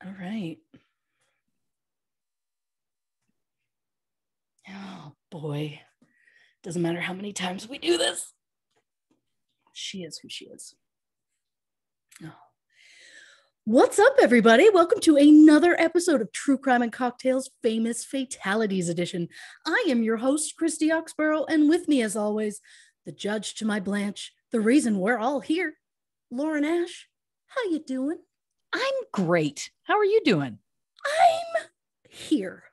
All right. Oh boy. Doesn't matter how many times we do this. She is who she is. Oh. What's up, everybody? Welcome to another episode of True Crime and Cocktails Famous Fatalities Edition. I am your host, Christy Oxborough, and with me, as always, the judge to my Blanche, the reason we're all here, Lauren Ash. How you doing? I'm great. How are you doing? I'm here.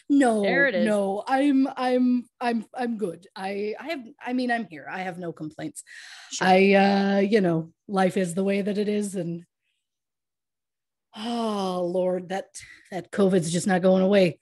No, there it is. No, I'm good. I'm here. I have no complaints. Sure. Life is the way that it is. And oh Lord, that COVID's just not going away.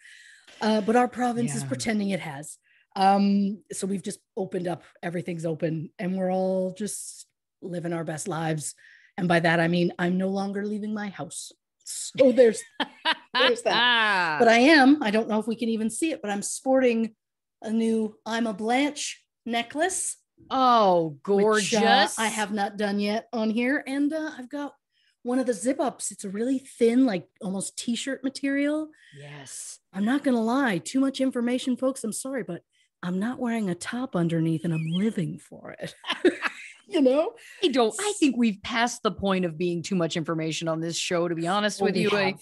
But our province is pretending it has. So we've just opened up, everything's open, and we're all just living our best lives. And by that, I mean, I'm no longer leaving my house. So there's that. But I don't know if we can even see it, but I'm sporting a new I'm a Blanche necklace. Oh, gorgeous. Which, I have not done yet on here. And I've got one of the zip ups. It's a really thin, like almost t-shirt material. Yes. I'm not going to lie. Too much information, folks. I'm sorry, but I'm not wearing a top underneath and I'm living for it. I think we've passed the point of being too much information on this show, to be honest with you.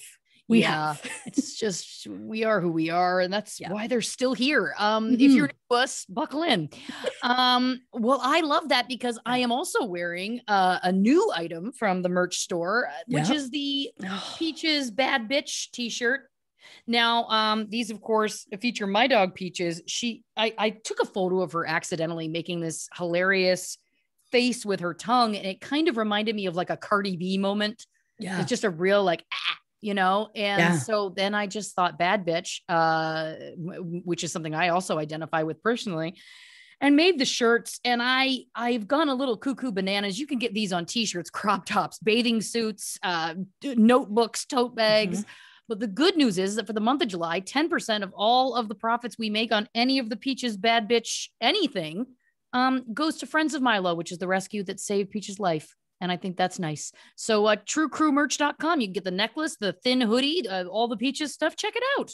We have. It's just, we are who we are, and that's why they're still here. If you're new to us, buckle in. Well, I love that because I am also wearing a new item from the merch store, which is the Peaches Bad Bitch t-shirt. Now, these, of course, feature my dog Peaches. I took a photo of her accidentally making this hilarious face with her tongue, and it kind of reminded me of like a Cardi B moment. Yeah, it's just a real so then I just thought bad bitch, which is something I also identify with personally, and made the shirts. And I've gone a little cuckoo bananas. You can get these on t-shirts, crop tops, bathing suits, notebooks, tote bags. But the good news is that for the month of July, 10% of all of the profits we make on any of the Peaches Bad Bitch anything goes to Friends of Milo, which is the rescue that saved Peach's life. And I think that's nice. So truecrewmerch.com, you can get the necklace, the thin hoodie, all the Peaches stuff. Check it out.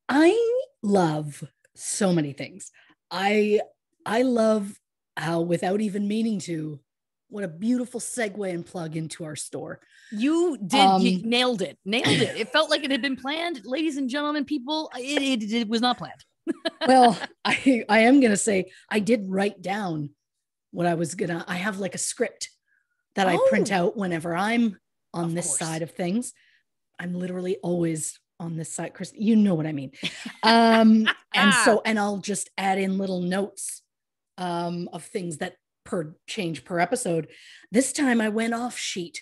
I love so many things. I love how, without even meaning to, what a beautiful segue and plug into our store. You did. You nailed it. It felt like it had been planned. Ladies and gentlemen, people, it was not planned. Well, I am going to say I did write down what I have like a script that I print out whenever I'm on this side of things. I'm literally always on this side, Chris, you know what I mean. And I'll just add in little notes of things that change per episode. This time I went off sheet.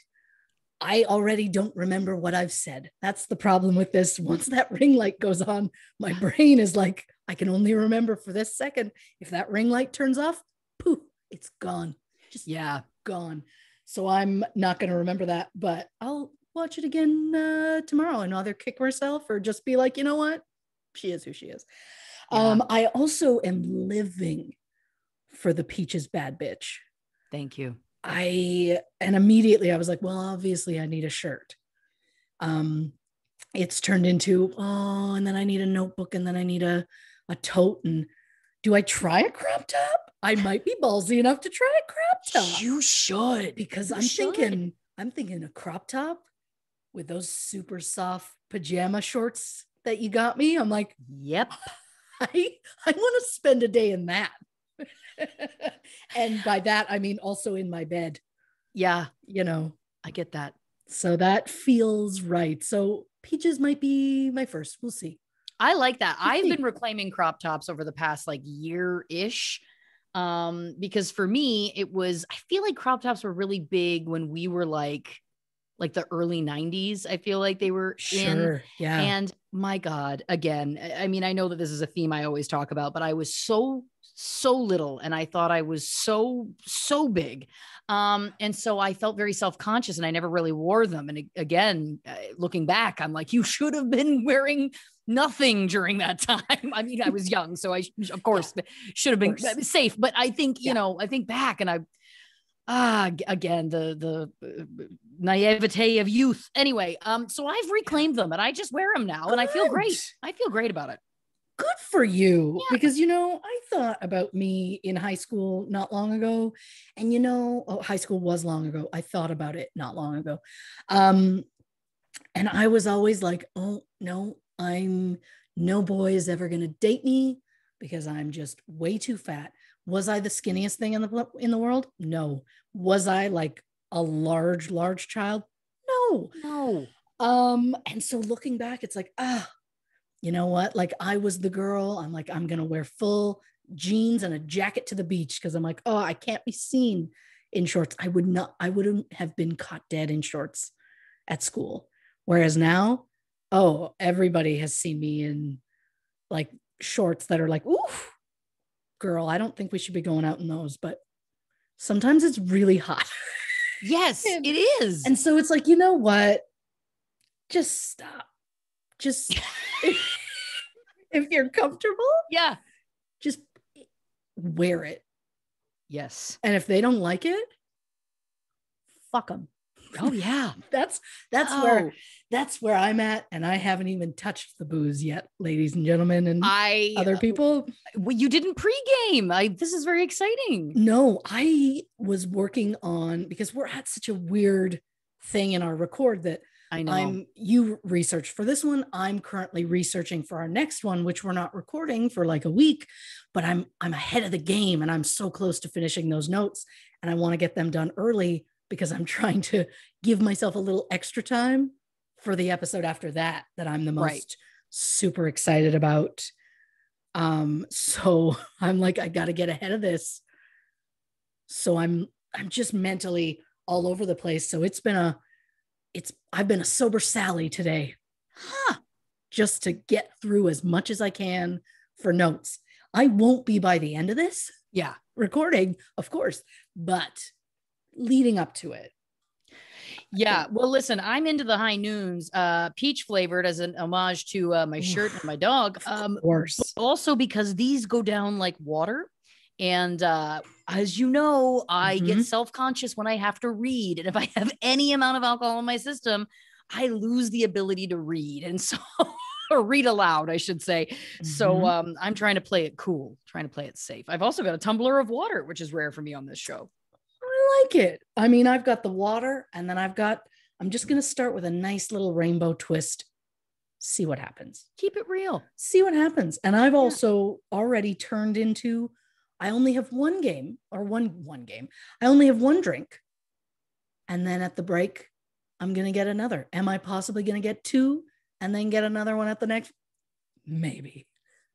I already don't remember what I've said. That's the problem with this. Once that ring light goes on, my brain is like, I can only remember for this second. If that ring light turns off, poof, it's gone. Just gone. So I'm not going to remember that, but I'll watch it again tomorrow and either kick myself or just be like, you know what? She is who she is. Yeah. I also am living for the Peaches Bad Bitch. Thank you. And immediately I was like, well, obviously I need a shirt. It's turned into, and then I need a notebook, and then I need a tote. And do I try a crop top? I might be ballsy enough to try a crop top. You should. Because I'm thinking a crop top with those super soft pajama shorts that you got me. I'm like, yep. I want to spend a day in that. And by that, I mean also in my bed. Yeah. I get that. So that feels right. So Peaches might be my first. We'll see. I like that. I've been reclaiming crop tops over the past year-ish. Because for me, I feel like crop tops were really big when we were like the early 90s. I feel like they were in. Yeah. And my God, again, I mean, I know that this is a theme I always talk about, but I was so little and I thought I was so big. And so I felt very self-conscious and I never really wore them. And again, looking back, I'm like, you should have been wearing nothing during that time. I mean, I was young, so I, of course, should have been safe. But I think, I think back and Again, the naivete of youth. Anyway, so I've reclaimed them and I just wear them now. Good. And I feel great. I feel great about it. Good for you. Yeah. Because, I thought about me in high school not long ago. And, high school was long ago. I thought about it not long ago. And I was always like, oh, no, no boy is ever going to date me because I'm just way too fat. Was I the skinniest thing in the world? No. Was I like a large child? No. And so looking back, it's like, you know what? Like I was the girl. I'm like, I'm going to wear full jeans and a jacket to the beach because I'm like, oh, I can't be seen in shorts. I wouldn't have been caught dead in shorts at school. Whereas now, oh, everybody has seen me in like shorts that are like, ooh, girl, I don't think we should be going out in those, but sometimes it's really hot. Yes, it is. And so it's like, you know what? Just stop. Just if you're comfortable, yeah, just wear it. Yes. And if they don't like it, fuck them. Oh yeah. That's where I'm at. And I haven't even touched the booze yet, ladies and gentlemen, and other people. Well, you didn't pregame. This is very exciting. No, I was working on, because we're at such a weird thing in our record that I know. You researched for this one. I'm currently researching for our next one, which we're not recording for like a week, but I'm ahead of the game and I'm so close to finishing those notes and I want to get them done early because I'm trying to give myself a little extra time for the episode after that I'm the most super excited about. So I'm like, I got to get ahead of this. So I'm just mentally all over the place. So I've been a sober Sally today, just to get through as much as I can for notes. I won't be by the end of this. Yeah. Recording, of course, but leading up to it. Yeah. Well, listen, I'm into the high noons, peach flavored as an homage to my shirt and my dog. Of course. Also because these go down like water. And as you know, I get self-conscious when I have to read. And if I have any amount of alcohol in my system, I lose the ability to read. And so, or read aloud, I should say. So I'm trying to play it cool, trying to play it safe. I've also got a tumbler of water, which is rare for me on this show. I like it. I mean, I've got the water and then I'm just going to start with a nice little rainbow twist. See what happens. Keep it real. See what happens. And I've also already turned into, I only have one game or one game. I only have one drink. And then at the break, I'm going to get another. Am I possibly going to get two and then get another one at the next? Maybe.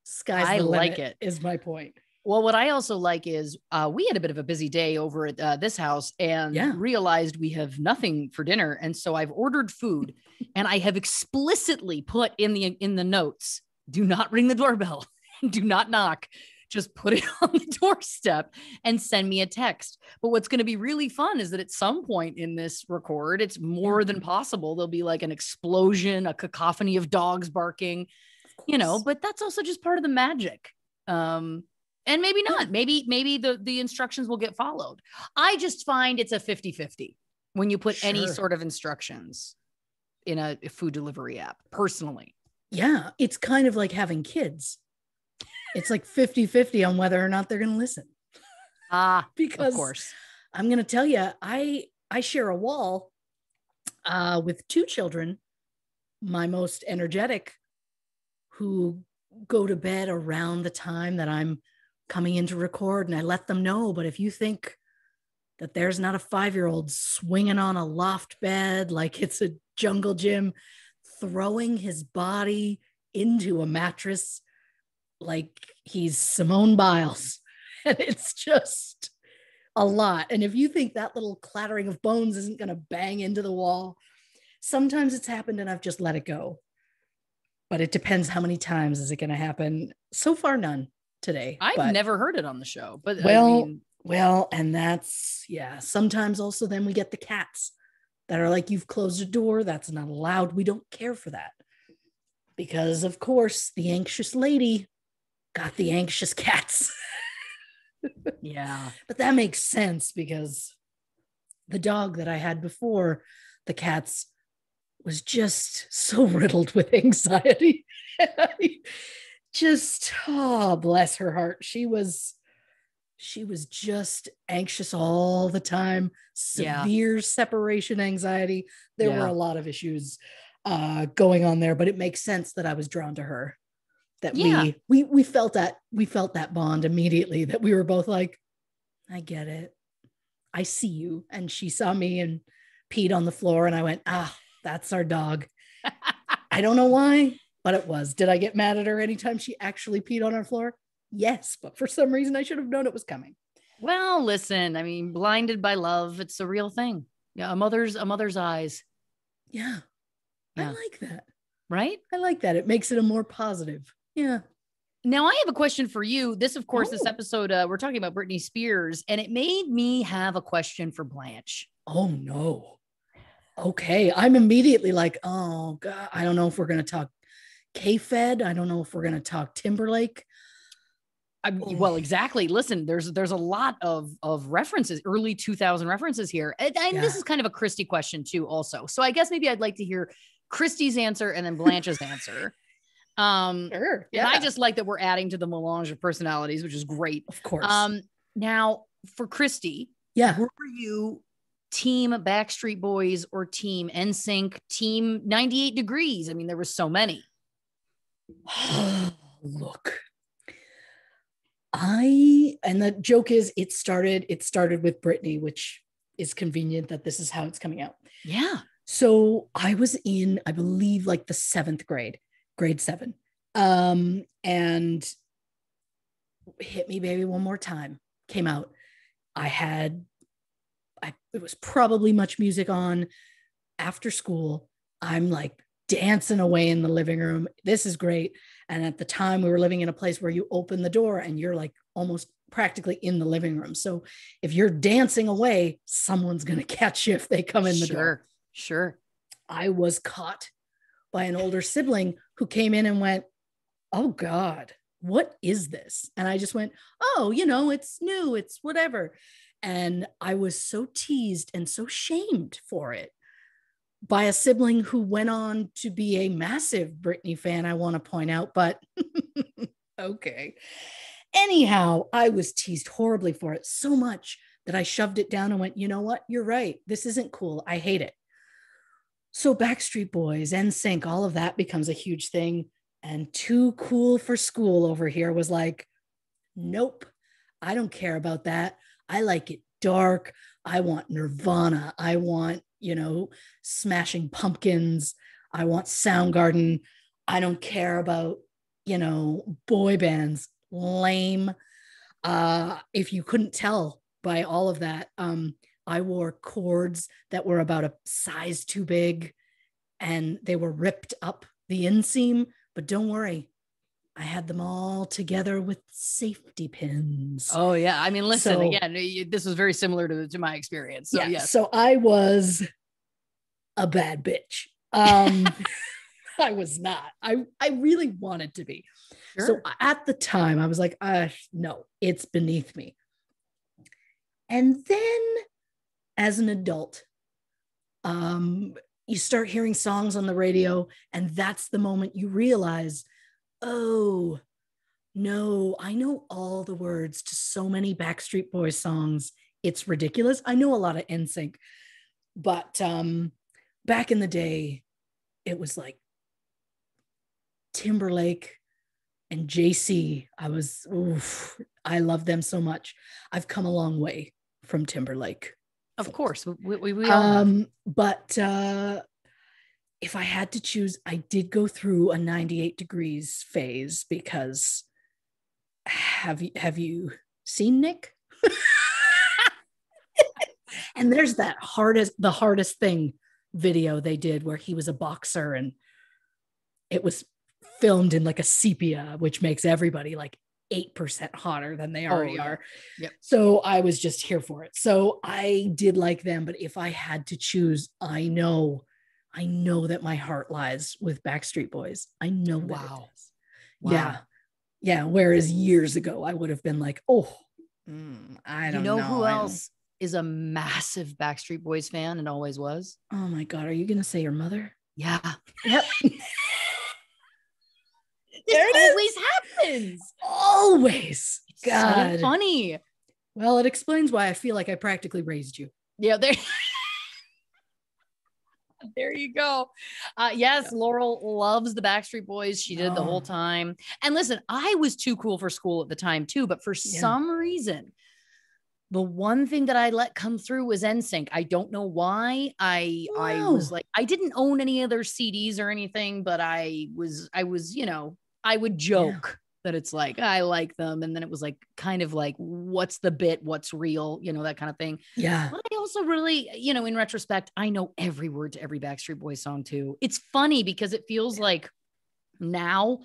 Sky's the limit, like it. Is my point. Well, what I also like is we had a bit of a busy day over at this house and realized we have nothing for dinner. And so I've ordered food and I have explicitly put in the notes, do not ring the doorbell, do not knock. Just put it on the doorstep and send me a text. But what's going to be really fun is that at some point in this record, it's more than possible. There'll be like an explosion, a cacophony of dogs barking, but that's also just part of the magic. And maybe not, maybe the instructions will get followed. I just find it's a 50-50 when you put any sort of instructions in a food delivery app personally. Yeah. It's kind of like having kids. It's like 50-50 on whether or not they're going to listen. Because of course. I'm going to tell you, I share a wall with two children, my most energetic, who go to bed around the time that I'm coming in to record, and I let them know. But if you think that there's not a 5-year-old swinging on a loft bed like it's a jungle gym, throwing his body into a mattress like he's Simone Biles, and it's just a lot. And if you think that little clattering of bones isn't going to bang into the wall, sometimes it's happened and I've just let it go. But it depends how many times is it going to happen. So far, none today. I've never heard it on the show, but well, and that's, sometimes also then we get the cats that are like, you've closed a door. That's not allowed. We don't care for that because of course the anxious lady got the anxious cats. Yeah. But that makes sense because the dog that I had before the cats was just so riddled with anxiety. Just, oh, bless her heart. She was just anxious all the time, severe separation anxiety. There were a lot of issues going on there, but it makes sense that I was drawn to her. That we felt that bond immediately, that we were both like, I get it. I see you. And she saw me and peed on the floor, and I went, that's our dog. I don't know why, but it was. Did I get mad at her anytime she actually peed on our floor? Yes, but for some reason I should have known it was coming. Well, listen, I mean, blinded by love, it's a real thing. Yeah, a mother's eyes. Yeah. I like that. Right? I like that. It makes it a more positive. Yeah. Now I have a question for you. This, of course, this episode, we're talking about Britney Spears, and it made me have a question for Blanche. Oh no. Okay. I'm immediately like, oh God, I don't know if we're going to talk K-Fed. I don't know if we're going to talk Timberlake. Well, exactly. Listen, there's a lot of references, early 2000 references here. And this is kind of a Christy question too, also. So I guess maybe I'd like to hear Christy's answer and then Blanche's answer. Sure. Yeah. And I just like that we're adding to the melange of personalities, which is great. Of course. Now for Christy, were you team Backstreet Boys or team NSYNC, team 98 Degrees? I mean, there were so many. Look. And the joke is it started with Britney, which is convenient that this is how it's coming out. Yeah. So I was in, I believe, like the 7th grade, grade 7. And Hit Me Baby One More Time came out. It was probably Much Music on after school. I'm like dancing away in the living room. This is great. And at the time we were living in a place where you open the door and you're like almost practically in the living room. So if you're dancing away, someone's going to catch you if they come in the door. Sure. I was caught by an older sibling who came in and went, oh God, what is this? And I just went, oh, it's new, it's whatever. And I was so teased and so shamed for it by a sibling who went on to be a massive Britney fan, I want to point out, but okay. Anyhow, I was teased horribly for it, so much that I shoved it down and went, you know what? You're right. This isn't cool. I hate it. So Backstreet Boys, NSYNC, all of that becomes a huge thing. And Too Cool for School over here was like, nope, I don't care about that. I like it dark. I want Nirvana. I want, Smashing Pumpkins. I want Soundgarden. I don't care about, boy bands. Lame. If you couldn't tell by all of that, I wore cords that were about a size too big and they were ripped up the inseam, but don't worry. I had them all together with safety pins. Oh yeah. I mean, listen, again, this was very similar to my experience. So yes. So I was a bad bitch. I was not. I really wanted to be. Sure. So at the time I was like, no, it's beneath me. And then as an adult, you start hearing songs on the radio, and that's the moment you realize, oh, no, I know all the words to so many Backstreet Boys songs. It's ridiculous. I know a lot of NSYNC, but back in the day, it was like Timberlake and JC. I love them so much. I've come a long way from Timberlake. Of course, we all but if I had to choose, I did go through a 98 Degrees phase because have you seen Nick? And there's that the hardest thing video they did where he was a boxer and it was filmed in like a sepia, which makes everybody like 8% hotter than they already are. Yep. So I was just here for it. So I did like them, but if I had to choose, I know that my heart lies with Backstreet Boys. I know that. Wow. Yeah. Whereas years ago, I would have been like, I don't know. Who else? is a massive Backstreet Boys fan and always was. Oh my God. Are you going to say your mother? Yeah. Yep. It always happens. Always. It's God. so funny. Well, it explains why I feel like I practically raised you. Yeah, there you go. Yes, Laurel loves the Backstreet Boys. She did the whole time. And listen, I was too cool for school at the time too, but for some reason, the one thing that I let come through was NSYNC. I don't know why. I was like, I didn't own any other CDs or anything, but I was, you know, I would joke that it's like, I like them. And then it was like, kind of like, what's the bit? What's real? You know, that kind of thing. Yeah. But I also really, you know, in retrospect, I know every word to every Backstreet Boys song too. It's funny because it feels like now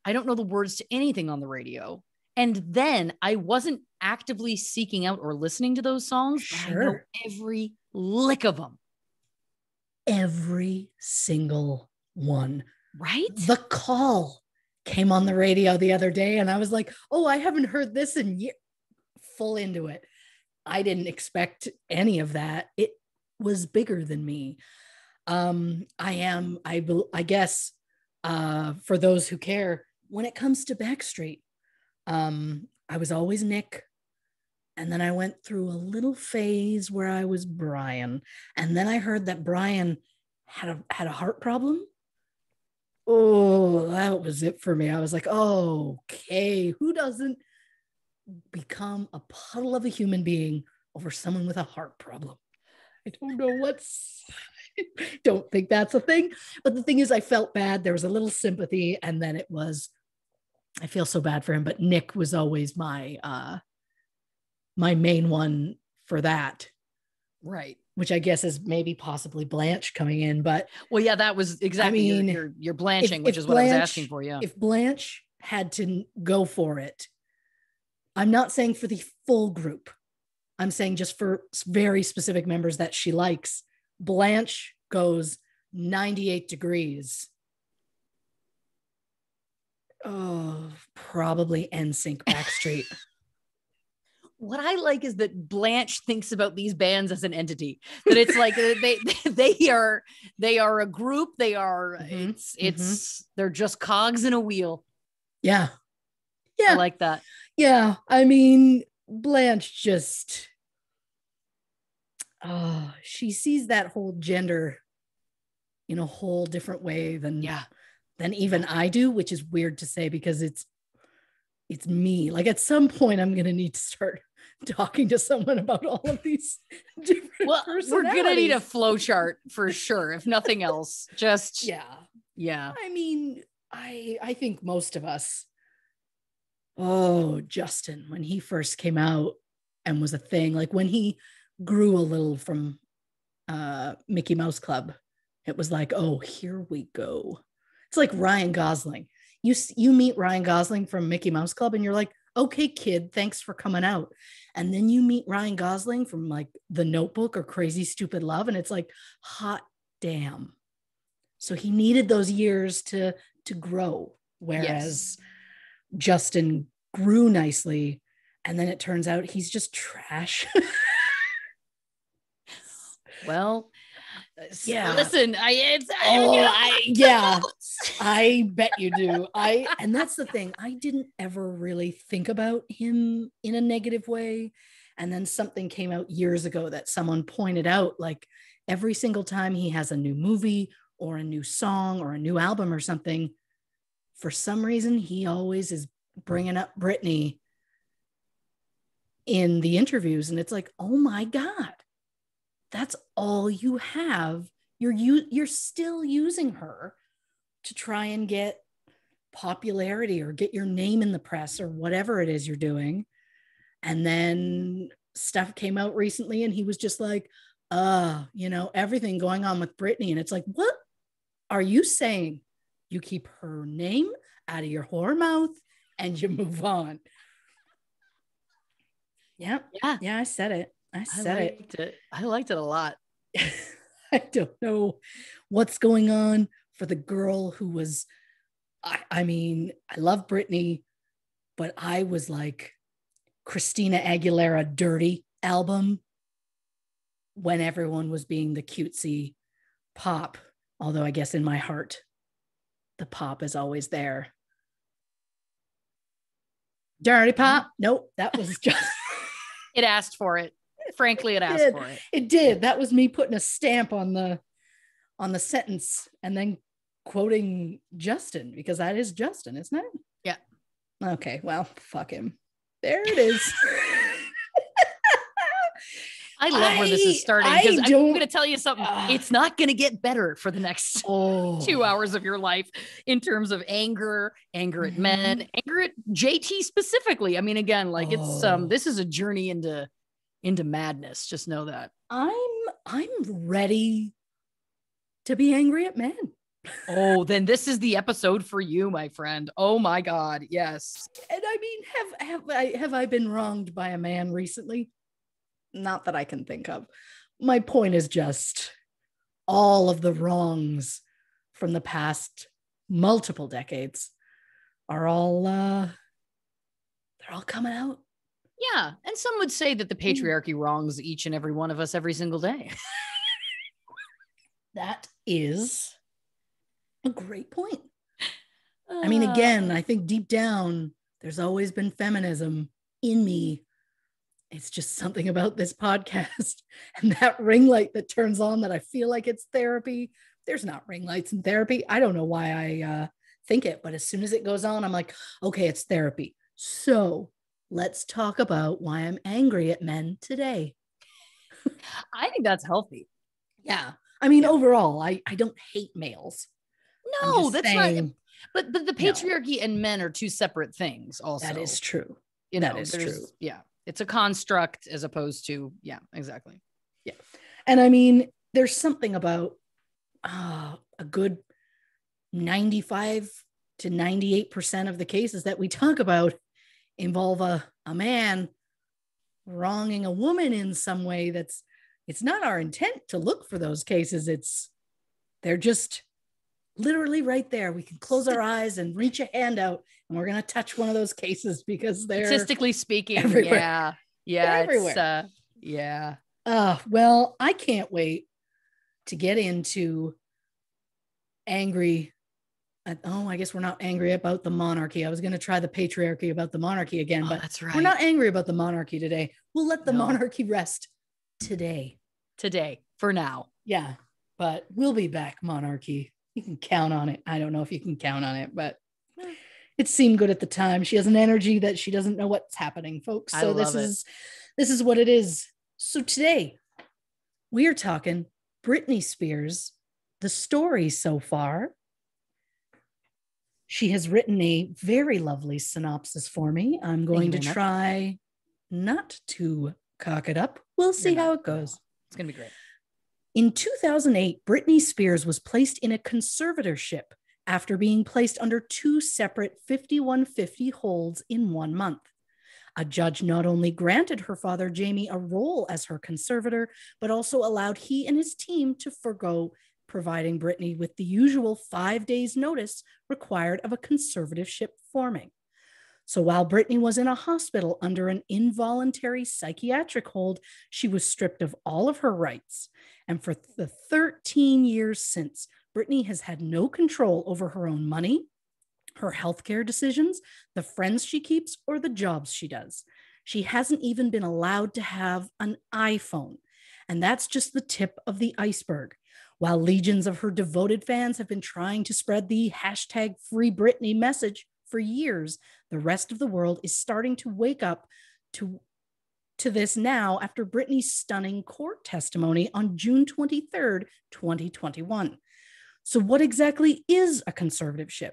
I don't know the words to anything on the radio. And then I wasn't actively seeking out or listening to those songs, but I know every lick of them. Every single one. Right? The Call came on the radio the other day and I was like, oh, I haven't heard this in years. Full into it. I didn't expect any of that. It was bigger than me. I guess, for those who care, when it comes to Backstreet, I was always Nick. And then I went through a little phase where I was Brian. And then I heard that Brian had a heart problem. Oh, that was it for me. I was like, oh, okay, who doesn't become a puddle of a human being over someone with a heart problem? I don't know don't think that's a thing. But the thing is, I felt bad. There was a little sympathy. And then I feel so bad for him. But Nick was always my main one for that. Right. Which I guess is maybe possibly Blanche coming in, but well, yeah, that was exactly, I mean, you're blanching, which is what I was asking for. Yeah. If Blanche had to go for it, I'm not saying for the full group. I'm saying just for very specific members that she likes. Blanche goes 98 degrees. Oh, probably NSYNC Backstreet. What I like is that Blanche thinks about these bands as an entity, that it's like they are a group. They are, they're just cogs in a wheel. Yeah. Yeah. I like that. Yeah. I mean, Blanche just, she sees that whole gender in a whole different way than even I do, which is weird to say because it's me. Like at some point I'm going to need to start talking to someone about all of these different personalities. We're going to need a flow chart for sure. If nothing else, just, yeah. I mean, I think most of us, Justin, when he first came out and was a thing, like when he grew a little from Mickey Mouse Club, it was like, oh, here we go. It's like Ryan Gosling. You meet Ryan Gosling from Mickey Mouse Club and you're like, okay, kid, thanks for coming out. And then you meet Ryan Gosling from like The Notebook or Crazy Stupid Love. And it's like, hot damn. So he needed those years to grow. Whereas Justin grew nicely. And then it turns out he's just trash. Well, yeah. Listen, I bet you do. And that's the thing. I didn't ever really think about him in a negative way. And then something came out years ago that someone pointed out, like every single time he has a new movie or a new song or a new album or something, for some reason, he always is bringing up Britney in the interviews. And it's like, oh my God, that's all you have. You're still using her to try and get popularity or get your name in the press or whatever it is you're doing. And then stuff came out recently and he was just like, everything going on with Britney. And it's like, what are you saying? You keep her name out of your whore mouth and you move on. Yeah. I said it. I liked it a lot. I don't know what's going on for the girl who was, I mean, I love Britney, but I was like Christina Aguilera Dirty album. when everyone was being the cutesy pop, although I guess in my heart, the pop is always there. Dirty pop. Nope, that was just... It asked for it. Frankly, it asked for it. It did. That was me putting a stamp on the sentence and then quoting Justin, because that is Justin, isn't it? Yeah. Okay, well, fuck him. There it is. I love where this is starting, because I'm going to tell you something. It's not going to get better for the next 2 hours of your life in terms of anger at men, anger at JT specifically. I mean, again, like it's this is a journey into madness. Just know that. I'm ready to be angry at men. Oh, then this is the episode for you, my friend. Oh my God, yes. And I mean, have I been wronged by a man recently? Not that I can think of. My point is just all of the wrongs from the past multiple decades are all they're all coming out. Yeah, and some would say that the patriarchy wrongs each and every one of us every single day. That is a great point. I mean, again, I think deep down, there's always been feminism in me. It's just something about this podcast and that ring light that turns on that I feel like it's therapy. There's not ring lights in therapy. I don't know why I think it, but as soon as it goes on, I'm like, okay, it's therapy. So let's talk about why I'm angry at men today. I think that's healthy. Yeah. I mean, overall, I don't hate males. No, that's saying, not. But the patriarchy and men are two separate things also. That is true. That is true. Yeah. It's a construct as opposed to, yeah, exactly. Yeah. And I mean, there's something about a good 95 to 98% of the cases that we talk about involve a man wronging a woman in some way. It's not our intent to look for those cases. They're just literally right there. We can close our eyes and reach a hand out and we're going to touch one of those cases because they're statistically speaking everywhere. Yeah everywhere. Yeah. Well, I can't wait to get into angry I guess we're not angry about the monarchy. I was going to try the patriarchy about the monarchy again, but that's right. We're not angry about the monarchy today. We'll let the monarchy rest today for now. Yeah, but we'll be back, monarchy. You can count on it. I don't know if you can count on it, but it seemed good at the time. She has an energy that she doesn't know what's happening, folks. So this is what it is. So today we are talking Britney Spears, the story so far. She has written a very lovely synopsis for me. I'm going to try not to cock it up. We'll see how it goes. It's going to be great. In 2008, Britney Spears was placed in a conservatorship after being placed under two separate 5150 holds in 1 month. A judge not only granted her father, Jamie, a role as her conservator, but also allowed he and his team to forgo providing Britney with the usual 5 days notice required of a conservatorship forming. So while Britney was in a hospital under an involuntary psychiatric hold, she was stripped of all of her rights. And for the 13 years since, Britney has had no control over her own money, her healthcare decisions, the friends she keeps, or the jobs she does. She hasn't even been allowed to have an iPhone. And that's just the tip of the iceberg. While legions of her devoted fans have been trying to spread the hashtag Free Britney message for years, the rest of the world is starting to wake up to this now after Britney's stunning court testimony on June 23rd, 2021. So what exactly is a conservatorship?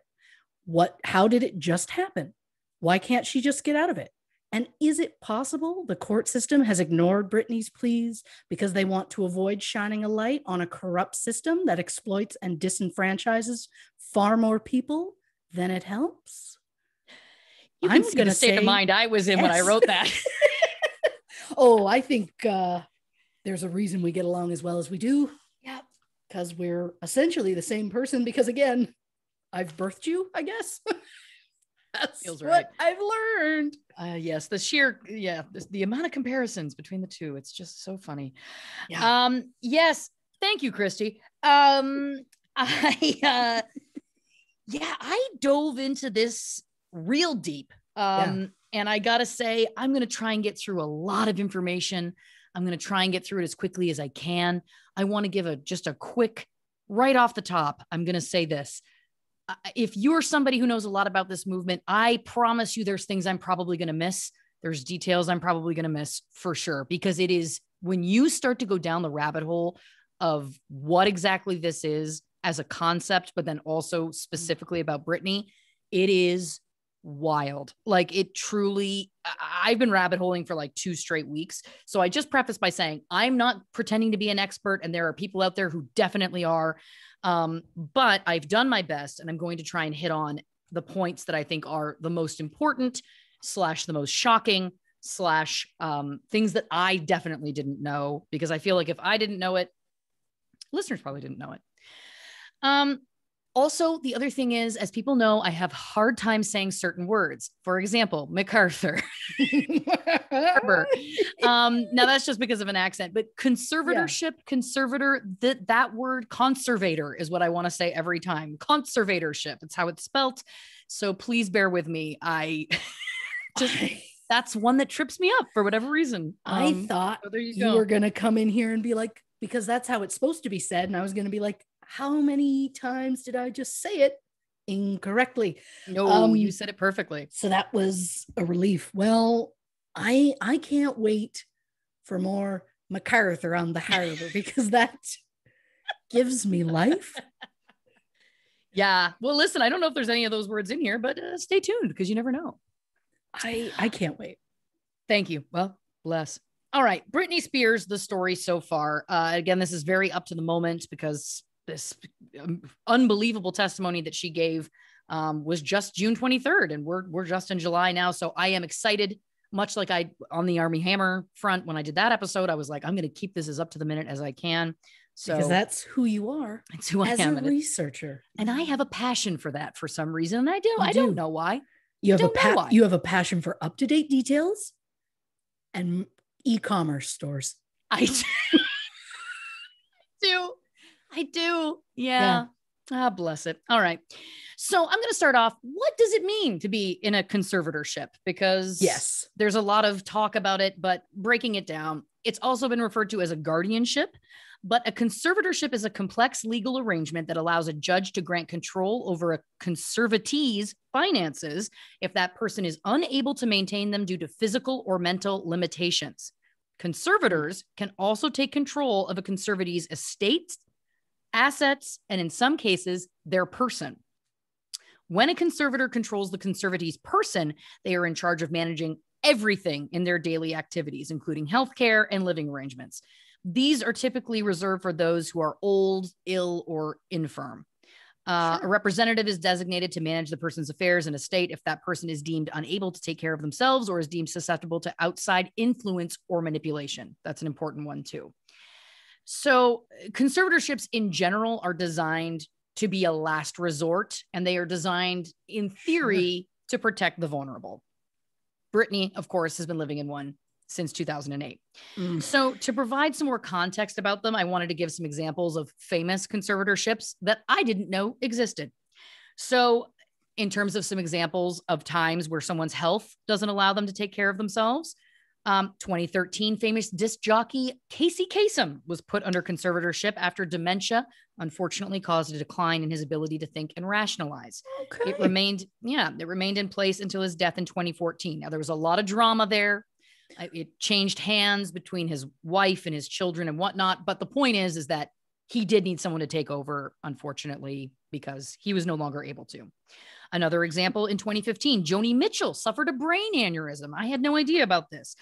How did it just happen? Why can't she just get out of it? And is it possible the court system has ignored Britney's pleas because they want to avoid shining a light on a corrupt system that exploits and disenfranchises far more people than it helps? You can see the state of mind I was in when I wrote that. I think there's a reason we get along as well as we do. Yeah. Because we're essentially the same person because, again, I've birthed you, I guess. That's Feels what right. I've learned. Yes, the amount of comparisons between the two, it's just so funny. Yeah. Yes, thank you, Christy. I dove into this real deep. And I gotta say, I'm gonna try and get through a lot of information. I'm gonna try and get through it as quickly as I can. I want to give just a quick, right off the top, I'm gonna say this. If you're somebody who knows a lot about this movement, I promise you there's things I'm probably going to miss. There's details I'm probably going to miss for sure, because it is when you start to go down the rabbit hole of what exactly this is as a concept, but then also specifically about Britney, it is wild. Like it truly, I've been rabbit holing for like 2 straight weeks. So I just preface by saying I'm not pretending to be an expert, and there are people out there who definitely are. But I've done my best, and I'm going to try and hit on the points that I think are the most important / the most shocking / things that I definitely didn't know, because I feel like if I didn't know it, listeners probably didn't know it. Also, the other thing is, as people know, I have hard time saying certain words. For example, MacArthur. Now that's just because of an accent, but conservatorship, conservator, that word conservator is what I want to say every time. Conservatorship. It's how it's spelt. So please bear with me. That's one that trips me up for whatever reason. I thought you were going to come in here and be like, because that's how it's supposed to be said. And I was going to be like, how many times did I just say it incorrectly? No, you said it perfectly. So that was a relief. Well, I can't wait for more MacArthur on the harbor, because that gives me life. Yeah. Well, listen, I don't know if there's any of those words in here, but stay tuned, because you never know. I can't wait. Thank you. Well, bless. All right. Britney Spears, the story so far. Again, this is very up to the moment, because this unbelievable testimony that she gave was just June 23rd, and we're just in July now. So I am excited, much like I on the Armie Hammer front. When I did that episode, I was like, I'm going to keep this as up to the minute as I can. So because that's who you are. It's who I am as a researcher. And I have a passion for that for some reason. And I don't know why. You have a passion for up-to-date details and e-commerce stores. I do. Yeah. Ah, bless it. All right. So I'm going to start off. What does it mean to be in a conservatorship? Because yes, there's a lot of talk about it, but breaking it down, it's also been referred to as a guardianship. But a conservatorship is a complex legal arrangement that allows a judge to grant control over a conservatee's finances if that person is unable to maintain them due to physical or mental limitations. Conservators can also take control of a conservatee's estate, assets, and in some cases, their person. When a conservator controls the conservatee's person, they are in charge of managing everything in their daily activities, including healthcare and living arrangements. These are typically reserved for those who are old, ill, or infirm. A representative is designated to manage the person's affairs and estate if that person is deemed unable to take care of themselves or is deemed susceptible to outside influence or manipulation. That's an important one too. So conservatorships in general are designed to be a last resort, and they are designed in theory to protect the vulnerable. Britney, of course, has been living in one since 2008. So to provide some more context about them, I wanted to give some examples of famous conservatorships that I didn't know existed. So in terms of some examples of times where someone's health doesn't allow them to take care of themselves, 2013 famous disc jockey Casey Kasem was put under conservatorship after dementia unfortunately caused a decline in his ability to think and rationalize. Okay. It remained in place until his death in 2014. Now there was a lot of drama there. It changed hands between his wife and his children and whatnot. But the point is that he did need someone to take over, unfortunately, because he was no longer able to. Another example, in 2015, Joni Mitchell suffered a brain aneurysm. I had no idea about this.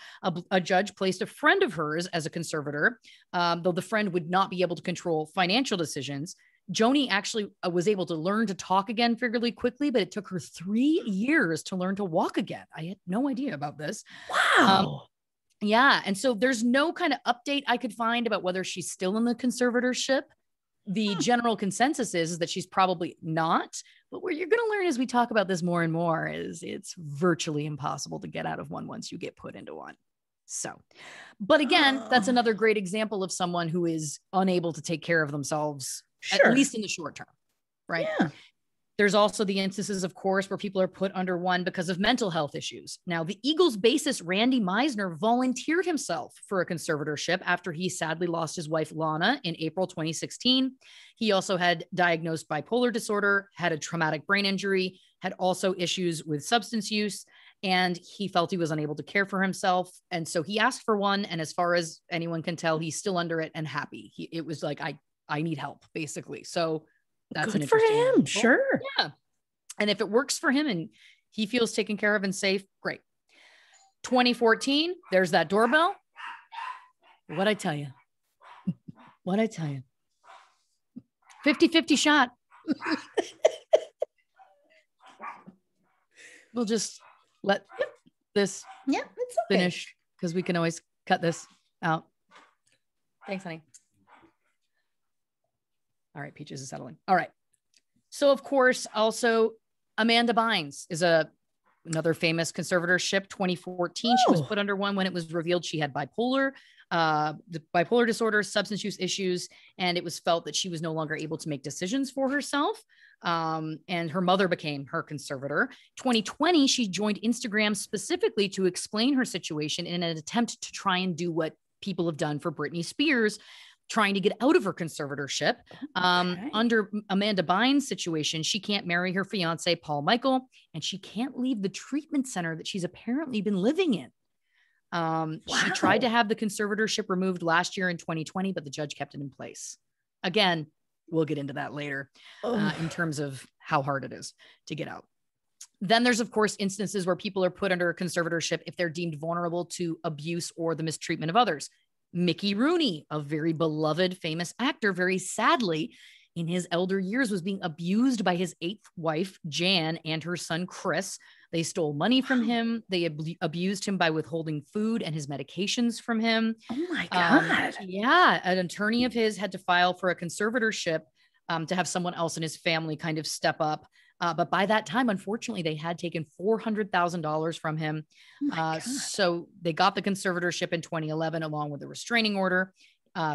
A judge placed a friend of hers as a conservator, though the friend would not be able to control financial decisions. Joni actually was able to learn to talk again fairly quickly, but it took her 3 years to learn to walk again. I had no idea about this. Wow. Yeah. And so there's no kind of update I could find about whether she's still in the conservatorship. the general consensus is that she's probably not. But what you're going to learn as we talk about this more and more is it's virtually impossible to get out of one once you get put into one. So, but again, that's another great example of someone who is unable to take care of themselves, at least in the short term, right? Yeah. There's also the instances, of course, where people are put under one because of mental health issues. Now, the Eagles bassist Randy Meisner volunteered himself for a conservatorship after he sadly lost his wife, Lana, in April 2016. He also had diagnosed bipolar disorder, had a traumatic brain injury, had also issues with substance use, and he felt he was unable to care for himself. And so he asked for one. And as far as anyone can tell, he's still under it and happy. It was like, I need help, basically. So that's good for him. Example. Sure. Yeah. And if it works for him and he feels taken care of and safe, great. 2014, there's that doorbell. What'd I tell you? 50-50 shot. We'll just let this finish because we can always cut this out. Thanks, honey. All right, Peaches is settling. All right. So, of course, also Amanda Bynes is another famous conservatorship. 2014, she was put under one when it was revealed she had bipolar disorder, substance use issues, and it was felt that she was no longer able to make decisions for herself. And her mother became her conservator. 2020, she joined Instagram specifically to explain her situation in an attempt to try and do what people have done for Britney Spears, trying to get out of her conservatorship. Under Amanda Bynes' situation, she can't marry her fiance, Paul Michael, and she can't leave the treatment center that she's apparently been living in. She tried to have the conservatorship removed last year in 2020, but the judge kept it in place. Again, we'll get into that later in terms of how hard it is to get out. Then there's, of course, instances where people are put under a conservatorship if they're deemed vulnerable to abuse or the mistreatment of others. Mickey Rooney, a very beloved, famous actor, very sadly, in his elder years was being abused by his 8th wife, Jan, and her son, Chris. They stole money from him. They abused him by withholding food and his medications from him. Oh my God. Yeah. An attorney of his had to file for a conservatorship to have someone else in his family kind of step up. But by that time, unfortunately, they had taken $400,000 from him. So they got the conservatorship in 2011, along with the restraining order.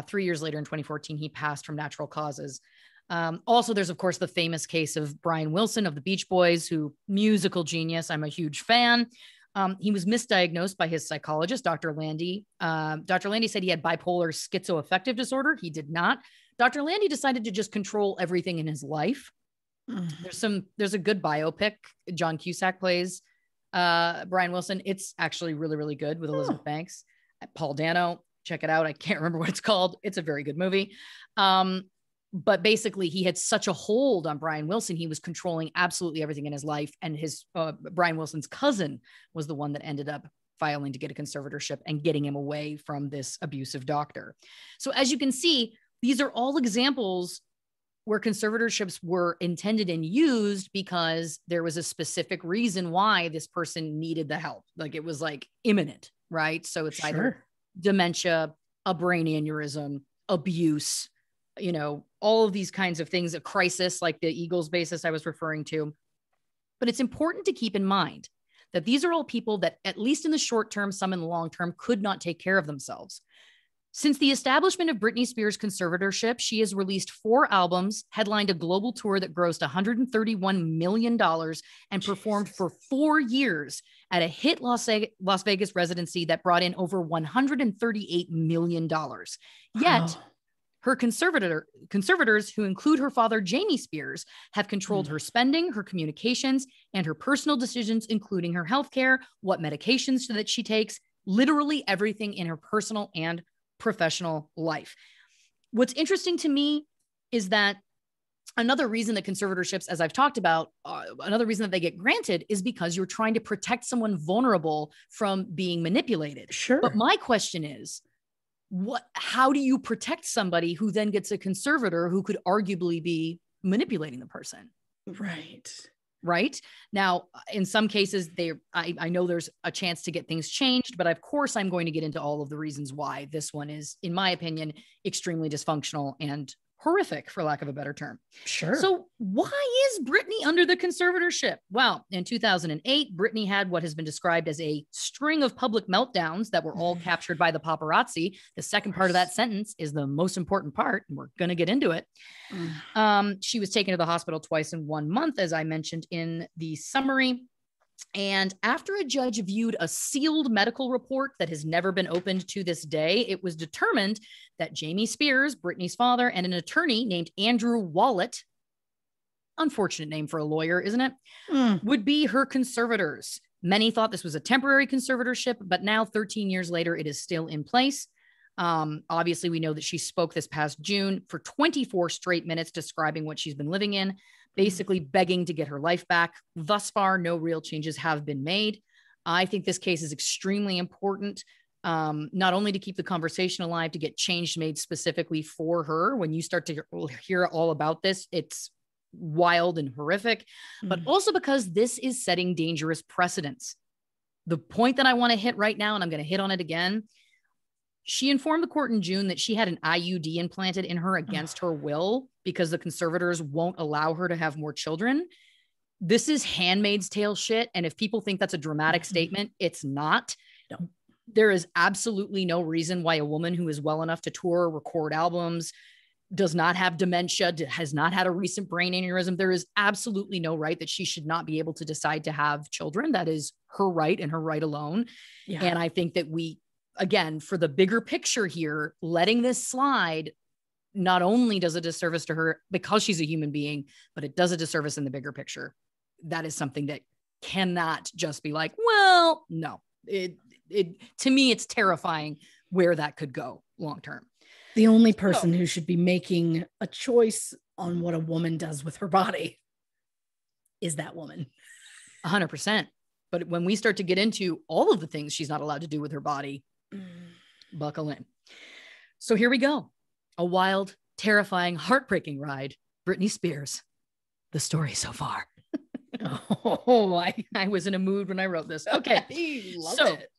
3 years later, in 2014, he passed from natural causes. Also, there's, of course, the famous case of Brian Wilson of the Beach Boys, who musical genius. I'm a huge fan. He was misdiagnosed by his psychologist, Dr. Landy. Dr. Landy said he had bipolar schizoaffective disorder. He did not. Dr. Landy decided to just control everything in his life. There's a good biopic. John Cusack plays Brian Wilson. It's actually really, really good with Elizabeth Banks. Paul Dano, check it out. I can't remember what it's called. It's a very good movie. But basically he had such a hold on Brian Wilson. He was controlling absolutely everything in his life. And his Brian Wilson's cousin was the one that ended up filing to get a conservatorship and getting him away from this abusive doctor. So as you can see, these are all examples where conservatorships were intended and used because there was a specific reason why this person needed the help. Like it was like imminent, right? So it's either dementia, a brain aneurysm, abuse, you know, all of these kinds of things, a crisis like the Eagles bassist I was referring to. But it's important to keep in mind that these are all people that, at least in the short term, some in the long term, could not take care of themselves. Since the establishment of Britney Spears' conservatorship, she has released 4 albums, headlined a global tour that grossed $131 million, and performed for 4 years at a hit Las Vegas residency that brought in over $138 million. Yet, her conservators, who include her father, Jamie Spears, have controlled her spending, her communications, and her personal decisions, including her healthcare, what medications that she takes, literally everything in her personal and professional life. What's interesting to me is that another reason that conservatorships, as I've talked about, another reason that they get granted is because you're trying to protect someone vulnerable from being manipulated. Sure. But my question is, how do you protect somebody who then gets a conservator who could arguably be manipulating the person? Right. Now, in some cases, I know there's a chance to get things changed, but of course, I'm going to get into all of the reasons why this one is, in my opinion, extremely dysfunctional and horrific, for lack of a better term. Sure. So why is Britney under the conservatorship? Well, in 2008, Britney had what has been described as a string of public meltdowns that were all captured by the paparazzi. The second part of that sentence is the most important part, and we're going to get into it. She was taken to the hospital twice in 1 month, as I mentioned in the summary. And after a judge viewed a sealed medical report that has never been opened to this day, it was determined that Jamie Spears, Britney's father, and an attorney named Andrew Wallet, unfortunate name for a lawyer, isn't it, would be her conservators. Many thought this was a temporary conservatorship, but now 13 years later, it is still in place. Obviously, we know that she spoke this past June for 24 straight minutes describing what she's been living in, basically begging to get her life back. Thus far, no real changes have been made. I think this case is extremely important, not only to keep the conversation alive, to get change made specifically for her. When you start to hear all about this, it's wild and horrific, but also because this is setting dangerous precedents. The point that I want to hit right now, and I'm going to hit on it again, she informed the court in June that she had an IUD implanted in her against her will because the conservators won't allow her to have more children. This is Handmaid's Tale shit. And if people think that's a dramatic statement, it's not. No. There is absolutely no reason why a woman who is well enough to tour, record albums, does not have dementia, has not had a recent brain aneurysm, there is absolutely no right that she should not be able to decide to have children. That is her right and her right alone. Yeah. And I think that we, again, for the bigger picture here, letting this slide not only does a disservice to her because she's a human being, but it does a disservice in the bigger picture. That is something that cannot just be like, well, no, to me, it's terrifying where that could go long term. The only person who should be making a choice on what a woman does with her body is that woman. 100%. But when we start to get into all of the things she's not allowed to do with her body, buckle in. So here we go. A wild, terrifying, heartbreaking ride. Britney Spears. The story so far. I was in a mood when I wrote this. Okay. Love it.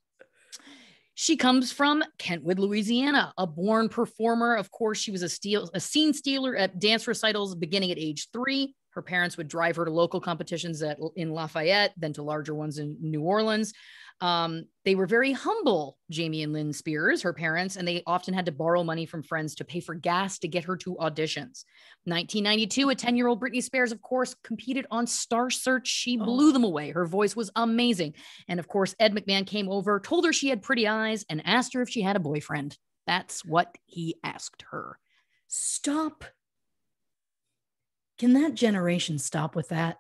She comes from Kentwood, Louisiana, a born performer. Of course, she was a scene stealer at dance recitals beginning at age 3. Her parents would drive her to local competitions in Lafayette, then to larger ones in New Orleans. They were very humble, Jamie and Lynn Spears, her parents, and they often had to borrow money from friends to pay for gas to get her to auditions. 1992, a 10-year-old Britney Spears, of course, competed on Star Search. She blew them away. Her voice was amazing. And of course, Ed McMahon came over, told her she had pretty eyes, and asked her if she had a boyfriend. That's what he asked her. Stop. Can that generation stop with that?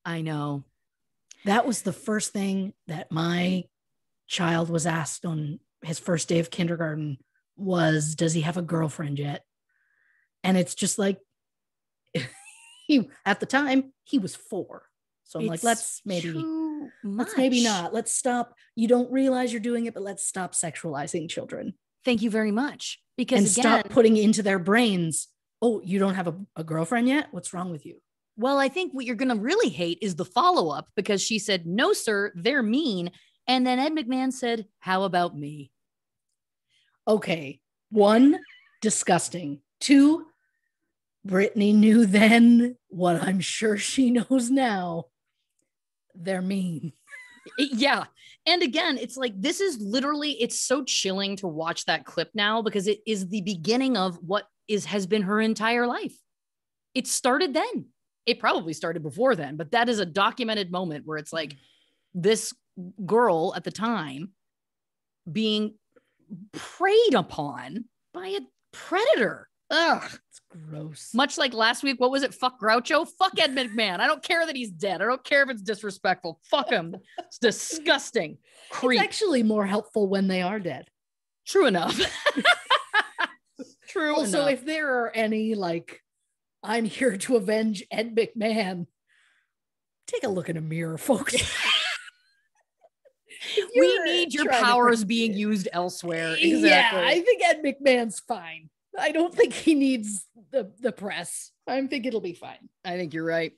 I know. That was the first thing that my child was asked on his first day of kindergarten was, does he have a girlfriend yet? And it's just like, at the time, he was 4. So I'm like, let's maybe not. Let's stop. You don't realize you're doing it, but let's stop sexualizing children. Thank you very much. Stop putting into their brains, oh, you don't have a girlfriend yet? What's wrong with you? Well, I think what you're going to really hate is the follow-up, because she said, no, sir, they're mean. And then Ed McMahon said, how about me? Okay. 1, disgusting. 2, Britney knew then what I'm sure she knows now. They're mean. Yeah. And again, it's like, this is literally, it's so chilling to watch that clip now, because it is the beginning of what has been her entire life. It started then. It probably started before then, but that is a documented moment where it's like this girl at the time being preyed upon by a predator. Ugh. It's gross. Much like last week, what was it? Fuck Groucho? Fuck Ed McMahon. I don't care that he's dead. I don't care if it's disrespectful. Fuck him. It's disgusting. Creep. It's actually more helpful when they are dead. True enough. True enough. So if there are any like, I'm here to avenge Ed McMahon, take a look in a mirror, folks. We need your powers being used elsewhere. Exactly. Yeah, I think Ed McMahon's fine. I don't think he needs the press. I think it'll be fine. I think you're right.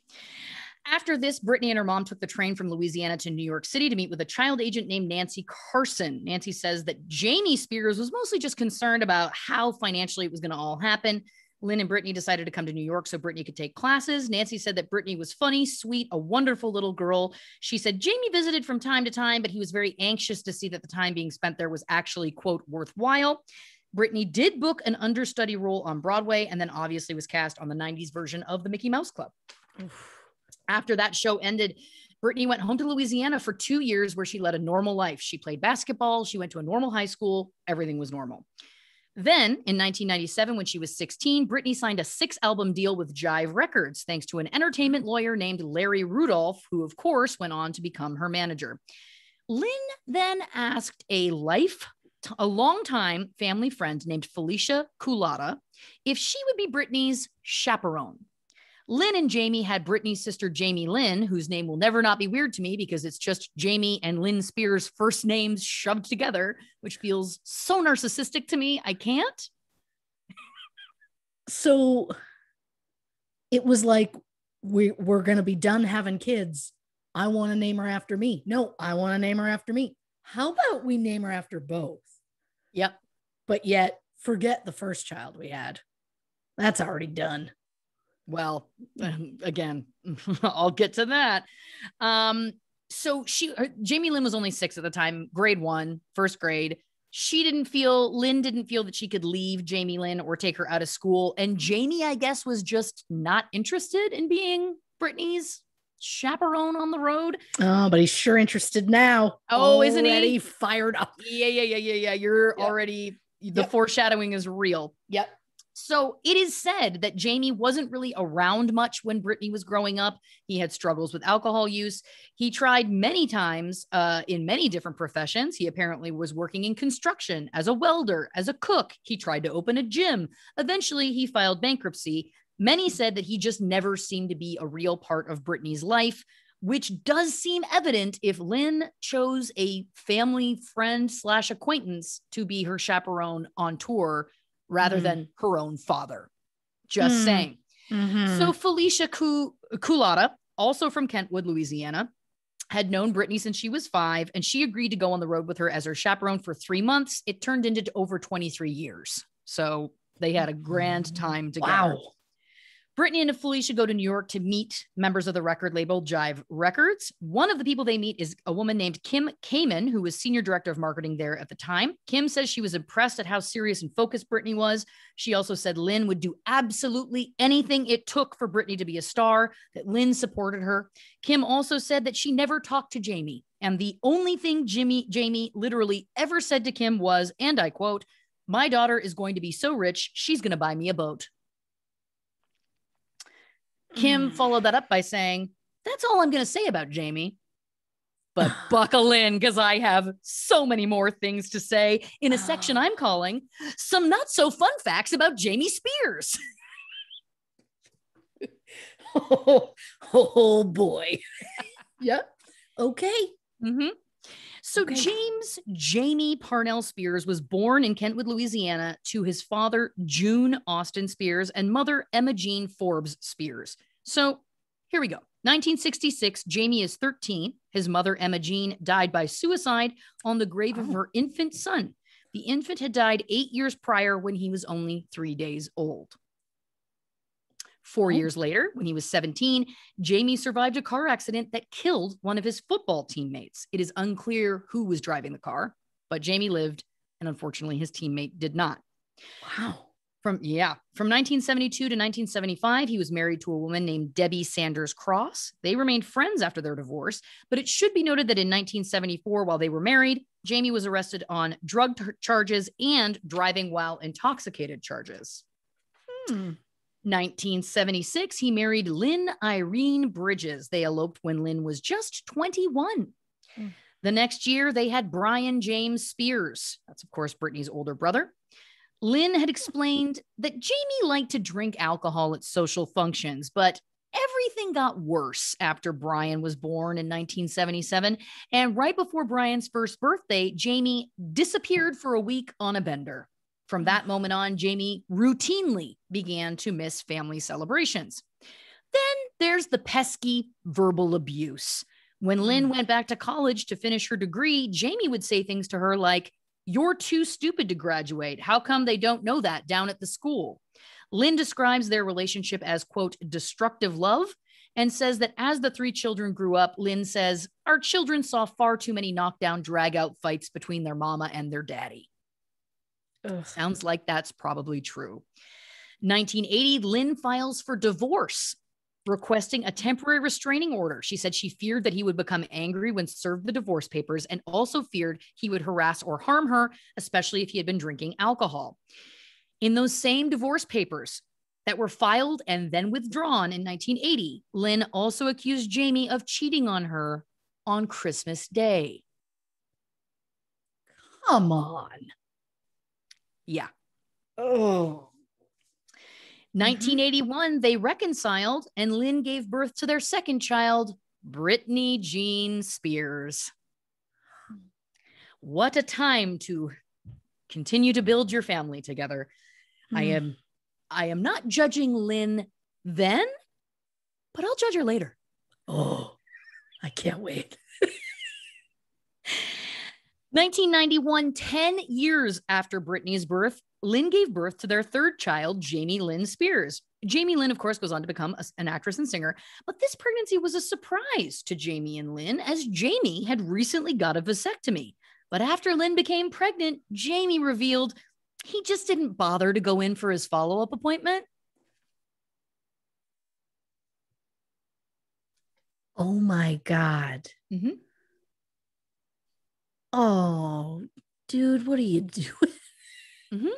After this, Britney and her mom took the train from Louisiana to New York City to meet with a child agent named Nancy Carson. Nancy says that Jamie Spears was mostly just concerned about how financially it was going to all happen. Lynn and Brittany decided to come to New York so Brittany could take classes. Nancy said that Brittany was funny, sweet, a wonderful little girl. She said Jamie visited from time to time, but he was very anxious to see that the time being spent there was actually, quote, worthwhile. Brittany did book an understudy role on Broadway and then obviously was cast on the 90s version of the Mickey Mouse Club. After that show ended, Brittany went home to Louisiana for 2 years where she led a normal life. She played basketball. She went to a normal high school. Everything was normal. Then in 1997, when she was 16, Brittany signed a 6-album deal with Jive Records, thanks to an entertainment lawyer named Larry Rudolph, who of course went on to become her manager. Lynn then asked a longtime family friend named Felicia Culotta if she would be Brittany's chaperone. Lynn and Jamie had Brittany's sister, Jamie Lynn, whose name will never not be weird to me because it's just Jamie and Lynn Spears' first names shoved together, which feels so narcissistic to me. I can't. So it was like, we're going to be done having kids. I want to name her after me. No, I want to name her after me. How about we name her after both? Yep. But yet forget the first child we had. That's already done. Well, again, I'll get to that. So Jamie Lynn was only 6 at the time, grade 1, first grade. Lynn didn't feel that she could leave Jamie Lynn or take her out of school. And Jamie, I guess, was just not interested in being Brittany's chaperone on the road. Oh, but he's sure interested now. Oh, isn't he? Already fired up. Yeah. You're already, the foreshadowing is real. Yep. So it is said that Jamie wasn't really around much when Brittany was growing up. He had struggles with alcohol use. He tried many times in many different professions. He apparently was working in construction, as a welder, as a cook. He tried to open a gym. Eventually, he filed bankruptcy. Many said that he just never seemed to be a real part of Brittany's life, which does seem evident if Lynn chose a family friend / acquaintance to be her chaperone on tour rather than her own father. Just saying. Mm-hmm. So Felicia Culotta, also from Kentwood, Louisiana, had known Brittany since she was 5, and she agreed to go on the road with her as her chaperone for 3 months. It turned into over 23 years. So they had a grand time together. Wow. Brittany and Felicia go to New York to meet members of the record label Jive Records. One of the people they meet is a woman named Kim Kamen, who was senior director of marketing there at the time. Kim says she was impressed at how serious and focused Brittany was. She also said Lynn would do absolutely anything it took for Brittany to be a star, that Lynn supported her. Kim also said that she never talked to Jamie. And the only thing Jamie literally ever said to Kim was, and I quote, "My daughter is going to be so rich, she's going to buy me a boat." Kim followed that up by saying, "That's all I'm going to say about Jamie." But buckle in, because I have so many more things to say in a section I'm calling Some Not So Fun Facts About Jamie Spears. Oh boy. Yep. Okay. Mm-hmm. So James Jamie Parnell Spears was born in Kentwood, Louisiana, to his father, June Austin Spears, and mother, Emma Jean Forbes Spears. So here we go. 1966, Jamie is 13. His mother, Emma Jean, died by suicide on the grave of her infant son. The infant had died 8 years prior when he was only 3 days old. 4 years later, when he was 17, Jamie survived a car accident that killed one of his football teammates. It is unclear who was driving the car, but Jamie lived, and unfortunately his teammate did not. Wow. From 1972 to 1975, he was married to a woman named Debbie Sanders Cross. They remained friends after their divorce, but it should be noted that in 1974, while they were married, Jamie was arrested on drug charges and driving while intoxicated charges. 1976, he married Lynn Irene Bridges. They eloped when Lynn was just 21. The next year, they had Brian James Spears. That's, of course, Brittany's older brother. Lynn had explained that Jamie liked to drink alcohol at social functions, but everything got worse after Brian was born in 1977. And right before Brian's first birthday, Jamie disappeared for a week on a bender. From that moment on, Jamie routinely began to miss family celebrations. Then there's the pesky verbal abuse. When Lynn went back to college to finish her degree, Jamie would say things to her like, "You're too stupid to graduate. How come they don't know that down at the school?" Lynn describes their relationship as, quote, destructive love, and says that as the three children grew up, Lynn says, our children saw far too many knockdown, drag-out fights between their mama and their daddy. Ugh. Sounds like that's probably true. 1980, Lynn files for divorce, requesting a temporary restraining order. She said she feared that he would become angry when served the divorce papers, and also feared he would harass or harm her, especially if he had been drinking alcohol. In those same divorce papers that were filed and then withdrawn in 1980, Lynn also accused Jamie of cheating on her on Christmas Day. Come on. Yeah. Oh. 1981, they reconciled, and Lynn gave birth to their second child, Britney Jean Spears. What a time to continue to build your family together. I am not judging Lynn then, but I'll judge her later. Oh, I can't wait. 1991, 10 years after Britney's birth, Lynn gave birth to their third child, Jamie Lynn Spears. Jamie Lynn, of course, goes on to become an actress and singer, but this pregnancy was a surprise to Jamie and Lynn, as Jamie had recently got a vasectomy. But after Lynn became pregnant, Jamie revealed he just didn't bother to go in for his follow-up appointment. Oh my God. Mm-hmm. Oh, dude, what are you doing? Mm-hmm.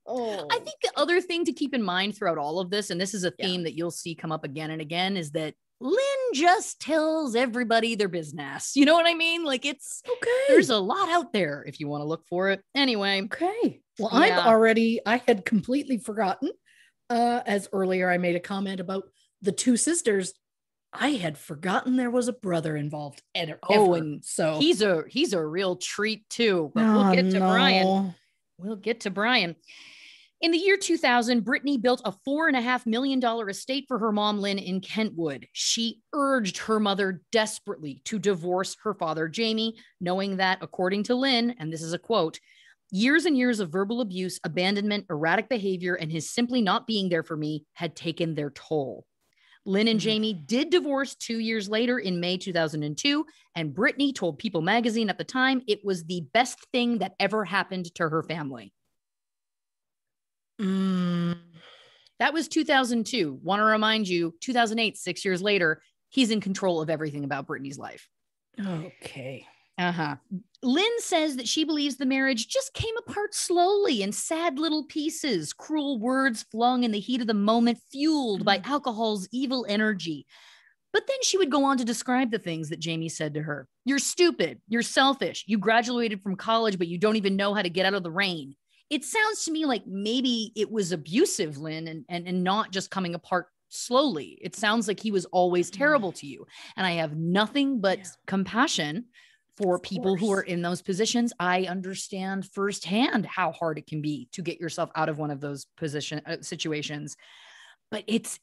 Oh, I think the other thing to keep in mind throughout all of this, and this is a theme that you'll see come up again and again, is that Lynn just tells everybody their business. You know what I mean? Like, it's okay. There's a lot out there if you want to look for it. Anyway. Okay. Well, I had completely forgotten, as earlier I made a comment about the two sisters. I had forgotten there was a brother involved. And so he's a real treat too. But we'll get to Brian. We'll get to Brian. In the year 2000, Britney built a $4.5 million estate for her mom, Lynn, in Kentwood. She urged her mother desperately to divorce her father, Jamie, knowing that, according to Lynn, and this is a quote, years and years of verbal abuse, abandonment, erratic behavior, and his simply not being there for me had taken their toll. Lynn and Jamie did divorce 2 years later in May 2002, and Britney told People magazine at the time it was the best thing that ever happened to her family. That was 2002. Want to remind you, 2008, 6 years later, he's in control of everything about Britney's life. Okay. Lynn says that she believes the marriage just came apart slowly in sad little pieces, cruel words flung in the heat of the moment, fueled by alcohol's evil energy. But then she would go on to describe the things that Jamie said to her. You're stupid. You're selfish. You graduated from college, but you don't even know how to get out of the rain. It sounds to me like maybe it was abusive, Lynn, and not just coming apart slowly. It sounds like he was always terrible to you. And I have nothing but compassion for people who are in those positions. I understand firsthand how hard it can be to get yourself out of one of those situations. But it's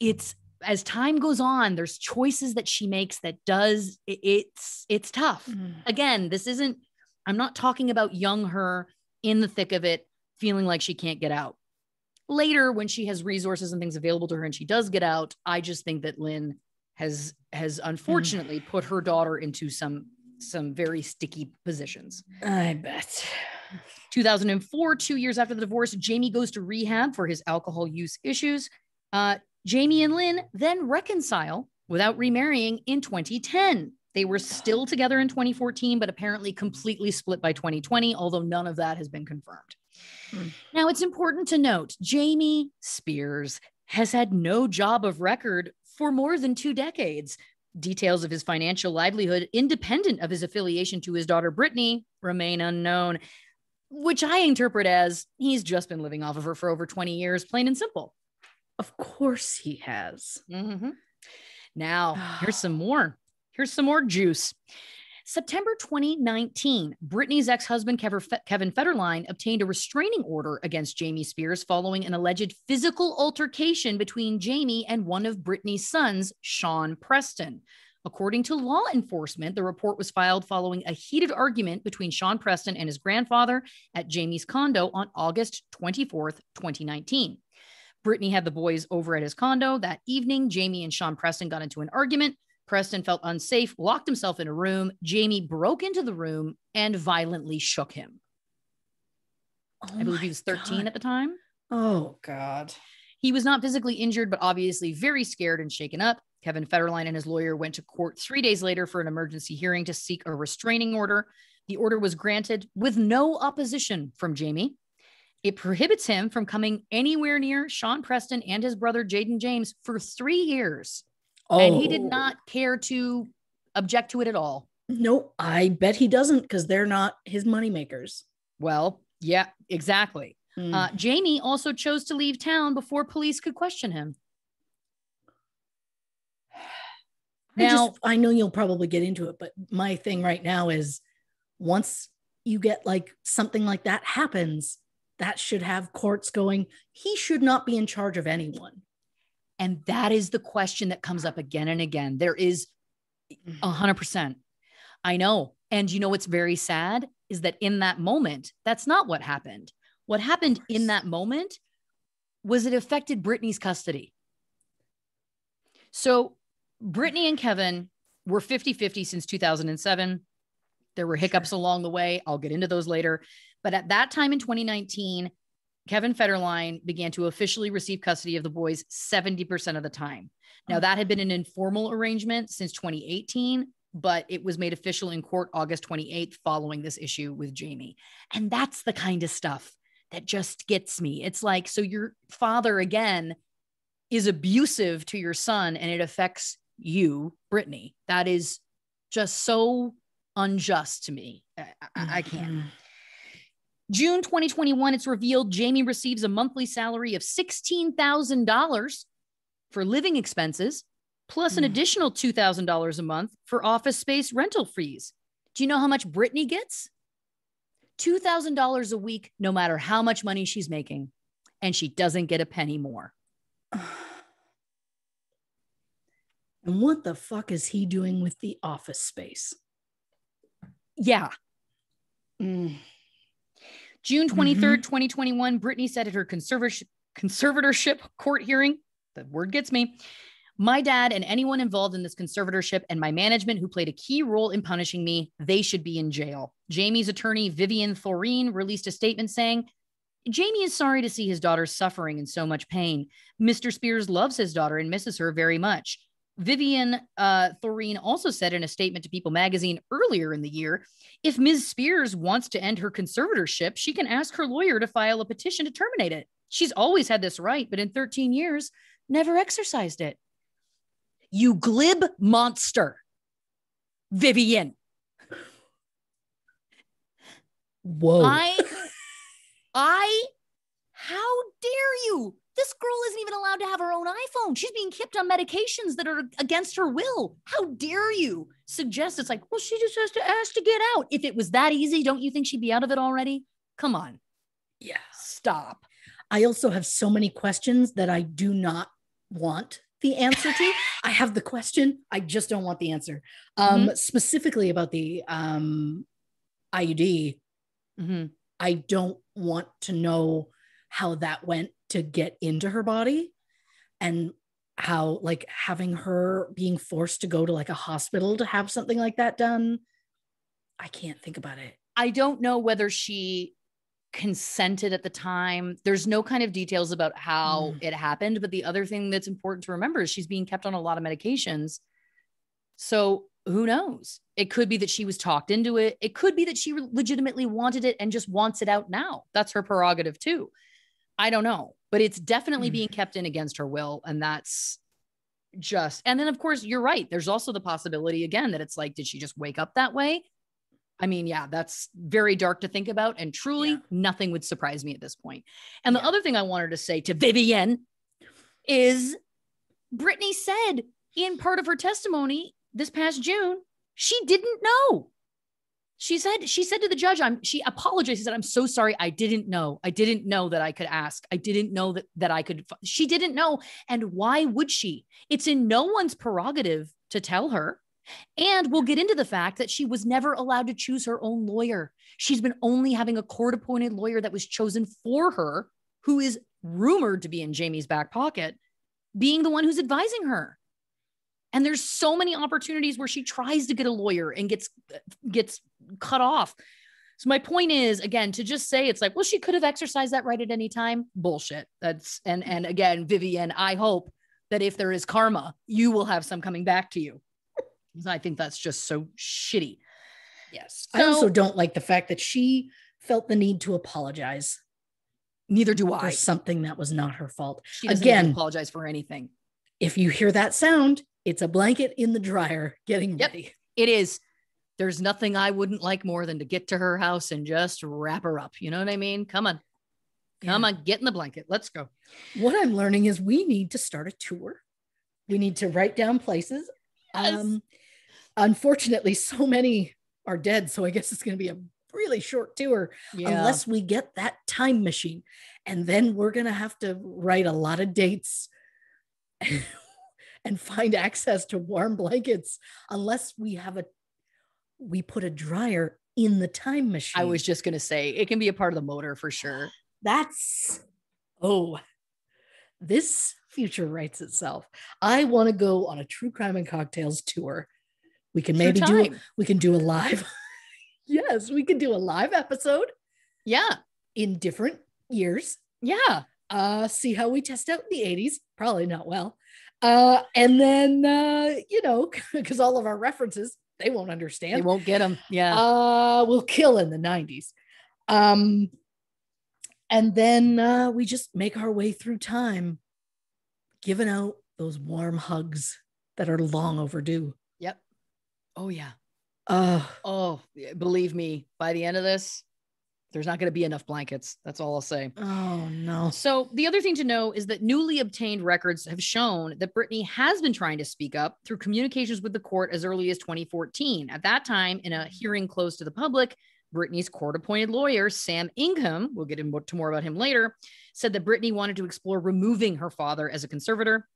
as time goes on, there's choices that she makes that it's tough. Again, I'm not talking about young her in the thick of it, feeling like she can't get out. Later, when she has resources and things available to her and she does get out, I just think that Lynn has unfortunately put her daughter into some very sticky positions. I bet. 2004, 2 years after the divorce, Jamie goes to rehab for his alcohol use issues. Jamie and Lynn then reconcile without remarrying in 2010. They were still together in 2014, but apparently completely split by 2020, although none of that has been confirmed. Now, it's important to note, Jamie Spears has had no job of record for more than 2 decades. Details of his financial livelihood, independent of his affiliation to his daughter Britney, remain unknown, which I interpret as he's just been living off of her for over 20 years, plain and simple. Of course he has. Now, here's some more juice. September 2019, Britney's ex-husband, Kevin Federline, obtained a restraining order against Jamie Spears following an alleged physical altercation between Jamie and one of Britney's sons, Sean Preston. According to law enforcement, the report was filed following a heated argument between Sean Preston and his grandfather at Jamie's condo on August 24th, 2019. Brittany had the boys over at his condo that evening. Jamie and Sean Preston got into an argument. Preston felt unsafe, locked himself in a room. Jamie broke into the room and violently shook him. I believe he was 13 at the time. Oh, God. He was not physically injured, but obviously very scared and shaken up. Kevin Federline and his lawyer went to court 3 days later for an emergency hearing to seek a restraining order. The order was granted with no opposition from Jamie. It prohibits him from coming anywhere near Sean Preston and his brother, Jaden James, for 3 years. Oh. And he did not care to object to it at all. No, I bet he doesn't, because they're not his moneymakers. Well, yeah, exactly. Jamie also chose to leave town before police could question him. Now, I know you'll probably get into it, but my thing right now is once you get like something like that happens, that should have courts going, he should not be in charge of anyone. And that is the question that comes up again and again. There is 100%. I know. And you know what's very sad is that in that moment, that's not what happened. What happened in that moment was it affected Brittany's custody. So Brittany and Kevin were 50-50 since 2007. There were hiccups along the way. I'll get into those later. But at that time in 2019, Kevin Federline began to officially receive custody of the boys 70% of the time. Now, that had been an informal arrangement since 2018, but it was made official in court August 28th following this issue with Jamie. And that's the kind of stuff that just gets me. It's like, so your father, again, is abusive to your son and it affects you, Brittany. That is just so unjust to me. I can't. June 2021, it's revealed Jamie receives a monthly salary of $16,000 for living expenses, plus an additional $2,000 a month for office space rental fees. Do you know how much Brittany gets? $2,000 a week, no matter how much money she's making. And she doesn't get a penny more. And what the fuck is he doing with the office space? Yeah. June 23rd, 2021, Brittany said at her conservatorship court hearing, the word gets me, my dad and anyone involved in this conservatorship and my management who played a key role in punishing me, they should be in jail. Jamie's attorney, Vivian Thoreen, released a statement saying, Jamie is sorry to see his daughter suffering in so much pain. Mr. Spears loves his daughter and misses her very much. Vivian Thoreen also said in a statement to People magazine earlier in the year, if Ms. Spears wants to end her conservatorship, she can ask her lawyer to file a petition to terminate it. She's always had this right, but in 13 years, never exercised it. You glib monster, Vivian. Whoa. How dare you? This girl isn't even allowed to have her own iPhone. She's being kept on medications that are against her will. How dare you suggest it's like, well, she just has to ask to get out. If it was that easy, don't you think she'd be out of it already? Come on. Yeah. Stop. I also have so many questions that I do not want the answer to. I have the question. I just don't want the answer. Specifically about the IUD. I don't want to know how that went to get into her body and how like having her being forced to go to like a hospital to have something like that done. I can't think about it. I don't know whether she consented at the time. There's no kind of details about how it happened. But the other thing that's important to remember is she's being kept on a lot of medications. So who knows? It could be that she was talked into it. It could be that she legitimately wanted it and just wants it out now. That's her prerogative too. I don't know, but it's definitely being kept in against her will. And that's just, and then of course you're right. There's also the possibility again, that it's like, did she just wake up that way? I mean, yeah, that's very dark to think about. And truly nothing would surprise me at this point. And the other thing I wanted to say to Vivian is Brittany said in part of her testimony this past June, she didn't know. She said to the judge, she apologized. She said, I'm so sorry. I didn't know. I didn't know that I could ask. I didn't know that I could. She didn't know. And why would she? It's in no one's prerogative to tell her. And we'll get into the fact that she was never allowed to choose her own lawyer. She's been only having a court-appointed lawyer that was chosen for her, who is rumored to be in Jamie's back pocket, being the one who's advising her. And there's so many opportunities where she tries to get a lawyer and gets cut off. So my point is, again, to just say it's like, well, she could have exercised that right at any time. Bullshit. And again, Vivienne, I hope that if there is karma, you will have some coming back to you. I think that's just so shitty. Yes. So, I also don't like the fact that she felt the need to apologize. Neither do I. For something that was not her fault. She doesn't need to apologize for anything. If you hear that sound, it's a blanket in the dryer getting ready. It is. There's nothing I wouldn't like more than to get to her house and just wrap her up. You know what I mean? Come on. Come on, get in the blanket. Let's go. What I'm learning is we need to start a tour. We need to write down places. Yes. Unfortunately, so many are dead. So I guess it's going to be a really short tour unless we get that time machine. And then we're going to have to write a lot of dates and find access to warm blankets unless we put a dryer in the time machine. I was just going to say it can be a part of the motor for sure. This future writes itself. I want to go on a True Crime and Cocktails tour. We can maybe do a live. Yes, we can do a live episode. Yeah. In different years. Yeah. See how we test out in the 80s. Probably not well. And then, because all of our references, they won't understand. They won't get them. Yeah. We'll kill in the 90s. And then we just make our way through time, giving out those warm hugs that are long overdue. Yep. Oh, yeah. Believe me, by the end of this, there's not going to be enough blankets. That's all I'll say. Oh, no. So the other thing to know is that newly obtained records have shown that Britney has been trying to speak up through communications with the court as early as 2014. At that time, in a hearing closed to the public, Britney's court-appointed lawyer, Sam Ingham, we'll get into more about him later, said that Britney wanted to explore removing her father as a conservator.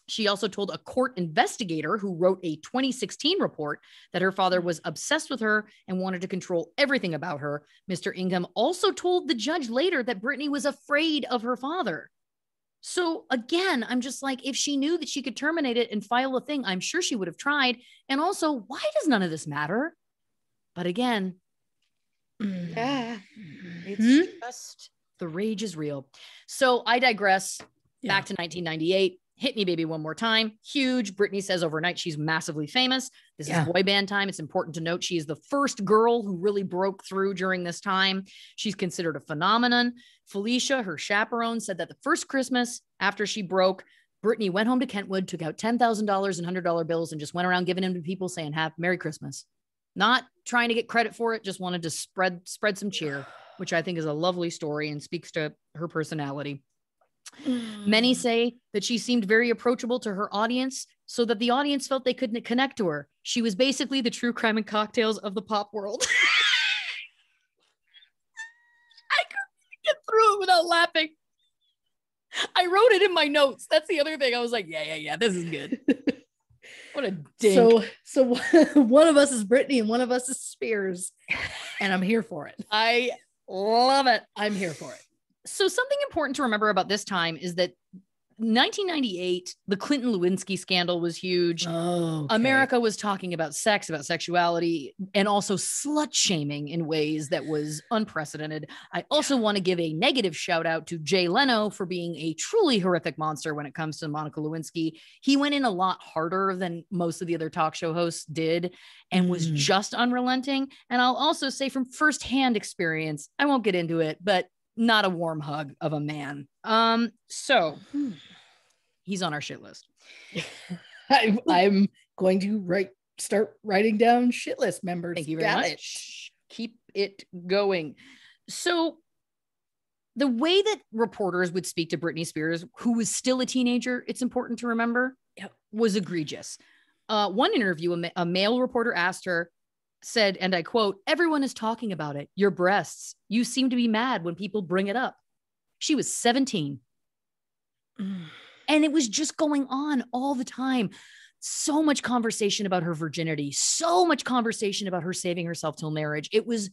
She also told a court investigator who wrote a 2016 report that her father was obsessed with her and wanted to control everything about her. Mr. Ingham also told the judge later that Britney was afraid of her father. So again, I'm just like, if she knew that she could terminate it and file a thing, I'm sure she would have tried. And also, why does none of this matter? But again, it's just the rage is real. So I digress. Back to 1998. Hit Me Baby One More Time. Huge. Britney says overnight she's massively famous. This is boy band time. It's important to note she is the first girl who really broke through during this time. She's considered a phenomenon. Felicia, her chaperone, said that the first Christmas after she broke, Britney went home to Kentwood, took out $10,000 in $100 bills and just went around giving them to people saying, "Have Merry Christmas." Not trying to get credit for it, just wanted to spread some cheer, which I think is a lovely story and speaks to her personality. Many say that she seemed very approachable to her audience so that the audience felt they couldn't connect to her. She was basically the True Crime and Cocktails of the pop world. I couldn't get through it without laughing. I wrote it in my notes. That's the other thing. I was like, yeah, this is good. What a dink. So one of us is Britney and one of us is Spears, and I'm here for it. I love it. I'm here for it. So something important to remember about this time is that 1998, the Clinton Lewinsky scandal was huge. Oh, okay. America was talking about sex, about sexuality, and also slut shaming in ways that was unprecedented. I also want to give a negative shout out to Jay Leno for being a truly horrific monster when it comes to Monica Lewinsky. He went in a lot harder than most of the other talk show hosts did and was just unrelenting. And I'll also say from firsthand experience, I won't get into it, but not a warm hug of a man. So he's on our shit list. I'm going to start writing down shit list members. Thank you very much. Keep it going. So the way that reporters would speak to Britney Spears, who was still a teenager, it's important to remember, was egregious. One interview, a male reporter asked her, said, and I quote, "Everyone is talking about it. Your breasts. You seem to be mad when people bring it up." She was 17. And it was just going on all the time. So much conversation about her virginity, so much conversation about her saving herself till marriage. It was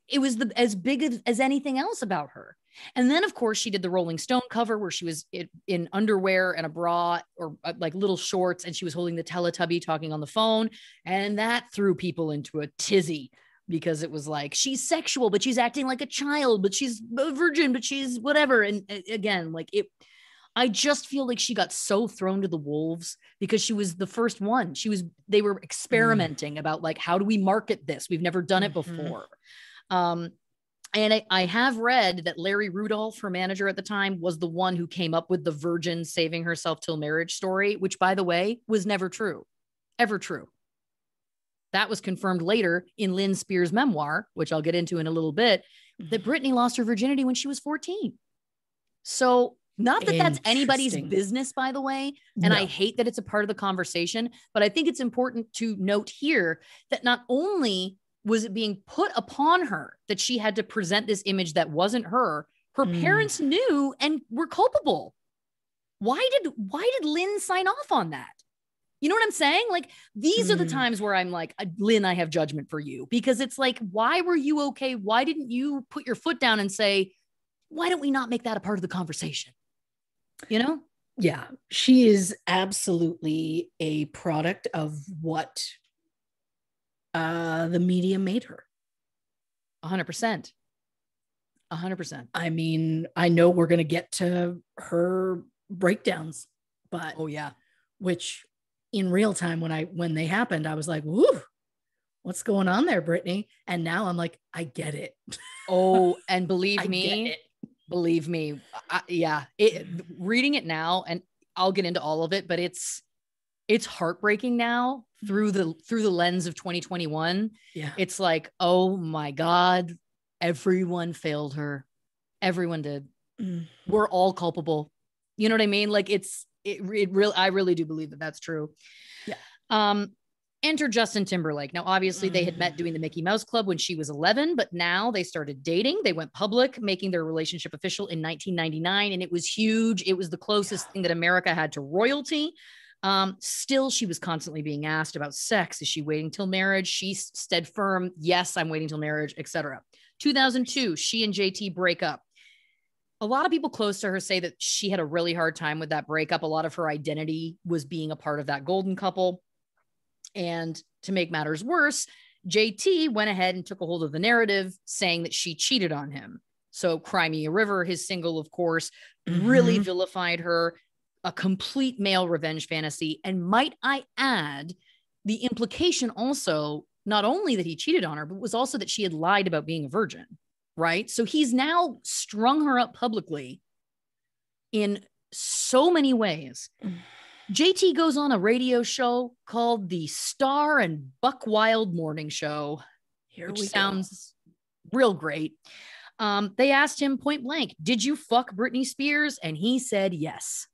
it was as big as anything else about her. And then, of course, she did the Rolling Stone cover where she was in underwear and a bra or like little shorts, and she was holding the Teletubby talking on the phone. And that threw people into a tizzy because it was like, she's sexual, but she's acting like a child, but she's a virgin, but she's whatever. And again, like I just feel like she got so thrown to the wolves because she was the first one. They were experimenting about like, how do we market this? We've never done it before. And I have read that Larry Rudolph, her manager at the time, was the one who came up with the virgin saving herself till marriage story, which, by the way, was never true, ever true. That was confirmed later in Lynn Spears' memoir, which I'll get into in a little bit, that Britney lost her virginity when she was 14. So not that that's anybody's business, by the way. And I hate that it's a part of the conversation, but I think it's important to note here that not only was it being put upon her that she had to present this image that wasn't her, her parents knew and were culpable. Why did Lynn sign off on that? You know what I'm saying? Like, these are the times where I'm like, Lynn, I have judgment for you, because it's like, why were you okay? Why didn't you put your foot down and say, why don't we not make that a part of the conversation? You know? Yeah, she is absolutely a product of what the media made her. 100%. 100%. I mean, I know we're going to get to her breakdowns, but which in real time, when they happened, I was like, whoo, what's going on there, Britney? And now I'm like, I get it. Oh, and believe me, reading it now, and I'll get into all of it, but it's heartbreaking now through the lens of 2021. Yeah. It's like, oh my God, everyone failed her. Everyone did. We're all culpable. You know what I mean? Like I really do believe that that's true. Yeah. Enter Justin Timberlake. Now, obviously they had met doing the Mickey Mouse Club when she was 11, but now they started dating. They went public, making their relationship official in 1999. And it was huge. It was the closest thing that America had to royalty. Still, she was constantly being asked about sex. Is she waiting till marriage? She stood firm. Yes, I'm waiting till marriage, etc. 2002, she and JT break up. A lot of people close to her say that she had a really hard time with that breakup. A lot of her identity was being a part of that golden couple. And to make matters worse, JT went ahead and took a hold of the narrative, saying that she cheated on him. So Cry Me a River, his single, of course, really vilified her. A complete male revenge fantasy. And might I add, the implication also, not only that he cheated on her, but was also that she had lied about being a virgin, right? So he's now strung her up publicly in so many ways. JT goes on a radio show called the Star and Buck Wild Morning Show, which sounds real great. They asked him point blank, did you fuck Britney Spears? And he said yes.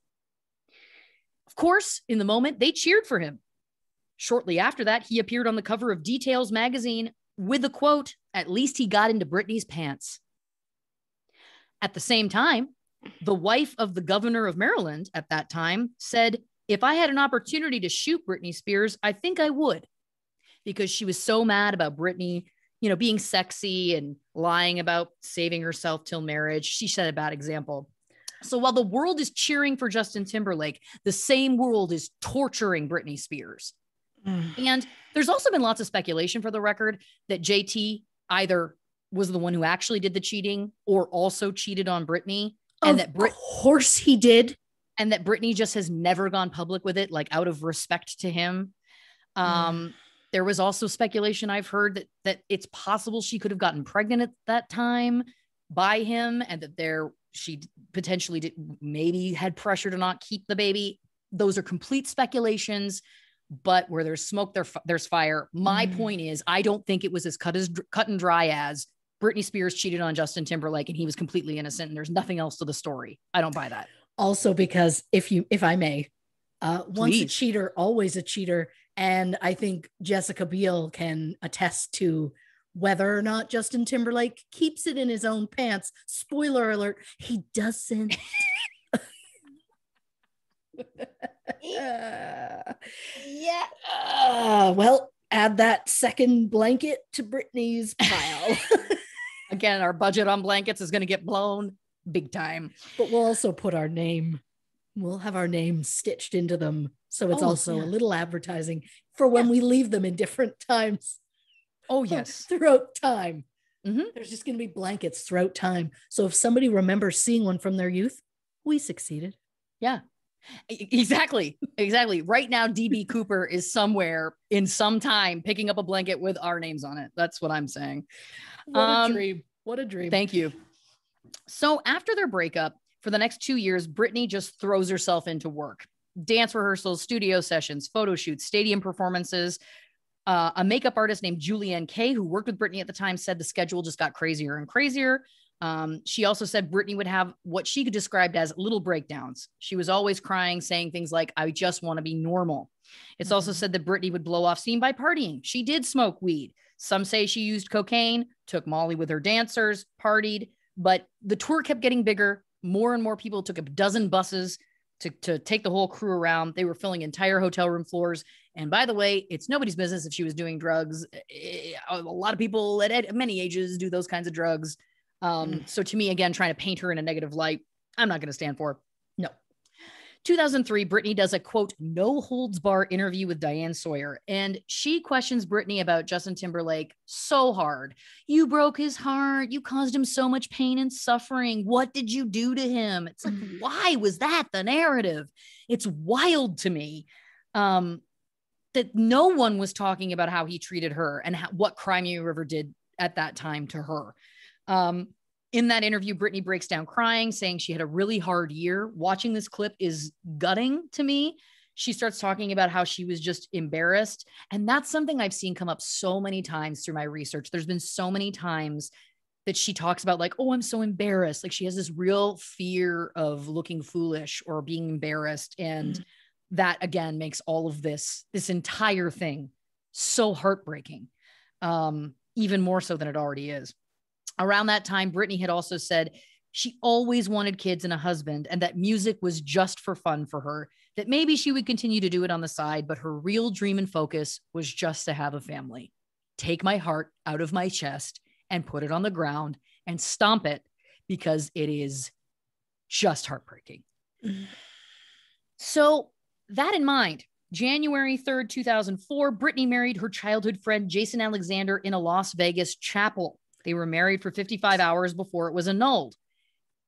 Of course, in the moment, they cheered for him. Shortly after that, he appeared on the cover of Details magazine with the quote, at least he got into Britney's pants. At the same time, the wife of the governor of Maryland at that time said, if I had an opportunity to shoot Britney Spears, I think I would, because she was so mad about Britney, you know, being sexy and lying about saving herself till marriage. She set a bad example. So while the world is cheering for Justin Timberlake, the same world is torturing Britney Spears. And there's also been lots of speculation, for the record, that JT either was the one who actually did the cheating or also cheated on Britney. And of course he did. And that Britney just has never gone public with it, like out of respect to him. There was also speculation I've heard that it's possible she could have gotten pregnant at that time by him, and that she potentially maybe had pressure to not keep the baby. Those are complete speculations, but where there's smoke, there's fire. My point is, I don't think it was as cut and dry as Britney Spears cheated on Justin Timberlake and he was completely innocent and there's nothing else to the story. I don't buy that. Also, because if I may, once a cheater, always a cheater. And I think Jessica Biel can attest to whether or not Justin Timberlake keeps it in his own pants. Spoiler alert, he doesn't. Yeah. Well, add that second blanket to Brittany's pile. Again, our budget on blankets is going to get blown big time. But we'll also put our name. We'll have our name stitched into them. So it's also a little advertising for when we leave them in different times. Oh, yes. Throughout time. Mm-hmm. There's just going to be blankets throughout time. So if somebody remembers seeing one from their youth, we succeeded. Yeah, exactly. Exactly. Right now, DB Cooper is somewhere in some time picking up a blanket with our names on it. That's what I'm saying. What a dream. What a dream. Thank you. So after their breakup, for the next 2 years, Brittany just throws herself into work. Dance rehearsals, studio sessions, photo shoots, stadium performances. A makeup artist named Julianne Kay, who worked with Brittany at the time, said the schedule just got crazier and crazier. She also said Brittany would have what she could describe as little breakdowns. She was always crying, saying things like, I just want to be normal. It's also said that Brittany would blow off steam by partying. She did smoke weed. Some say she used cocaine, took Molly with her dancers, partied, but the tour kept getting bigger. More and more people took a dozen buses to take the whole crew around. They were filling entire hotel room floors. And by the way, it's nobody's business if she was doing drugs. A lot of people at many ages do those kinds of drugs. So to me, again, trying to paint her in a negative light, I'm not going to stand for. No. 2003, Brittany does a quote, no holds bar interview with Diane Sawyer. And she questions Brittany about Justin Timberlake so hard. You broke his heart. You caused him so much pain and suffering. What did you do to him? It's like, why was that the narrative? It's wild to me. That no one was talking about how he treated her and what Cry Me a River did at that time to her. In that interview, Brittany breaks down crying, saying she had a really hard year. Watching this clip is gutting to me. She starts talking about how she was just embarrassed. And that's something I've seen come up so many times through my research. There's been so many times that she talks about like, oh, I'm so embarrassed. Like she has this real fear of looking foolish or being embarrassed. And that again makes all of this entire thing so heartbreaking, even more so than it already is. Around that time, Brittany had also said she always wanted kids and a husband and that music was just for fun for her, that maybe she would continue to do it on the side, but her real dream and focus was just to have a family. Take my heart out of my chest and put it on the ground and stomp it because it is just heartbreaking. So that in mind, January 3rd, 2004, Brittany married her childhood friend, Jason Alexander, in a Las Vegas chapel. They were married for 55 hours before it was annulled.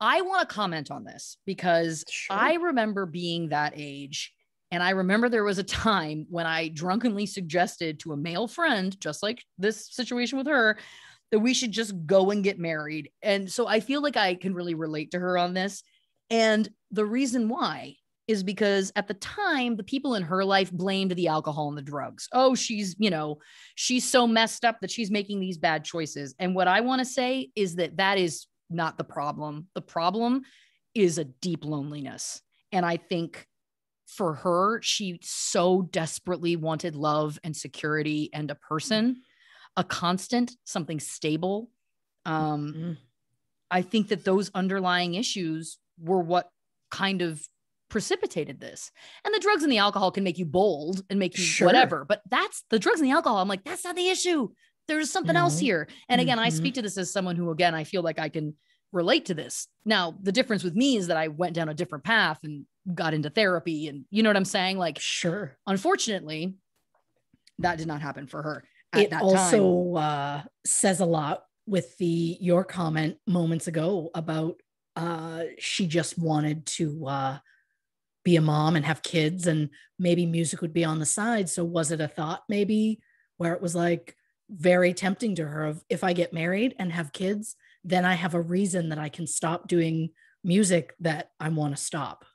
I want to comment on this because I remember being that age. And I remember there was a time when I drunkenly suggested to a male friend, just like this situation with her, that we should just go and get married. And so I feel like I can really relate to her on this. And the reason why is because at the time, the people in her life blamed the alcohol and the drugs. Oh, she's so messed up that she's making these bad choices. And what I want to say is that is not the problem. The problem is a deep loneliness. And I think for her, she so desperately wanted love and security and a person, a constant, something stable. I think that those underlying issues were what kind of precipitated this. And the drugs and the alcohol can make you bold and make you whatever, but that's the drugs and the alcohol. I'm like, that's not the issue. There's something else here. And again, I speak to this as someone who, again, I feel like I can relate to this. Now, the difference with me is that I went down a different path and got into therapy and you know what I'm saying? Like, unfortunately, that did not happen for her at that also time. Says a lot with your comment moments ago about she just wanted to be a mom and have kids and maybe music would be on the side. So was it a thought maybe where it was like very tempting to her of if I get married and have kids, then I have a reason that I can stop doing music that I want to stop.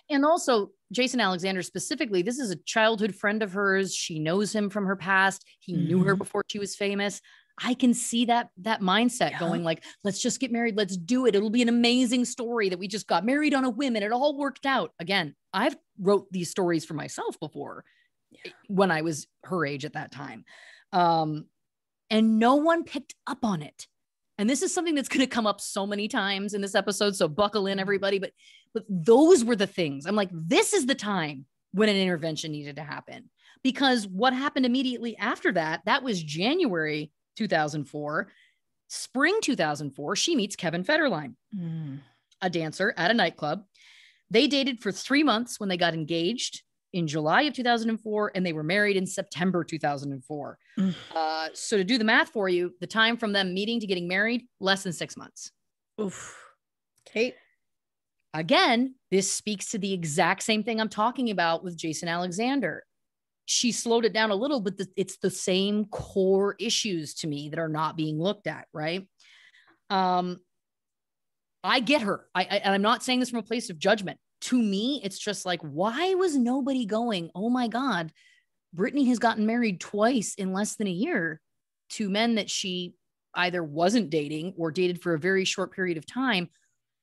And also Jason Alexander specifically, this is a childhood friend of hers. She knows him from her past. He knew her before she was famous. I can see that mindset going like, let's just get married. Let's do it. It'll be an amazing story that we just got married on a whim and it all worked out. Again, I've wrote these stories for myself before when I was her age at that time. And no one picked up on it. And this is something that's going to come up so many times in this episode. So buckle in everybody. But those were the things I'm like, this is the time when an intervention needed to happen. because what happened immediately after that, that was January 2004, spring 2004, she meets Kevin Federline, a dancer at a nightclub. They dated for 3 months when they got engaged in July of 2004, and they were married in September 2004. So to do the math for you, the time from them meeting to getting married, less than 6 months. Oof. Okay. Again, this speaks to the exact same thing I'm talking about with Jason Alexander. She slowed it down a little, but it's the same core issues to me that are not being looked at, right? I get her. And I'm not saying this from a place of judgment. To me, it's just like, why was nobody going, oh my God, Britney has gotten married twice in less than a year to men that she either wasn't dating or dated for a very short period of time.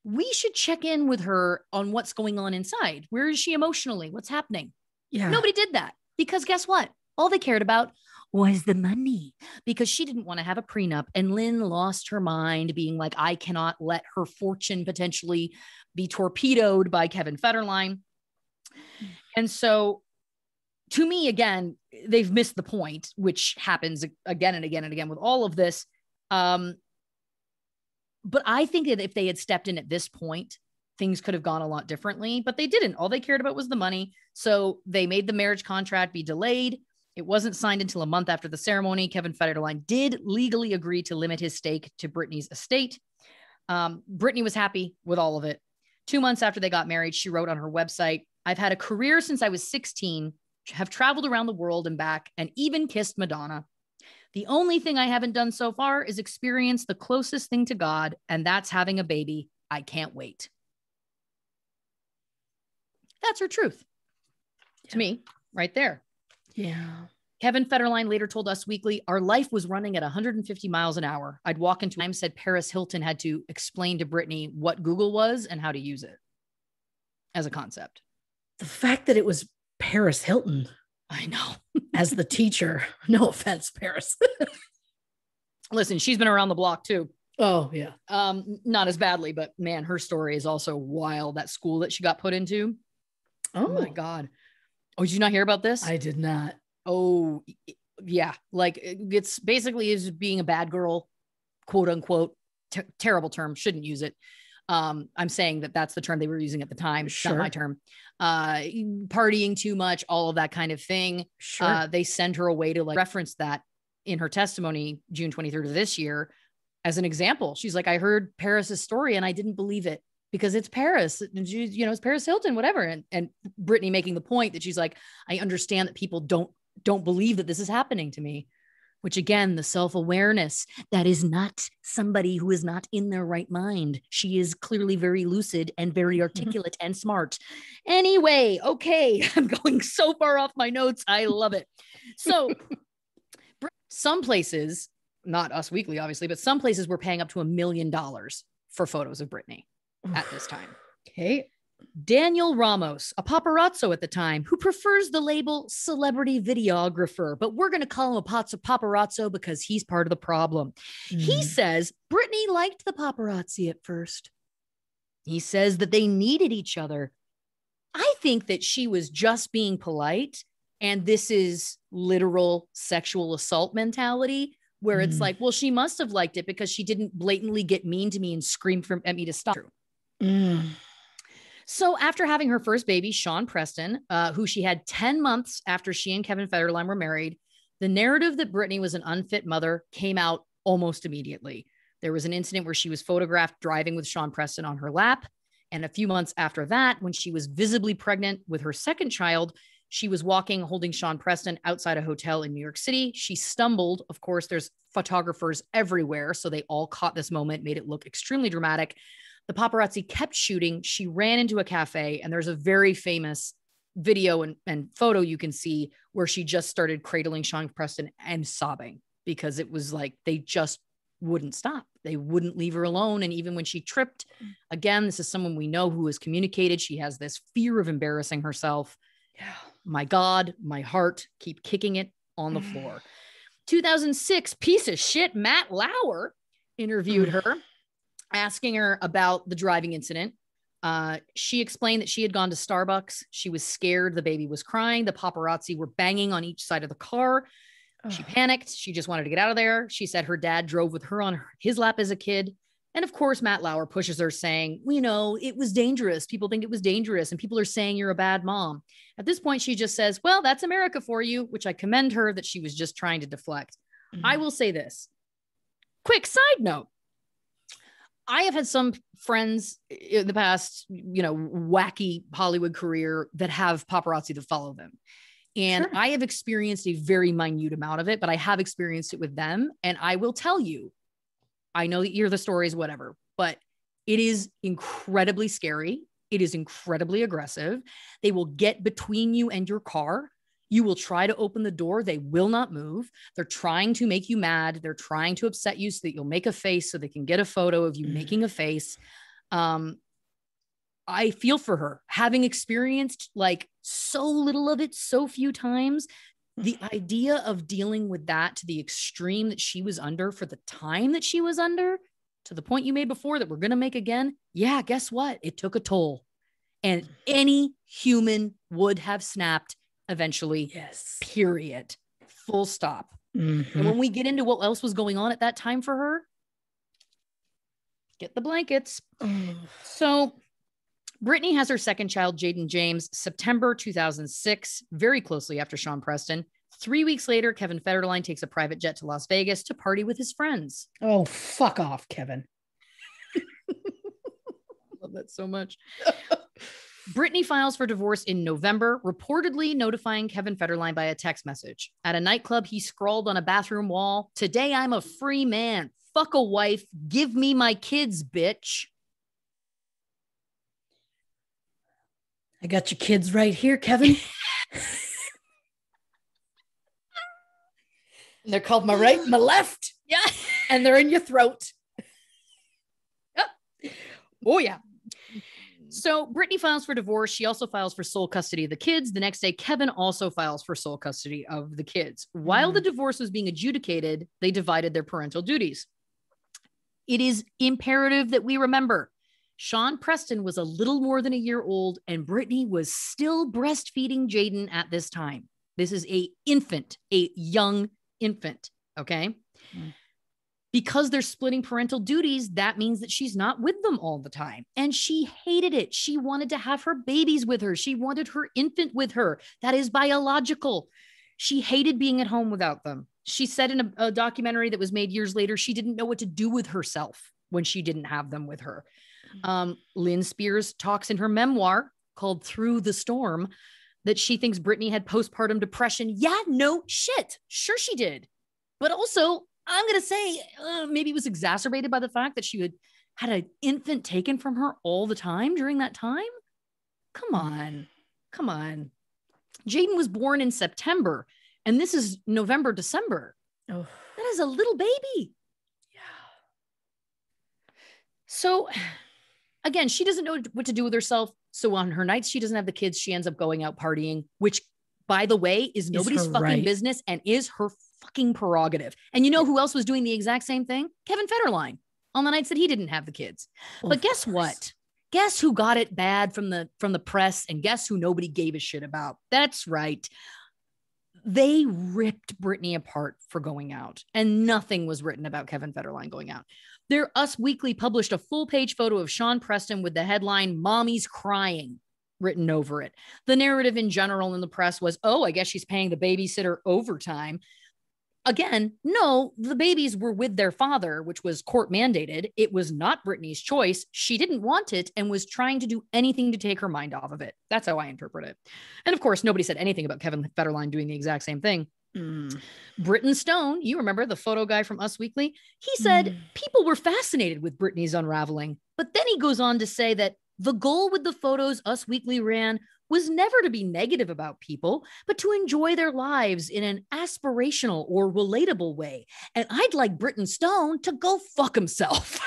We should check in with her on what's going on inside. Where is she emotionally? What's happening? Yeah. Nobody did that because guess what? All they cared about was the money, because she didn't want to have a prenup. And Lynn lost her mind being like, I cannot let her fortune potentially be torpedoed by Kevin Federline. And so to me, again, they've missed the point, which happens again and again and again with all of this. But I think that if they had stepped in at this point, things could have gone a lot differently, but they didn't. All they cared about was the money. So they made the marriage contract be delayed. It wasn't signed until a month after the ceremony. Kevin Federline did legally agree to limit his stake to Britney's estate. Britney was happy with all of it. 2 months after they got married, she wrote on her website, I've had a career since I was 16, have traveled around the world and back, and even kissed Madonna. The only thing I haven't done so far is experience the closest thing to God, and that's having a baby. I can't wait. That's her truth. To me, right there. Yeah. Kevin Federline later told Us Weekly, our life was running at 150 miles an hour. I'd walk into time, said Paris Hilton had to explain to Britney what Google was and how to use it as a concept. The fact that it was Paris Hilton. I know. As the teacher. No offense, Paris. Listen, she's been around the block too. Oh, yeah. Not as badly, but man, her story is also wild. That school that she got put into. Oh my God. Oh, did you not hear about this? I did not. Oh, yeah. Like it's basically is being a bad girl, quote unquote, terrible term. Shouldn't use it. I'm saying that that's the term they were using at the time. Sure. Not my term. Partying too much, all of that kind of thing. Sure. They send her away to like reference that in her testimony, June 23rd of this year, as an example. She's like, I heard Paris's story and I didn't believe it because it's Paris, and she, you know, it's Paris Hilton, whatever. And Britney making the point that she's like, I understand that people don't believe that this is happening to me, which again, the self-awareness, that is not somebody who is not in their right mind. She is clearly very lucid and very articulate and smart. Anyway, okay, I'm going so far off my notes. I love it. So some places, not Us Weekly, obviously, but some places were paying up to $1 million for photos of Britney at this time. Okay. Daniel Ramos, a paparazzo at the time, who prefers the label celebrity videographer, but we're going to call him a paparazzo because he's part of the problem. He says Britney liked the paparazzi at first. He says that they needed each other. I think that she was just being polite, and this is literal sexual assault mentality, where it's like, well, she must have liked it because she didn't blatantly get mean to me and scream at me to stop. So after having her first baby, Sean Preston, who she had 10 months after she and Kevin Federline were married, the narrative that Britney was an unfit mother came out almost immediately. There was an incident where she was photographed driving with Sean Preston on her lap. And a few months after that, when she was visibly pregnant with her second child, she was walking, holding Sean Preston outside a hotel in New York City. She stumbled. Of course, there's photographers everywhere, so they all caught this moment, made it look extremely dramatic. The paparazzi kept shooting. She ran into a cafe, and there's a very famous video and photo you can see where she just started cradling Sean Preston and sobbing because it was like they just wouldn't stop. They wouldn't leave her alone. And even when she tripped, again, this is someone we know who has communicated. She has this fear of embarrassing herself. Yeah. My God, my heart, keep kicking it on the floor. 2006, piece of shit, Matt Lauer interviewed her, asking her about the driving incident. She explained that she had gone to Starbucks. She was scared. The baby was crying. The paparazzi were banging on each side of the car. She panicked. She just wanted to get out of there. She said her dad drove with her on his lap as a kid. And of course, Matt Lauer pushes her saying, well, you know, it was dangerous. People think it was dangerous. And people are saying you're a bad mom. At this point, she just says, well, that's America for you, which I commend her that she was just trying to deflect. I will say this. Quick side note. I have had some friends in the past, you know, wacky Hollywood career that have paparazzi that follow them. And I have experienced a very minute amount of it, but I have experienced it with them. And I will tell you, I know that you're the stories, whatever, but it is incredibly scary. It is incredibly aggressive. They will get between you and your car. You will try to open the door. They will not move. They're trying to make you mad. They're trying to upset you so that you'll make a face so they can get a photo of you making a face. I feel for her, having experienced like so little of it so few times. The idea of dealing with that to the extreme that she was under for the time that she was under, to the point you made before that we're going to make again. Yeah, guess what? It took a toll. And any human would have snapped eventually. Yes. Period. Full stop. And when we get into what else was going on at that time for her, get the blankets. So Britney has her second child, Jaden James, September 2006, very closely after Sean Preston. 3 weeks later, Kevin Federline takes a private jet to Las Vegas to party with his friends. Oh, fuck off, Kevin. I love that so much. Britney files for divorce in November, reportedly notifying Kevin Federline by a text message. At a nightclub, he scrawled on a bathroom wall, "Today I'm a free man. Fuck a wife. Give me my kids, bitch." I got your kids right here, Kevin. And they're called my right and my left. Yeah. And they're in your throat. Yep. Oh, yeah. So Britney files for divorce. She also files for sole custody of the kids. The next day, Kevin also files for sole custody of the kids. While the divorce was being adjudicated, they divided their parental duties. It is imperative that we remember Sean Preston was a little more than a year old, and Britney was still breastfeeding Jaden at this time. This is a young infant, okay? Because they're splitting parental duties, that means that she's not with them all the time. And she hated it. She wanted to have her babies with her. She wanted her infant with her. That is biological. She hated being at home without them. She said in a documentary that was made years later, she didn't know what to do with herself when she didn't have them with her. Lynn Spears talks in her memoir called Through the Storm that she thinks Britney had postpartum depression. Yeah, no shit. Sure she did. But also, I'm going to say maybe it was exacerbated by the fact that she had an infant taken from her all the time during that time. Come on. Jaden was born in September, and this is November, December. Oh. That is a little baby. Yeah. So again, she doesn't know what to do with herself. So on her nights, she doesn't have the kids. She ends up going out partying, which, by the way, is nobody's fucking business and is her fucking prerogative. And you know who else was doing the exact same thing? Kevin Federline on the nights that he didn't have the kids. But guess what? Guess who got it bad from the press, and guess who nobody gave a shit about? That's right. They ripped Britney apart for going out, and nothing was written about Kevin Federline going out. Their Us Weekly published a full-page photo of Sean Preston with the headline, "Mommy's Crying," written over it. The narrative in general in the press was, oh, I guess she's paying the babysitter overtime. Again, no, the babies were with their father, which was court mandated. It was not Britney's choice. She didn't want it and was trying to do anything to take her mind off of it. That's how I interpret it. And of course, nobody said anything about Kevin Federline doing the exact same thing. Britton Stone, you remember the photo guy from Us Weekly? He said people were fascinated with Britney's unraveling. But then he goes on to say that the goal with the photos Us Weekly ran was never to be negative about people, but to enjoy their lives in an aspirational or relatable way. And I'd like Britton Stone to go fuck himself.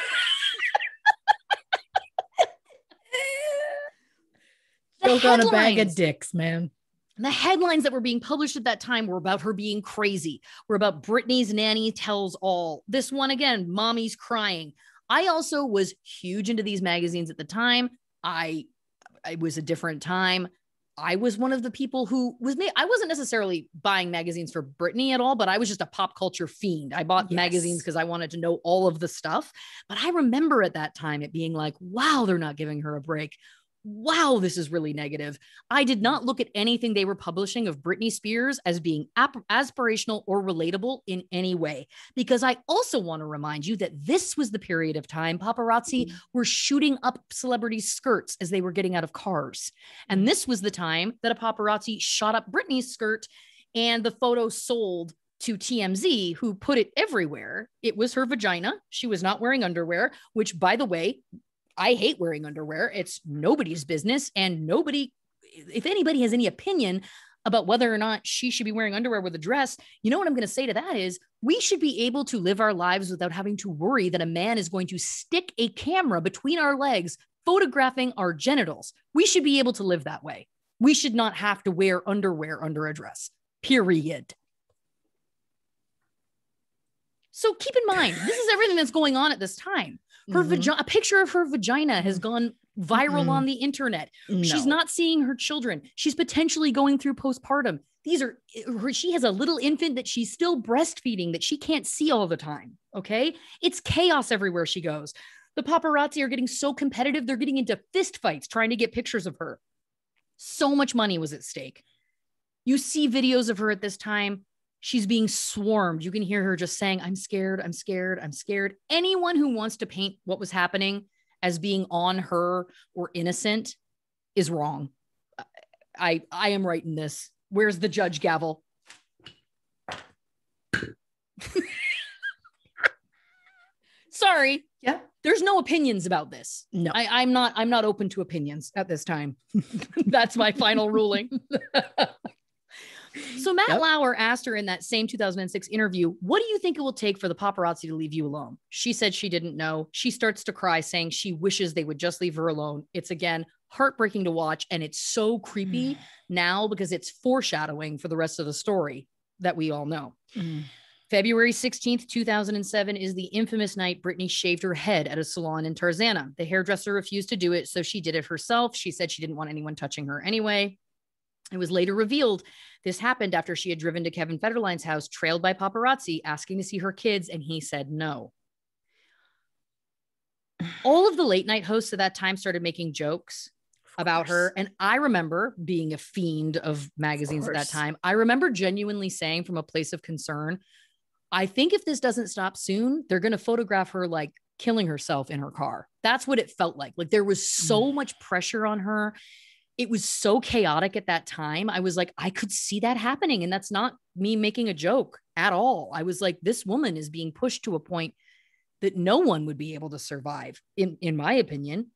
Choke on a bag of dicks, man. The headlines that were being published at that time were about her being crazy, were about Britney's nanny tells all. This one again, Mommy's Crying. I also was huge into these magazines at the time. It was a different time. I was one of the people who was me. I wasn't necessarily buying magazines for Britney at all, but I was just a pop culture fiend. I bought magazines because I wanted to know all of the stuff. But I remember at that time it being like, wow, they're not giving her a break. Wow, this is really negative. I did not look at anything they were publishing of Britney Spears as being aspirational or relatable in any way, because I also want to remind you that this was the period of time paparazzi were shooting up celebrities' skirts as they were getting out of cars. And this was the time that a paparazzi shot up Britney's skirt and the photo sold to TMZ, who put it everywhere. It was her vagina. She was not wearing underwear, which, by the way, I hate wearing underwear. It's nobody's business. And if anybody has any opinion about whether or not she should be wearing underwear with a dress, you know what I'm going to say to that is we should be able to live our lives without having to worry that a man is going to stick a camera between our legs, photographing our genitals. We should be able to live that way. We should not have to wear underwear under a dress, period. So keep in mind, this is everything that's going on at this time. Her vagina, a picture of her vagina has gone viral on the internet. No. She's not seeing her children. She's potentially going through postpartum. She has a little infant that she's still breastfeeding that she can't see all the time. Okay. It's chaos everywhere she goes. The paparazzi are getting so competitive. They're getting into fist fights trying to get pictures of her. So much money was at stake. You see videos of her at this time. She's being swarmed. You can hear her just saying, I'm scared, I'm scared, I'm scared. Anyone who wants to paint what was happening as being on her or innocent is wrong. I am right in this. Where's the judge gavel? Sorry. Yeah. There's no opinions about this. No. I'm not open to opinions at this time. That's my final ruling. So Matt Lauer asked her in that same 2006 interview, what do you think it will take for the paparazzi to leave you alone? She said she didn't know. She starts to cry, saying she wishes they would just leave her alone. It's, again, heartbreaking to watch. And it's so creepy now because it's foreshadowing for the rest of the story that we all know. February 16th, 2007 is the infamous night Britney shaved her head at a salon in Tarzana. The hairdresser refused to do it, so she did it herself. She said she didn't want anyone touching her anyway. It was later revealed this happened after she had driven to Kevin Federline's house, trailed by paparazzi, asking to see her kids, and he said no. All of the late night hosts at that time started making jokes about her. And I remember being a fiend of magazines at that time. I remember genuinely saying from a place of concern, I think if this doesn't stop soon, they're going to photograph her like killing herself in her car. That's what it felt like. Like there was so much pressure on her. It was so chaotic at that time. I was like, I could see that happening. And that's not me making a joke at all. I was like, this woman is being pushed to a point that no one would be able to survive, in my opinion.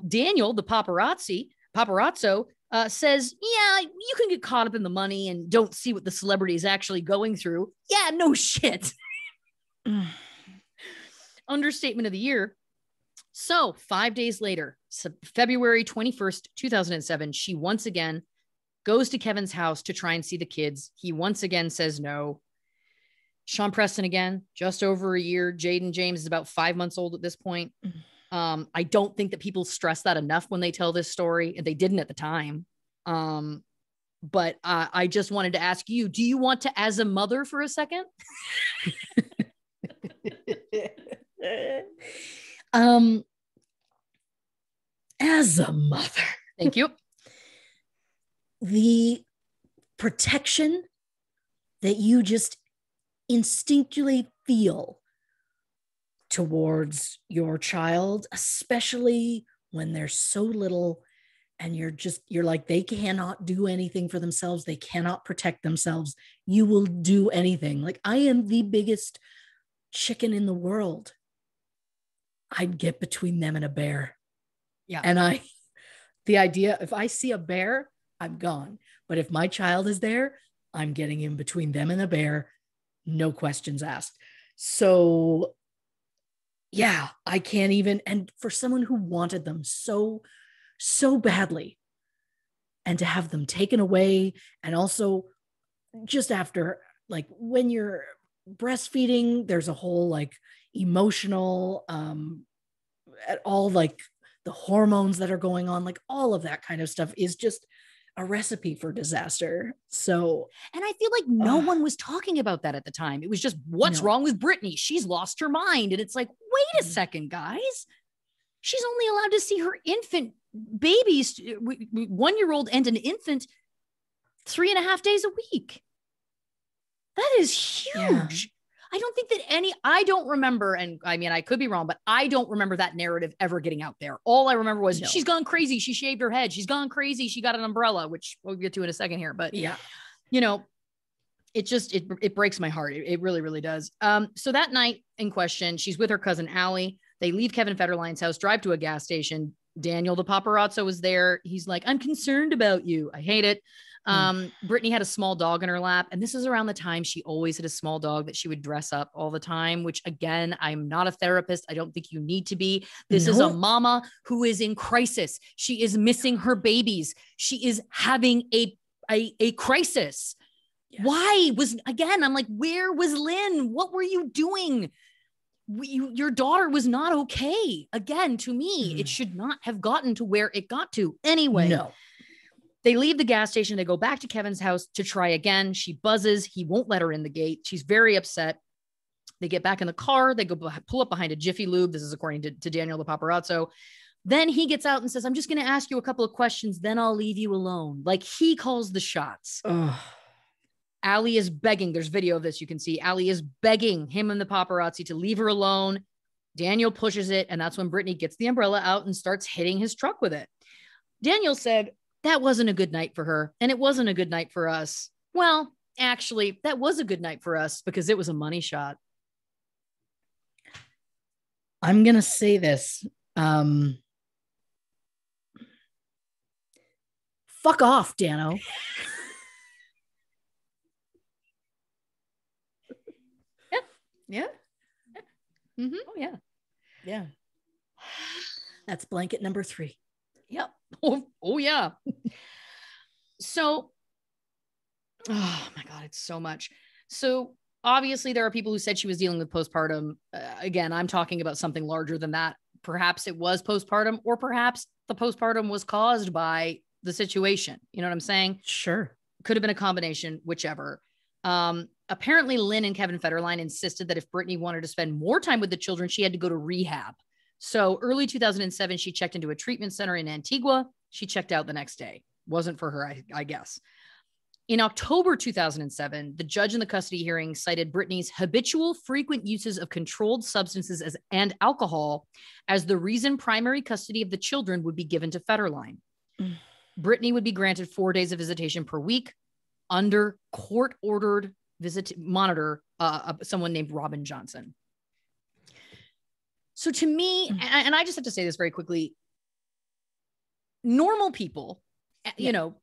Daniel, the paparazzo, says, yeah, you can get caught up in the money and don't see what the celebrity is actually going through. Yeah, no shit. Understatement of the year. So 5 days later, February 21st, 2007, she once again goes to Kevin's house to try and see the kids. He once again says no. Sean Preston again, just over a year. Jaden James is about 5 months old at this point. I don't think that people stress that enough when they tell this story, and they didn't at the time. But I just wanted to ask you, do you want to, as a mother for a second? As a mother. Thank you. The protection that you just instinctually feel towards your child, especially when they're so little and you're like, they cannot do anything for themselves. They cannot protect themselves. You will do anything. Like, I am the biggest chicken in the world. I'd get between them and a bear. Yeah. And the idea, if I see a bear, I'm gone. But if my child is there, I'm getting in between them and the bear. No questions asked. So yeah, I can't even. And for someone who wanted them so badly, and to have them taken away, and also just after, like, when you're breastfeeding, there's a whole like emotional, at all, like the hormones that are going on, like all of that kind of stuff is just a recipe for disaster. So, and I feel like no one was talking about that at the time. It was just, what's wrong with Britney? She's lost her mind. And it's like, wait a second, guys. She's only allowed to see her infant babies, 1-year-old and an infant, 3.5 days a week. That is huge. Yeah. I don't think that I don't remember, and I mean, I could be wrong, but I don't remember that narrative ever getting out there. All I remember was she's gone crazy. She shaved her head. She's gone crazy. She got an umbrella, which we'll get to in a second here. But yeah, you know, it just, it breaks my heart. It really, really does. So that night in question, she's with her cousin, Allie. They leave Kevin Federline's house, drive to a gas station. Daniel, the paparazzo, was there. He's like, I'm concerned about you. I hate it. Britney had a small dog in her lap. And this is around the time she always had a small dog that she would dress up all the time, which again, I'm not a therapist. I don't think you need to be. This is a mama who is in crisis. She is missing her babies. She is having a crisis. Yes. Why I'm like, where was Lynn? What were you doing? Your daughter was not okay. Again, to me, it should not have gotten to where it got to. Anyway, no. They leave the gas station. They go back to Kevin's house to try again. She buzzes. He won't let her in the gate. She's very upset. They get back in the car. They go pull up behind a Jiffy Lube. This is according to Daniel, the paparazzo. Then he gets out and says, I'm just going to ask you a couple of questions. Then I'll leave you alone. Like, he calls the shots. Allie is begging. There's video of this. You can see Allie is begging him and the paparazzi to leave her alone. Daniel pushes it. And that's when Britney gets the umbrella out and starts hitting his truck with it. Daniel said, that wasn't a good night for her. And it wasn't a good night for us. Well, actually, that was a good night for us because it was a money shot. I'm going to say this. Fuck off, Dano. Yeah. Mm-hmm. Oh, yeah. Yeah. That's blanket number 3. Yep. Oh yeah. So, oh my God, it's so much. So obviously there are people who said she was dealing with postpartum. Again, I'm talking about something larger than that. Perhaps it was postpartum, or perhaps the postpartum was caused by the situation. You know what I'm saying? Sure. Could have been a combination, whichever. Apparently Lynn and Kevin Federline insisted that if Britney wanted to spend more time with the children, she had to go to rehab. So early 2007, she checked into a treatment center in Antigua. She checked out the next day. Wasn't for her, I guess. In October 2007, the judge in the custody hearing cited Britney's habitual frequent uses of controlled substances and alcohol as the reason primary custody of the children would be given to Federline. Britney would be granted 4 days of visitation per week under court-ordered monitor, someone named Robin Johnson. So to me, and I just have to say this very quickly, normal people, you know,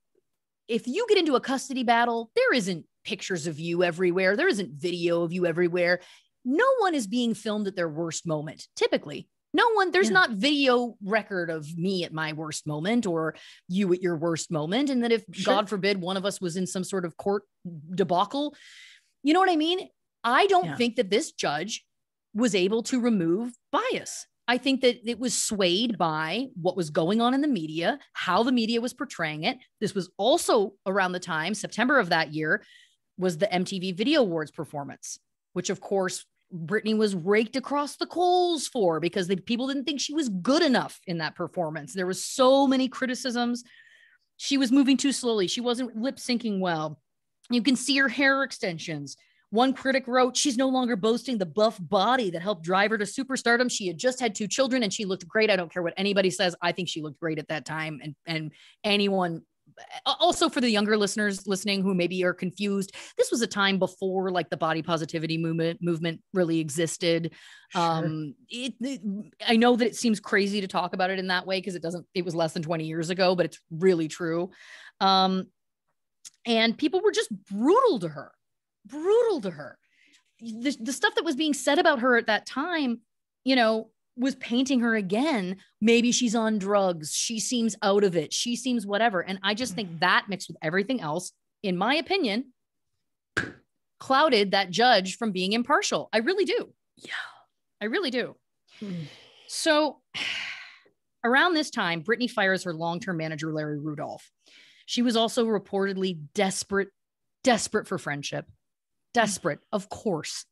if you get into a custody battle, there isn't pictures of you everywhere. There isn't video of you everywhere. No one is being filmed at their worst moment. Typically, no one, there's not video record of me at my worst moment or you at your worst moment. And that if God forbid one of us was in some sort of court debacle, you know what I mean? I don't think that this judge was able to remove bias. I think that it was swayed by what was going on in the media, how the media was portraying it. This was also around the time, September of that year, was the MTV Video Awards performance, which of course Britney was raked across the coals for because people didn't think she was good enough in that performance. There was so many criticisms. She was moving too slowly. She wasn't lip syncing well. You can see her hair extensions. One critic wrote, she's no longer boasting the buff body that helped drive her to superstardom. She had just had 2 children and she looked great. I don't care what anybody says. I think she looked great at that time. And anyone, also for the younger listeners listening who maybe are confused, this was a time before like the body positivity movement really existed. Sure. I know that it seems crazy to talk about it in that way because it was less than 20 years ago, but it's really true. And people were just brutal to her. The stuff that was being said about her at that time, you know, was painting her again. Maybe she's on drugs. She seems out of it. She seems whatever. And I just think that mixed with everything else, in my opinion, clouded that judge from being impartial. I really do. Yeah, I really do. So Around this time, Britney fires her long-term manager, Larry Rudolph. She was also reportedly desperate for friendship. Desperate, of course.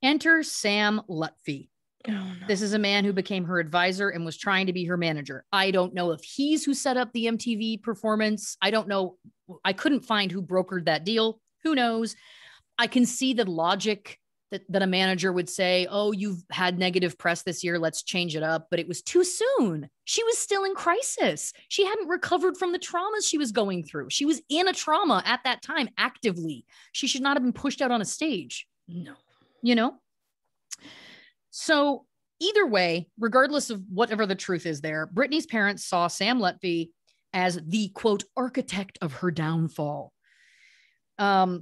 Enter Sam Lutfi. Oh, no. This is a man who became her advisor and was trying to be her manager. I don't know if he's who set up the MTV performance. I don't know. I couldn't find who brokered that deal. Who knows? I can see the logic that a manager would say, oh, you've had negative press this year. Let's change it up. But it was too soon. She was still in crisis. She hadn't recovered from the traumas she was going through. She was in a trauma at that time, actively. She should not have been pushed out on a stage. No. You know? So either way, regardless of whatever the truth is there, Britney's parents saw Sam Lutfi as the, quote, architect of her downfall.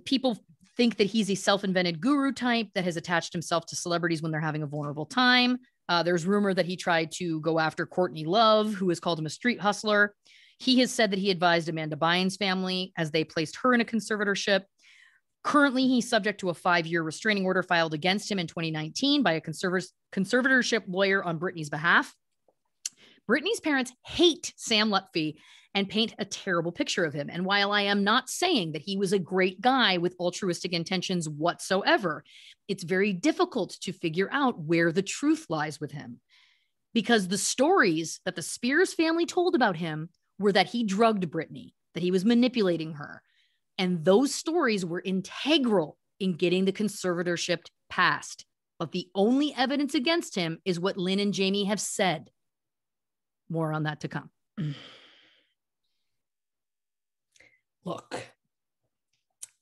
People think that he's a self-invented guru type that has attached himself to celebrities when they're having a vulnerable time. There's rumor that he tried to go after Courtney Love, who has called him a street hustler. He has said that he advised Amanda Bynes' family as they placed her in a conservatorship. Currently, he's subject to a 5-year restraining order filed against him in 2019 by a conservatorship lawyer on Britney's behalf. Britney's parents hate Sam Lutfi and paint a terrible picture of him. And while I am not saying that he was a great guy with altruistic intentions whatsoever, it's very difficult to figure out where the truth lies with him. Because the stories that the Spears family told about him were that he drugged Britney, that he was manipulating her. And those stories were integral in getting the conservatorship passed. But the only evidence against him is what Lynn and Jamie have said. More on that to come. Look,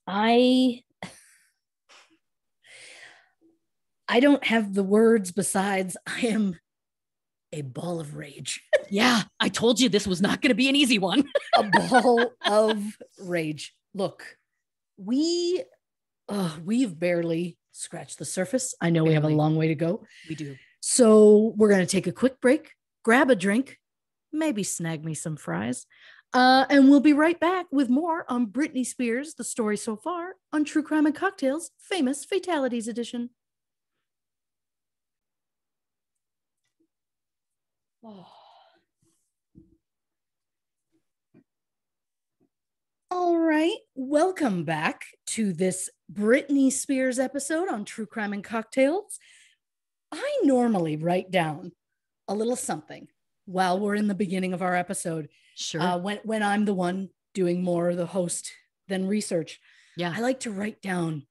I don't have the words besides I am a ball of rage. Yeah, I told you this was not going to be an easy one. A ball of rage. Look, we've barely scratched the surface. I know we have a long way to go. We do. So we're going to take a quick break, grab a drink, maybe snag me some fries. And we'll be right back with more on Britney Spears, the story so far on True Crime and Cocktails, Famous Fatalities Edition. Oh. All right, welcome back to this Britney Spears episode on True Crime and Cocktails. I normally write down a little something while we're in the beginning of our episode. Sure. When I'm the one doing more of the host than research. Yeah. I like to write down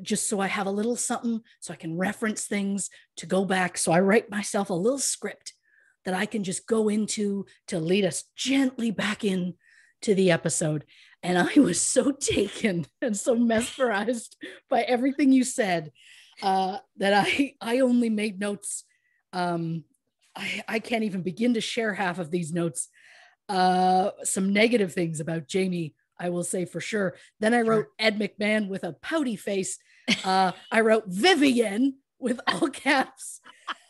just so I have a little something so I can reference things to go back. So I write myself a little script that I can just go into to lead us gently back in to the episode. And I was so taken and so mesmerized by everything you said that I only made notes. I can't even begin to share half of these notes. Some negative things about Jamie, I will say for sure. Then I wrote Ed McMahon with a pouty face. I wrote Vivienne with all caps.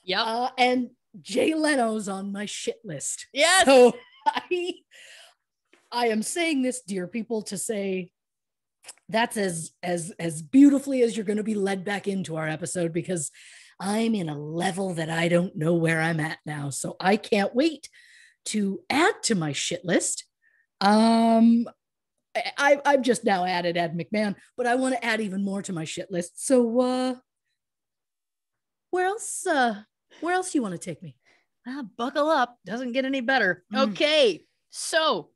Yep. And Jay Leno's on my shit list. Yes. So I am saying this, dear people, to say that's as beautifully as you're going to be led back into our episode, because I'm in a level that I don't know where I'm at now. So I can't wait to add to my shit list. I've just now added Ed McMahon, but I want to add even more to my shit list. So where else do you want to take me? Buckle up. Doesn't get any better. Okay. So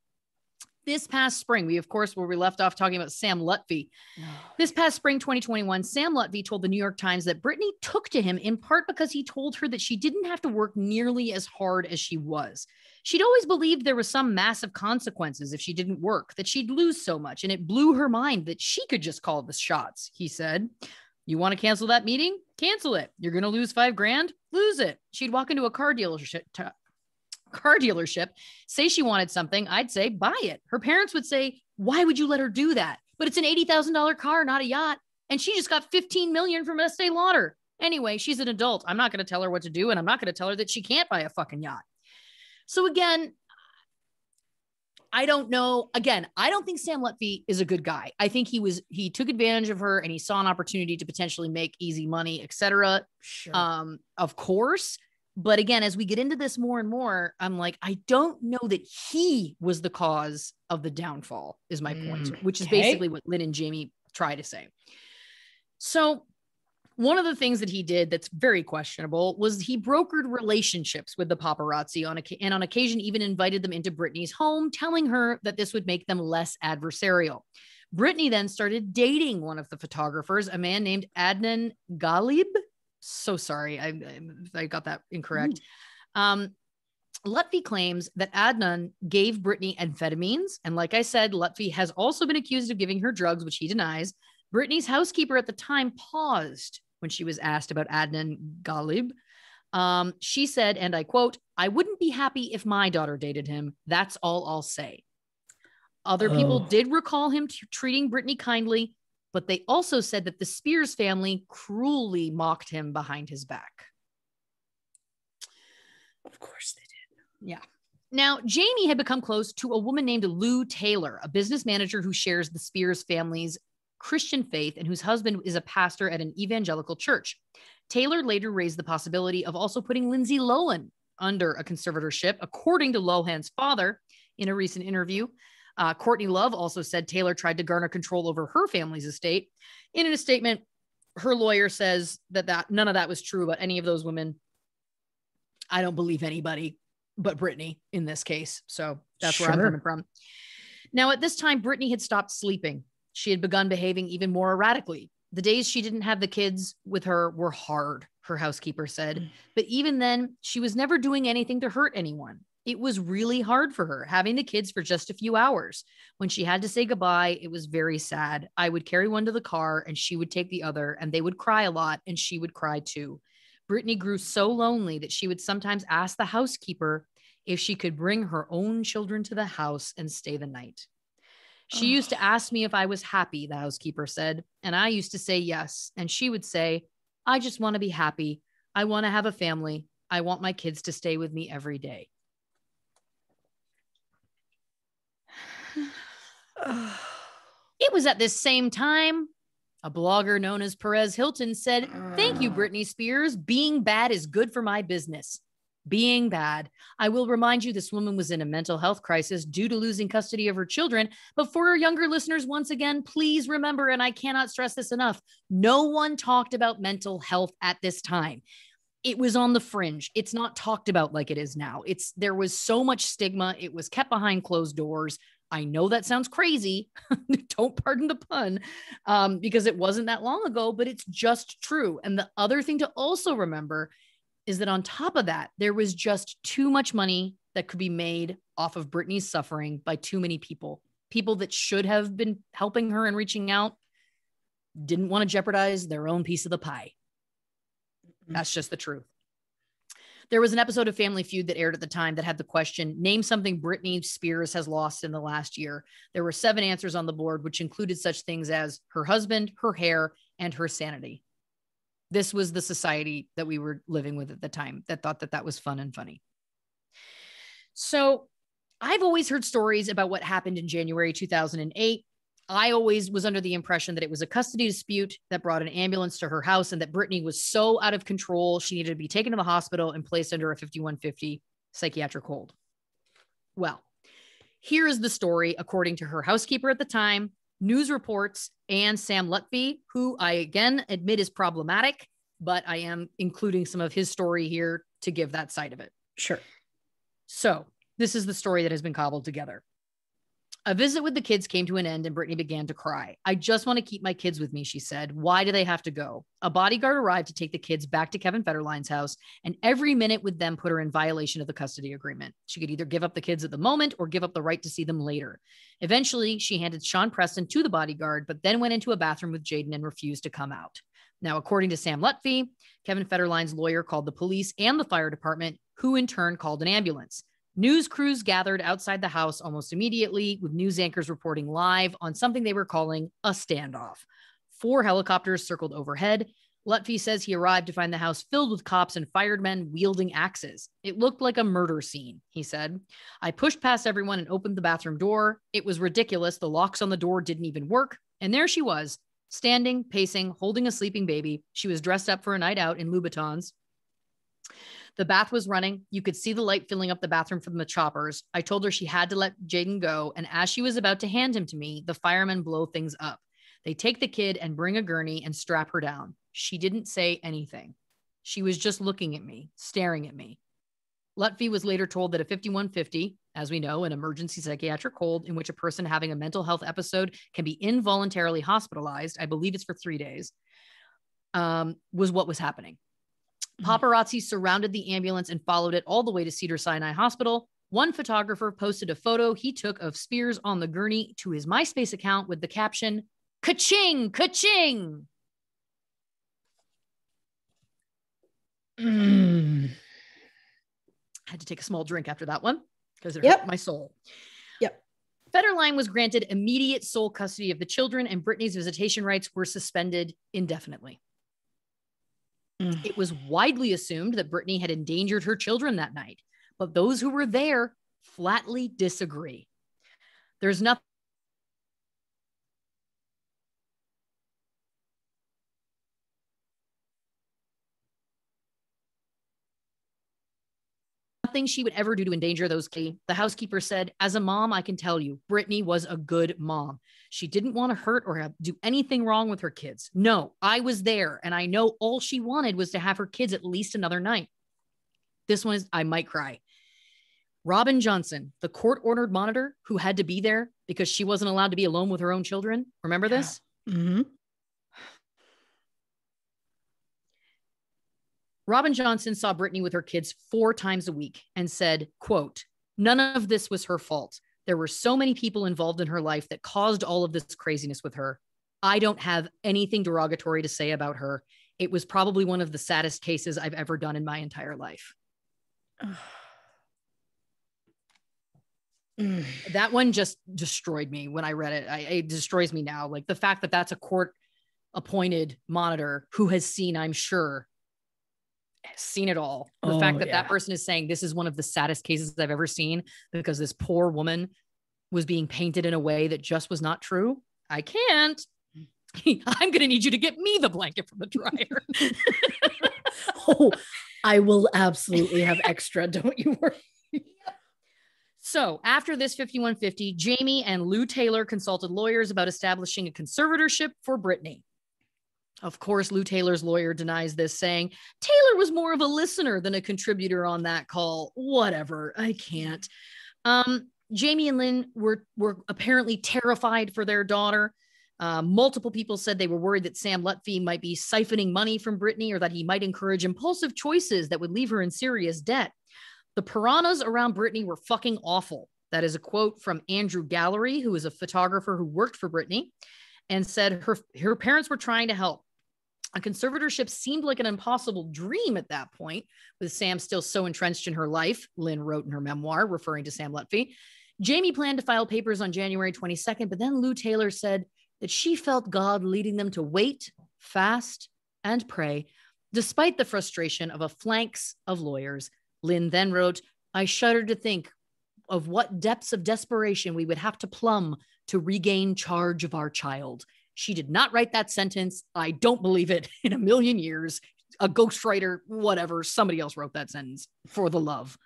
this past spring, we, of course, where we left off talking about Sam Lutfi. This past spring, 2021, Sam Lutfi told the New York Times that Britney took to him in part because he told her that she didn't have to work nearly as hard as she was. She'd always believed there was some massive consequences if she didn't work, that she'd lose so much, and it blew her mind that she could just call the shots, he said. You want to cancel that meeting? Cancel it. You're going to lose $5,000? Lose it. She'd walk into a car dealership, say she wanted something. I'd say, buy it. Her parents would say, why would you let her do that? But it's an $80,000 car, not a yacht. And she just got $15 million from Estee Lauder. Anyway, she's an adult. I'm not going to tell her what to do. And I'm not going to tell her that she can't buy a fucking yacht. So again, I don't know. Again, I don't think Sam Lutfi is a good guy. I think he took advantage of her and he saw an opportunity to potentially make easy money, etc. Sure. Of course. But again, as we get into this more and more, I'm like, I don't know that he was the cause of the downfall, is my point, which is basically what Lynn and Jamie try to say. So one of the things that he did that's very questionable was he brokered relationships with the paparazzi and on occasion even invited them into Britney's home, telling her that this would make them less adversarial. Britney then started dating one of the photographers, a man named Adnan Ghalib. So sorry, I got that incorrect. Lutfi claims that Adnan gave Britney amphetamines. And like I said, Lutfi has also been accused of giving her drugs, which he denies. Britney's housekeeper at the time paused when she was asked about Adnan Ghalib. She said, and I quote, "I wouldn't be happy if my daughter dated him. That's all I'll say." Other people did recall him treating Britney kindly, but they also said that the Spears family cruelly mocked him behind his back. Of course they did. Yeah. Now, Jamie had become close to a woman named Lou Taylor, a business manager who shares the Spears family's Christian faith and whose husband is a pastor at an evangelical church. Taylor later raised the possibility of also putting Lindsay Lohan under a conservatorship, according to Lohan's father in a recent interview. Courtney Love also said Taylor tried to garner control over her family's estate. In a statement, her lawyer says that none of that was true about any of those women. I don't believe anybody but Britney in this case. So that's where I'm coming from. Now, at this time, Britney had stopped sleeping. She had begun behaving even more erratically. The days she didn't have the kids with her were hard, her housekeeper said. But even then, she was never doing anything to hurt anyone. It was really hard for her, having the kids for just a few hours. When she had to say goodbye, it was very sad. I would carry one to the car and she would take the other, and they would cry a lot and she would cry too. Britney grew so lonely that she would sometimes ask the housekeeper if she could bring her own children to the house and stay the night. She used to ask me if I was happy, the housekeeper said, and I used to say yes. And she would say, I just want to be happy. I want to have a family. I want my kids to stay with me every day. It was at this same time, a blogger known as Perez Hilton said, "Thank you, Britney Spears. Being bad is good for my business." Being bad. I will remind you, this woman was in a mental health crisis due to losing custody of her children. But for our younger listeners, once again, please remember, and I cannot stress this enough, no one talked about mental health at this time. It was on the fringe. It's not talked about like it is now. There was so much stigma. It was kept behind closed doors. I know that sounds crazy. Don't pardon the pun, because it wasn't that long ago, but it's just true. And the other thing to also remember is that on top of that, there was just too much money that could be made off of Britney's suffering by too many people. People that should have been helping her and reaching out didn't want to jeopardize their own piece of the pie. That's just the truth. There was an episode of Family Feud that aired at the time that had the question, name something Britney Spears has lost in the last year. There were 7 answers on the board, which included such things as her husband, her hair, and her sanity. This was the society that we were living with at the time that thought that that was fun and funny. So I've always heard stories about what happened in January 2008. I always was under the impression that it was a custody dispute that brought an ambulance to her house and that Britney was so out of control, she needed to be taken to the hospital and placed under a 5150 psychiatric hold. Well, here is the story according to her housekeeper at the time, news reports, and Sam Lutfi, who I again admit is problematic, but I am including some of his story here to give that side of it. Sure. So this is the story that has been cobbled together. A visit with the kids came to an end and Britney began to cry. I just want to keep my kids with me, she said. Why do they have to go? A bodyguard arrived to take the kids back to Kevin Federline's house, and every minute with them put her in violation of the custody agreement. She could either give up the kids at the moment or give up the right to see them later. Eventually, she handed Sean Preston to the bodyguard, but then went into a bathroom with Jayden and refused to come out. Now, according to Sam Lutfi, Kevin Federline's lawyer called the police and the fire department, who in turn called an ambulance. News crews gathered outside the house almost immediately, with news anchors reporting live on something they were calling a standoff. 4 helicopters circled overhead. Lutfi says he arrived to find the house filled with cops and firemen wielding axes. It looked like a murder scene, he said. I pushed past everyone and opened the bathroom door. It was ridiculous. The locks on the door didn't even work. And there she was, standing, pacing, holding a sleeping baby. She was dressed up for a night out in Louboutins. The bath was running. You could see the light filling up the bathroom from the choppers. I told her she had to let Jaden go. And as she was about to hand him to me, the firemen blow things up. They take the kid and bring a gurney and strap her down. She didn't say anything. She was just looking at me, staring at me. Lutfi was later told that a 5150, as we know, an emergency psychiatric hold in which a person having a mental health episode can be involuntarily hospitalized, I believe it's for 3 days, was what was happening. Paparazzi surrounded the ambulance and followed it all the way to Cedars-Sinai Hospital. One photographer posted a photo he took of Spears on the gurney to his MySpace account with the caption, "Ka-ching, ka-ching." Had to take a small drink after that one because it hurt my soul. Federline was granted immediate sole custody of the children, and Brittany's visitation rights were suspended indefinitely. It was widely assumed that Brittany had endangered her children that night, but those who were there flatly disagree. There's nothing she would ever do to endanger those kids. The housekeeper said, "As a mom, I can tell you, Brittany was a good mom. She didn't want to hurt or do anything wrong with her kids. No, I was there, and I know all she wanted was to have her kids at least another night." This one is, I might cry. Robin Johnson, the court-ordered monitor who had to be there because she wasn't allowed to be alone with her own children. Remember this? Robin Johnson saw Brittany with her kids 4 times a week and said, quote, "None of this was her fault. There were so many people involved in her life that caused all of this craziness with her. I don't have anything derogatory to say about her. It was probably one of the saddest cases I've ever done in my entire life." That one just destroyed me when I read it. It destroys me now. Like the fact that that's a court appointed monitor who has seen, I'm sure, has seen it all. The fact that that person is saying this is one of the saddest cases I've ever seen because this poor woman was being painted in a way that just was not true. I can't. I'm going to need you to get me the blanket from the dryer. I will absolutely have extra. Don't you worry. So after this 5150, Jamie and Lou Taylor consulted lawyers about establishing a conservatorship for Brittany. Of course, Lou Taylor's lawyer denies this, saying Taylor was more of a listener than a contributor on that call. Whatever. I can't. Jamie and Lynn were apparently terrified for their daughter. Multiple people said they were worried that Sam Lutfi might be siphoning money from Brittany or that he might encourage impulsive choices that would leave her in serious debt. The piranhas around Brittany were fucking awful. That is a quote from Andrew Gallery, who is a photographer who worked for Brittany, and said her parents were trying to help. A conservatorship seemed like an impossible dream at that point, with Sam still so entrenched in her life, Lynn wrote in her memoir, referring to Sam Lutfi. Jamie planned to file papers on January 22nd, but then Lou Taylor said that she felt God leading them to wait, fast, and pray, despite the frustration of a phalanx of lawyers. Lynn then wrote, "I shudder to think of what depths of desperation we would have to plumb to regain charge of our child." She did not write that sentence. I don't believe it in a million years. A ghostwriter, whatever, somebody else wrote that sentence for the love.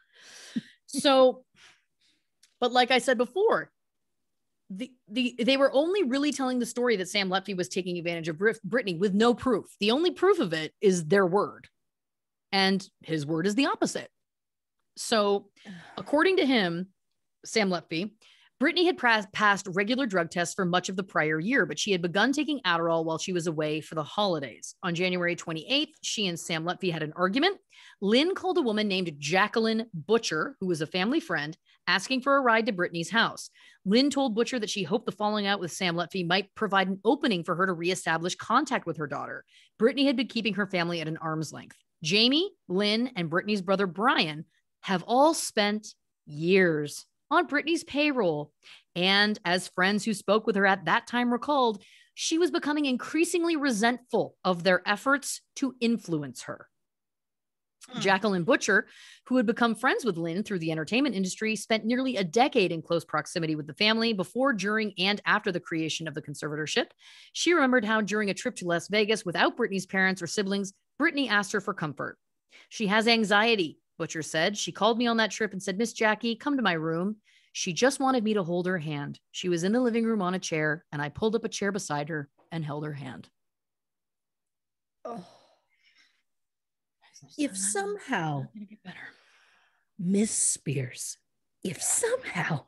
So, but like I said before, they were only really telling the story that Sam Lutfi was taking advantage of Brittany with no proof. The only proof of it is their word. And his word is the opposite. So according to him, Sam Lutfi, Brittany had passed regular drug tests for much of the prior year, but she had begun taking Adderall while she was away for the holidays. On January 28th, she and Sam Lutfi had an argument. Lynn called a woman named Jacqueline Butcher, who was a family friend, asking for a ride to Brittany's house. Lynn told Butcher that she hoped the falling out with Sam Lutfi might provide an opening for her to reestablish contact with her daughter. Brittany had been keeping her family at an arm's length. Jamie, Lynn, and Brittany's brother Brian have all spent years on Brittany's payroll. And as friends who spoke with her at that time recalled, she was becoming increasingly resentful of their efforts to influence her. Jacqueline Butcher, who had become friends with Lynn through the entertainment industry, spent nearly a decade in close proximity with the family before, during, and after the creation of the conservatorship. She remembered how during a trip to Las Vegas without Brittany's parents or siblings, Brittany asked her for comfort. She has anxiety, Butcher said. She called me on that trip and said, Miss Jackie, come to my room. She just wanted me to hold her hand. She was in the living room on a chair, and I pulled up a chair beside her and held her hand. Oh. If somehow, Miss Spears, if somehow,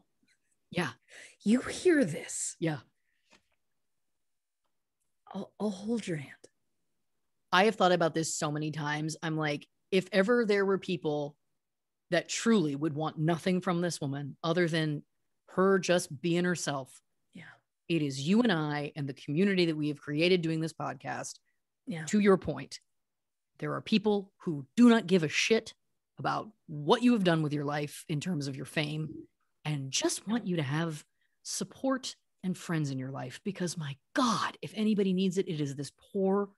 you hear this, I'll hold your hand. I have thought about this so many times. I'm like, if ever there were people that truly would want nothing from this woman other than her just being herself, it is you and I and the community that we have created doing this podcast. To your point, there are people who do not give a shit about what you have done with your life in terms of your fame and just want you to have support and friends in your life, because my God, if anybody needs it, it is this poor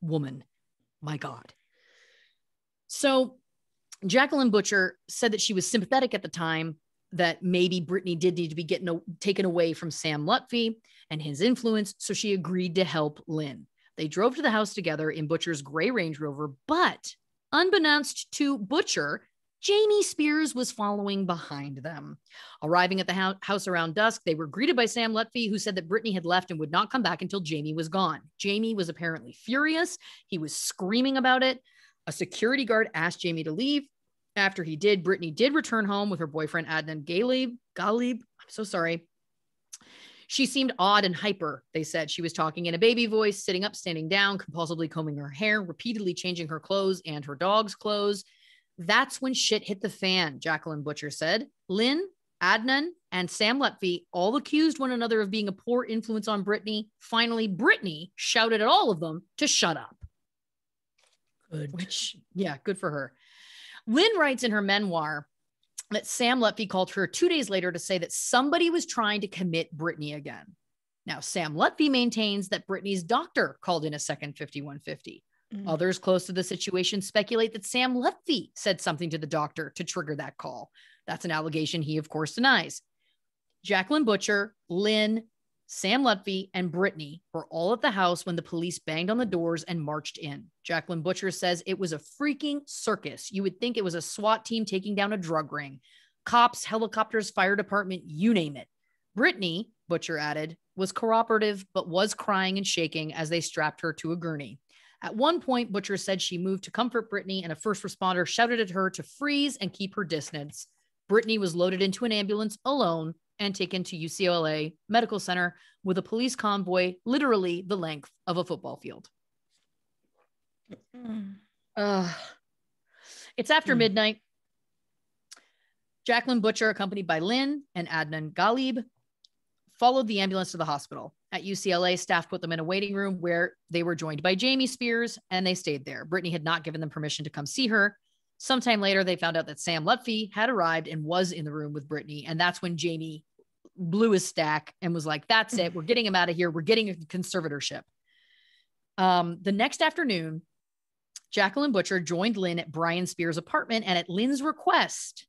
woman. My God. So Jacqueline Butcher said that she was sympathetic at the time, that maybe Brittany did need to be taken away from Sam Lutfi and his influence. So she agreed to help Lynn. They drove to the house together in Butcher's gray Range Rover, but unbeknownst to Butcher, Jamie Spears was following behind them. Arriving at the house around dusk, they were greeted by Sam Lutfi, who said that Brittany had left and would not come back until Jamie was gone. Jamie was apparently furious. He was screaming about it. A security guard asked Jamie to leave. After he did, Brittany did return home with her boyfriend, Adnan Ghalib. I'm so sorry. She seemed odd and hyper, they said. She was talking in a baby voice, sitting up, standing down, compulsively combing her hair, repeatedly changing her clothes and her dog's clothes. That's when shit hit the fan, Jacqueline Butcher said. Lynn, Adnan, and Sam Lutfi all accused one another of being a poor influence on Brittany. Finally, Brittany shouted at all of them to shut up. Good. Good for her. Lynn writes in her memoir that Sam Lutfi called her 2 days later to say that somebody was trying to commit Brittany again. Now, Sam Lutfi maintains that Brittany's doctor called in a second 5150. Others close to the situation speculate that Sam Lutfi said something to the doctor to trigger that call. That's an allegation he, of course, denies. Jacqueline Butcher, Lynn, Sam Lutfi, and Brittany were all at the house when the police banged on the doors and marched in. Jacqueline Butcher says it was a freaking circus. You would think it was a SWAT team taking down a drug ring. Cops, helicopters, fire department, you name it. Brittany, Butcher added, was cooperative, but was crying and shaking as they strapped her to a gurney. At one point, Butcher said she moved to comfort Brittany, and a first responder shouted at her to freeze and keep her distance. Brittany was loaded into an ambulance alone and taken to UCLA Medical Center with a police convoy literally the length of a football field. It's after midnight. Jacqueline Butcher, accompanied by Lynn and Adnan Ghalib, followed the ambulance to the hospital. At UCLA, staff put them in a waiting room where they were joined by Jamie Spears, and they stayed there. Brittany had not given them permission to come see her. Sometime later, they found out that Sam Lutfi had arrived and was in the room with Brittany, and that's when Jamie blew his stack and was like, that's it. We're getting him out of here. We're getting a conservatorship. The next afternoon, Jacqueline Butcher joined Lynn at Brian Spears' apartment, and at Lynn's request,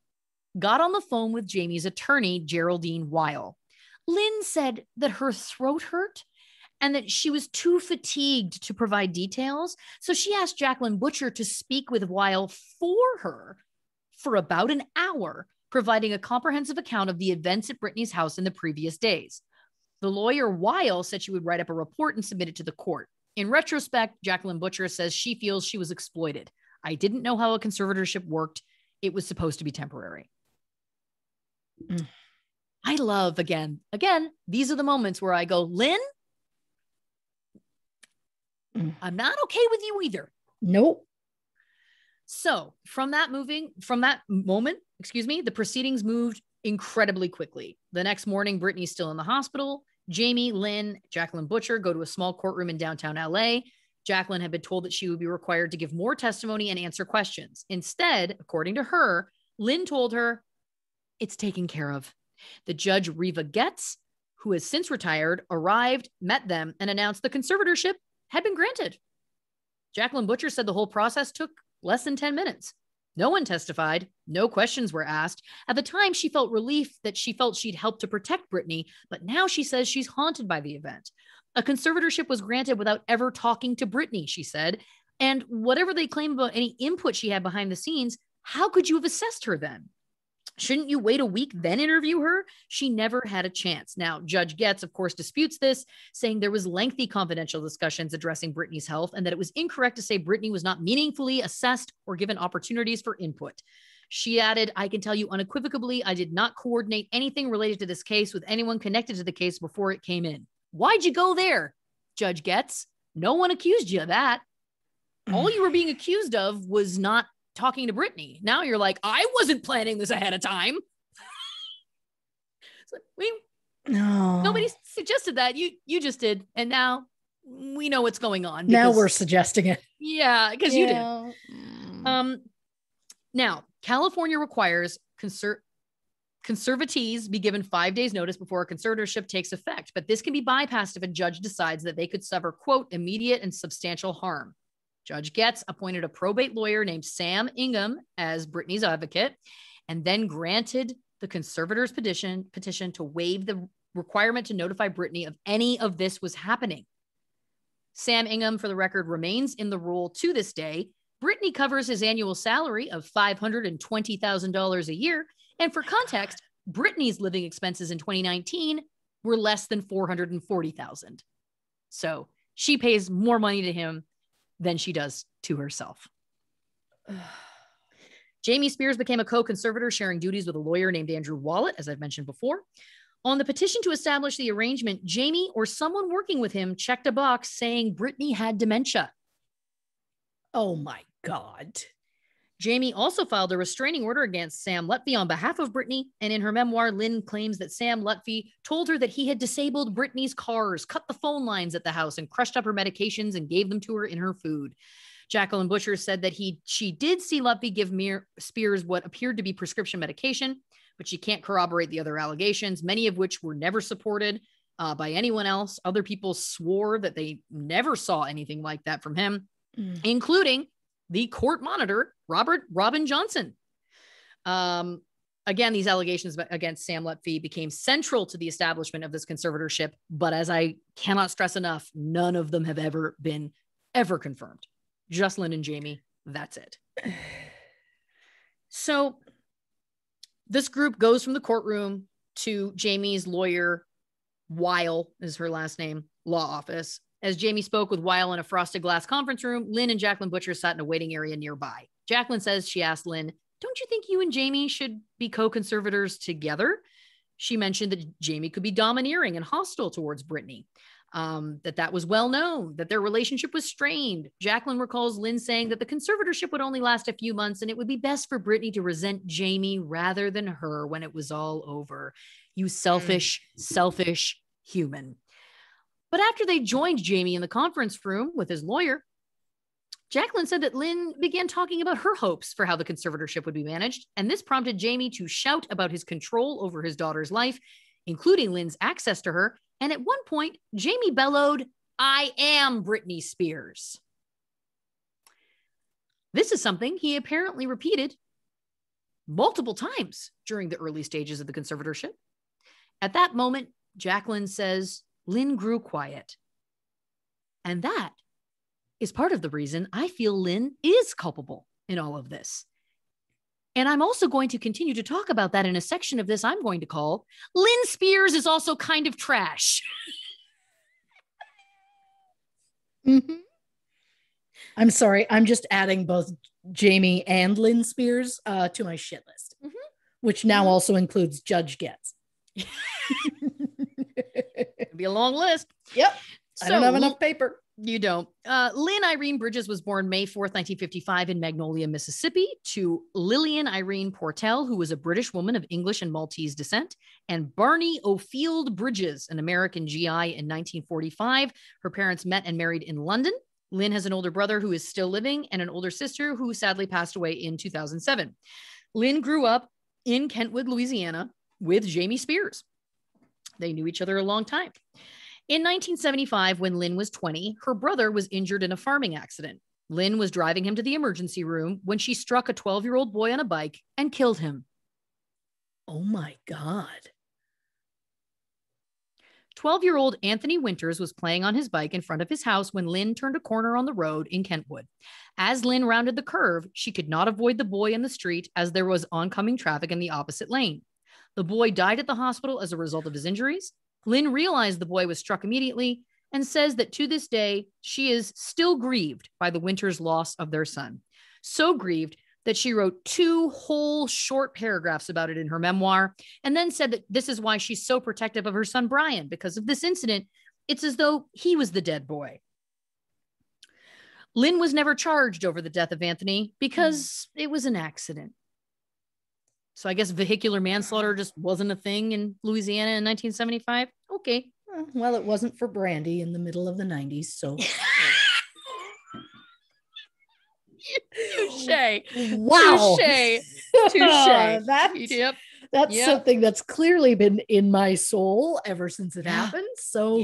got on the phone with Jamie's attorney, Geraldine Weil. Lynn said that her throat hurt and that she was too fatigued to provide details. So she asked Jacqueline Butcher to speak with Weil for her for about an hour, providing a comprehensive account of the events at Brittany's house in the previous days. The lawyer Weil said she would write up a report and submit it to the court. In retrospect, Jacqueline Butcher says she feels she was exploited. I didn't know how a conservatorship worked. It was supposed to be temporary. I love, again, these are the moments where I go, Lynn, I'm not okay with you either. Nope. So from that moment, the proceedings moved incredibly quickly. The next morning, Brittany's still in the hospital. Jamie, Lynn, Jacqueline Butcher go to a small courtroom in downtown LA. Jacqueline had been told that she would be required to give more testimony and answer questions. Instead, according to her, Lynn told her, it's taken care of. The judge, Reva Getz, who has since retired, arrived, met them, and announced the conservatorship had been granted. Jacqueline Butcher said the whole process took less than 10 minutes. No one testified. No questions were asked. At the time, she felt relief that she felt she'd helped to protect Brittany, but now she says she's haunted by the event. A conservatorship was granted without ever talking to Brittany, she said. And whatever they claim about any input she had behind the scenes, how could you have assessed her then? Shouldn't you wait a week, then interview her? She never had a chance. Now, Judge Getz, of course, disputes this, saying there was lengthy confidential discussions addressing Britney's health and that it was incorrect to say Britney was not meaningfully assessed or given opportunities for input. She added, I can tell you unequivocally, I did not coordinate anything related to this case with anyone connected to the case before it came in. Why'd you go there, Judge Getz? No one accused you of that. All you were being accused of was not talking to Britney. Now you're like, I wasn't planning this ahead of time. No. Nobody suggested that. You just did. And now we know what's going on. Now we're suggesting it. Yeah, because you did. Now, California requires conservatees be given 5 days notice before a conservatorship takes effect, but this can be bypassed if a judge decides that they could suffer, quote, immediate and substantial harm. Judge Getz appointed a probate lawyer named Sam Ingham as Britney's advocate, and then granted the conservator's petition to waive the requirement to notify Britney of any of this was happening. Sam Ingham, for the record, remains in the role to this day. Britney covers his annual salary of $520,000 a year. And for context, Britney's living expenses in 2019 were less than $440,000. So she pays more money to him than she does to herself. Jamie Spears became a co-conservator, sharing duties with a lawyer named Andrew Wallet, as I've mentioned before. On the petition to establish the arrangement, Jamie or someone working with him checked a box saying Britney had dementia. Oh my God. Jamie also filed a restraining order against Sam Lutfi on behalf of Britney. And in her memoir, Lynn claims that Sam Lutfi told her that he had disabled Britney's cars, cut the phone lines at the house, and crushed up her medications and gave them to her in her food. Jacqueline Butcher said that she did see Lutfi give Spears what appeared to be prescription medication, but she can't corroborate the other allegations, many of which were never supported by anyone else. Other people swore that they never saw anything like that from him, including the court monitor, Robin Johnson. Again, these allegations against Sam Lutfi became central to the establishment of this conservatorship, but as I cannot stress enough, none of them have ever been confirmed. Just Lynn and Jamie, that's it. So this group goes from the courtroom to Jamie's lawyer, Weil is her last name, law office. As Jamie spoke with Weil in a frosted glass conference room, Lynn and Jacqueline Butcher sat in a waiting area nearby. Jacqueline says she asked Lynn, don't you think you and Jamie should be co-conservators together? She mentioned that Jamie could be domineering and hostile towards Britney, that was well known, that their relationship was strained. Jacqueline recalls Lynn saying that the conservatorship would only last a few months and it would be best for Britney to resent Jamie rather than her when it was all over. You selfish human. But after they joined Jamie in the conference room with his lawyer, Jacqueline said that Lynn began talking about her hopes for how the conservatorship would be managed, and this prompted Jamie to shout about his control over his daughter's life, including Lynn's access to her, and at one point, Jamie bellowed, I am Britney Spears. This is something he apparently repeated multiple times during the early stages of the conservatorship. At that moment, Jacqueline says, Lynn grew quiet. And that is part of the reason I feel Lynn is culpable in all of this. And I'm also going to continue to talk about that in a section of this I'm going to call Lynn Spears is also kind of trash. I'm sorry. I'm just adding both Jamie and Lynn Spears to my shit list, which now also includes Judge Getz. It'll be a long list. Yep. I don't have enough paper. You don't. Lynn Irene Bridges was born May 4th, 1955 in Magnolia, Mississippi, to Lillian Irene Portell, who was a British woman of English and Maltese descent, and Barney O'Field Bridges, an American GI in 1945. Her parents met and married in London. Lynn has an older brother who is still living and an older sister who sadly passed away in 2007. Lynn grew up in Kentwood, Louisiana with Jamie Spears. They knew each other a long time. In 1975, when Lynn was 20, her brother was injured in a farming accident. Lynn was driving him to the emergency room when she struck a 12-year-old boy on a bike and killed him. Oh my God. 12-year-old Anthony Winters was playing on his bike in front of his house when Lynn turned a corner on the road in Kentwood. As Lynn rounded the curve, she could not avoid the boy in the street as there was oncoming traffic in the opposite lane. The boy died at the hospital as a result of his injuries. Lynn realized the boy was struck immediately and says that to this day, she is still grieved by the Winters' loss of their son. So grieved that she wrote 2 whole short paragraphs about it in her memoir, and then said that this is why she's so protective of her son, Brian, because of this incident. It's as though he was the dead boy. Lynn was never charged over the death of Anthony because it was an accident. So I guess vehicular manslaughter just wasn't a thing in Louisiana in 1975. Okay. Well, it wasn't for Brandy in the middle of the 90s, so... Touche. Wow. Touche. That's something that's clearly been in my soul ever since it happened. So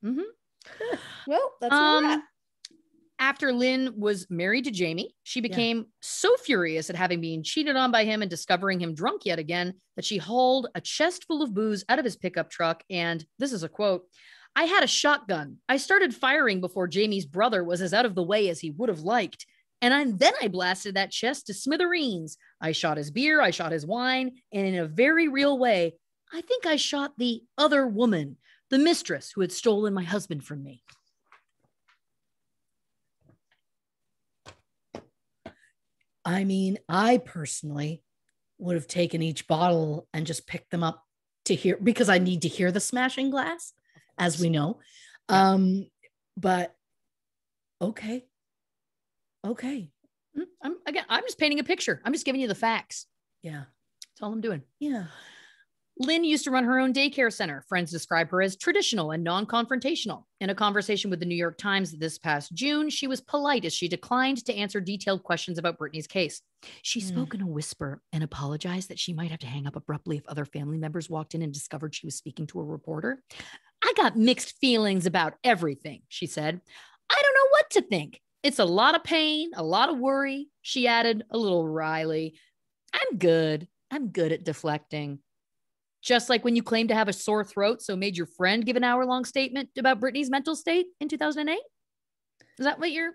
well, that's where we're at. After Lynn was married to Jamie, she became so furious at having been cheated on by him and discovering him drunk yet again that she hauled a chest full of booze out of his pickup truck. And this is a quote: "I had a shotgun. I started firing before Jamie's brother was as out of the way as he would have liked. And then I blasted that chest to smithereens. I shot his beer, I shot his wine, and in a very real way, I think I shot the other woman, the mistress who had stolen my husband from me." I mean, I personally would have taken each bottle and just picked them up to hear, because I need to hear the smashing glass, as we know. But okay. I'm just painting a picture. I'm just giving you the facts. Yeah. That's all I'm doing. Yeah. Lynn used to run her own daycare center. Friends describe her as traditional and non-confrontational. In a conversation with the New York Times this past June, she was polite as she declined to answer detailed questions about Brittany's case. She spoke in a whisper and apologized that she might have to hang up abruptly if other family members walked in and discovered she was speaking to a reporter. "I got mixed feelings about everything," she said. "I don't know what to think. It's a lot of pain, a lot of worry," she added a little wryly. I'm good at deflecting." Just like when you claimed to have a sore throat, so made your friend give an hour-long statement about Brittany's mental state in 2008? Is that what you're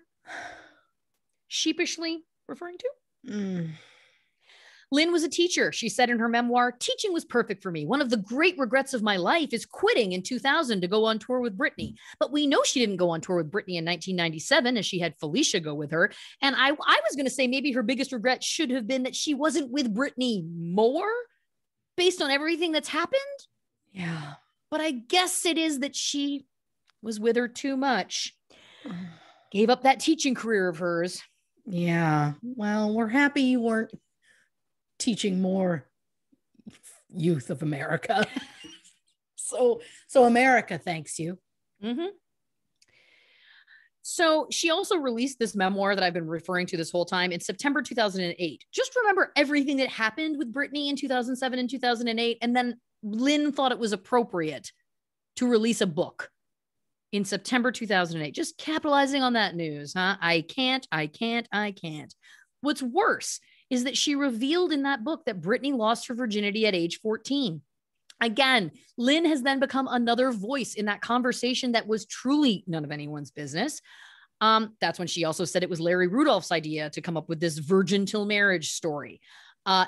sheepishly referring to? Lynn was a teacher. She said in her memoir, "Teaching was perfect for me. One of the great regrets of my life is quitting in 2000 to go on tour with Brittany." But we know she didn't go on tour with Brittany in 1997 as she had Felicia go with her. And I was going to say maybe her biggest regret should have been that she wasn't with Brittany more, based on everything that's happened. Yeah. But I guess it is that she was with her too much. Gave up that teaching career of hers. Yeah. Well, we're happy you weren't teaching more youth of America. So America thanks you. So she also released this memoir that I've been referring to this whole time in September 2008. Just remember everything that happened with Brittany in 2007 and 2008. And then Lynn thought it was appropriate to release a book in September 2008. Just capitalizing on that news, huh? I can't. What's worse is that she revealed in that book that Brittany lost her virginity at age 14. Again, Lynn has then become another voice in that conversation that was truly none of anyone's business. That's when she also said it was Larry Rudolph's idea to come up with this virgin till marriage story.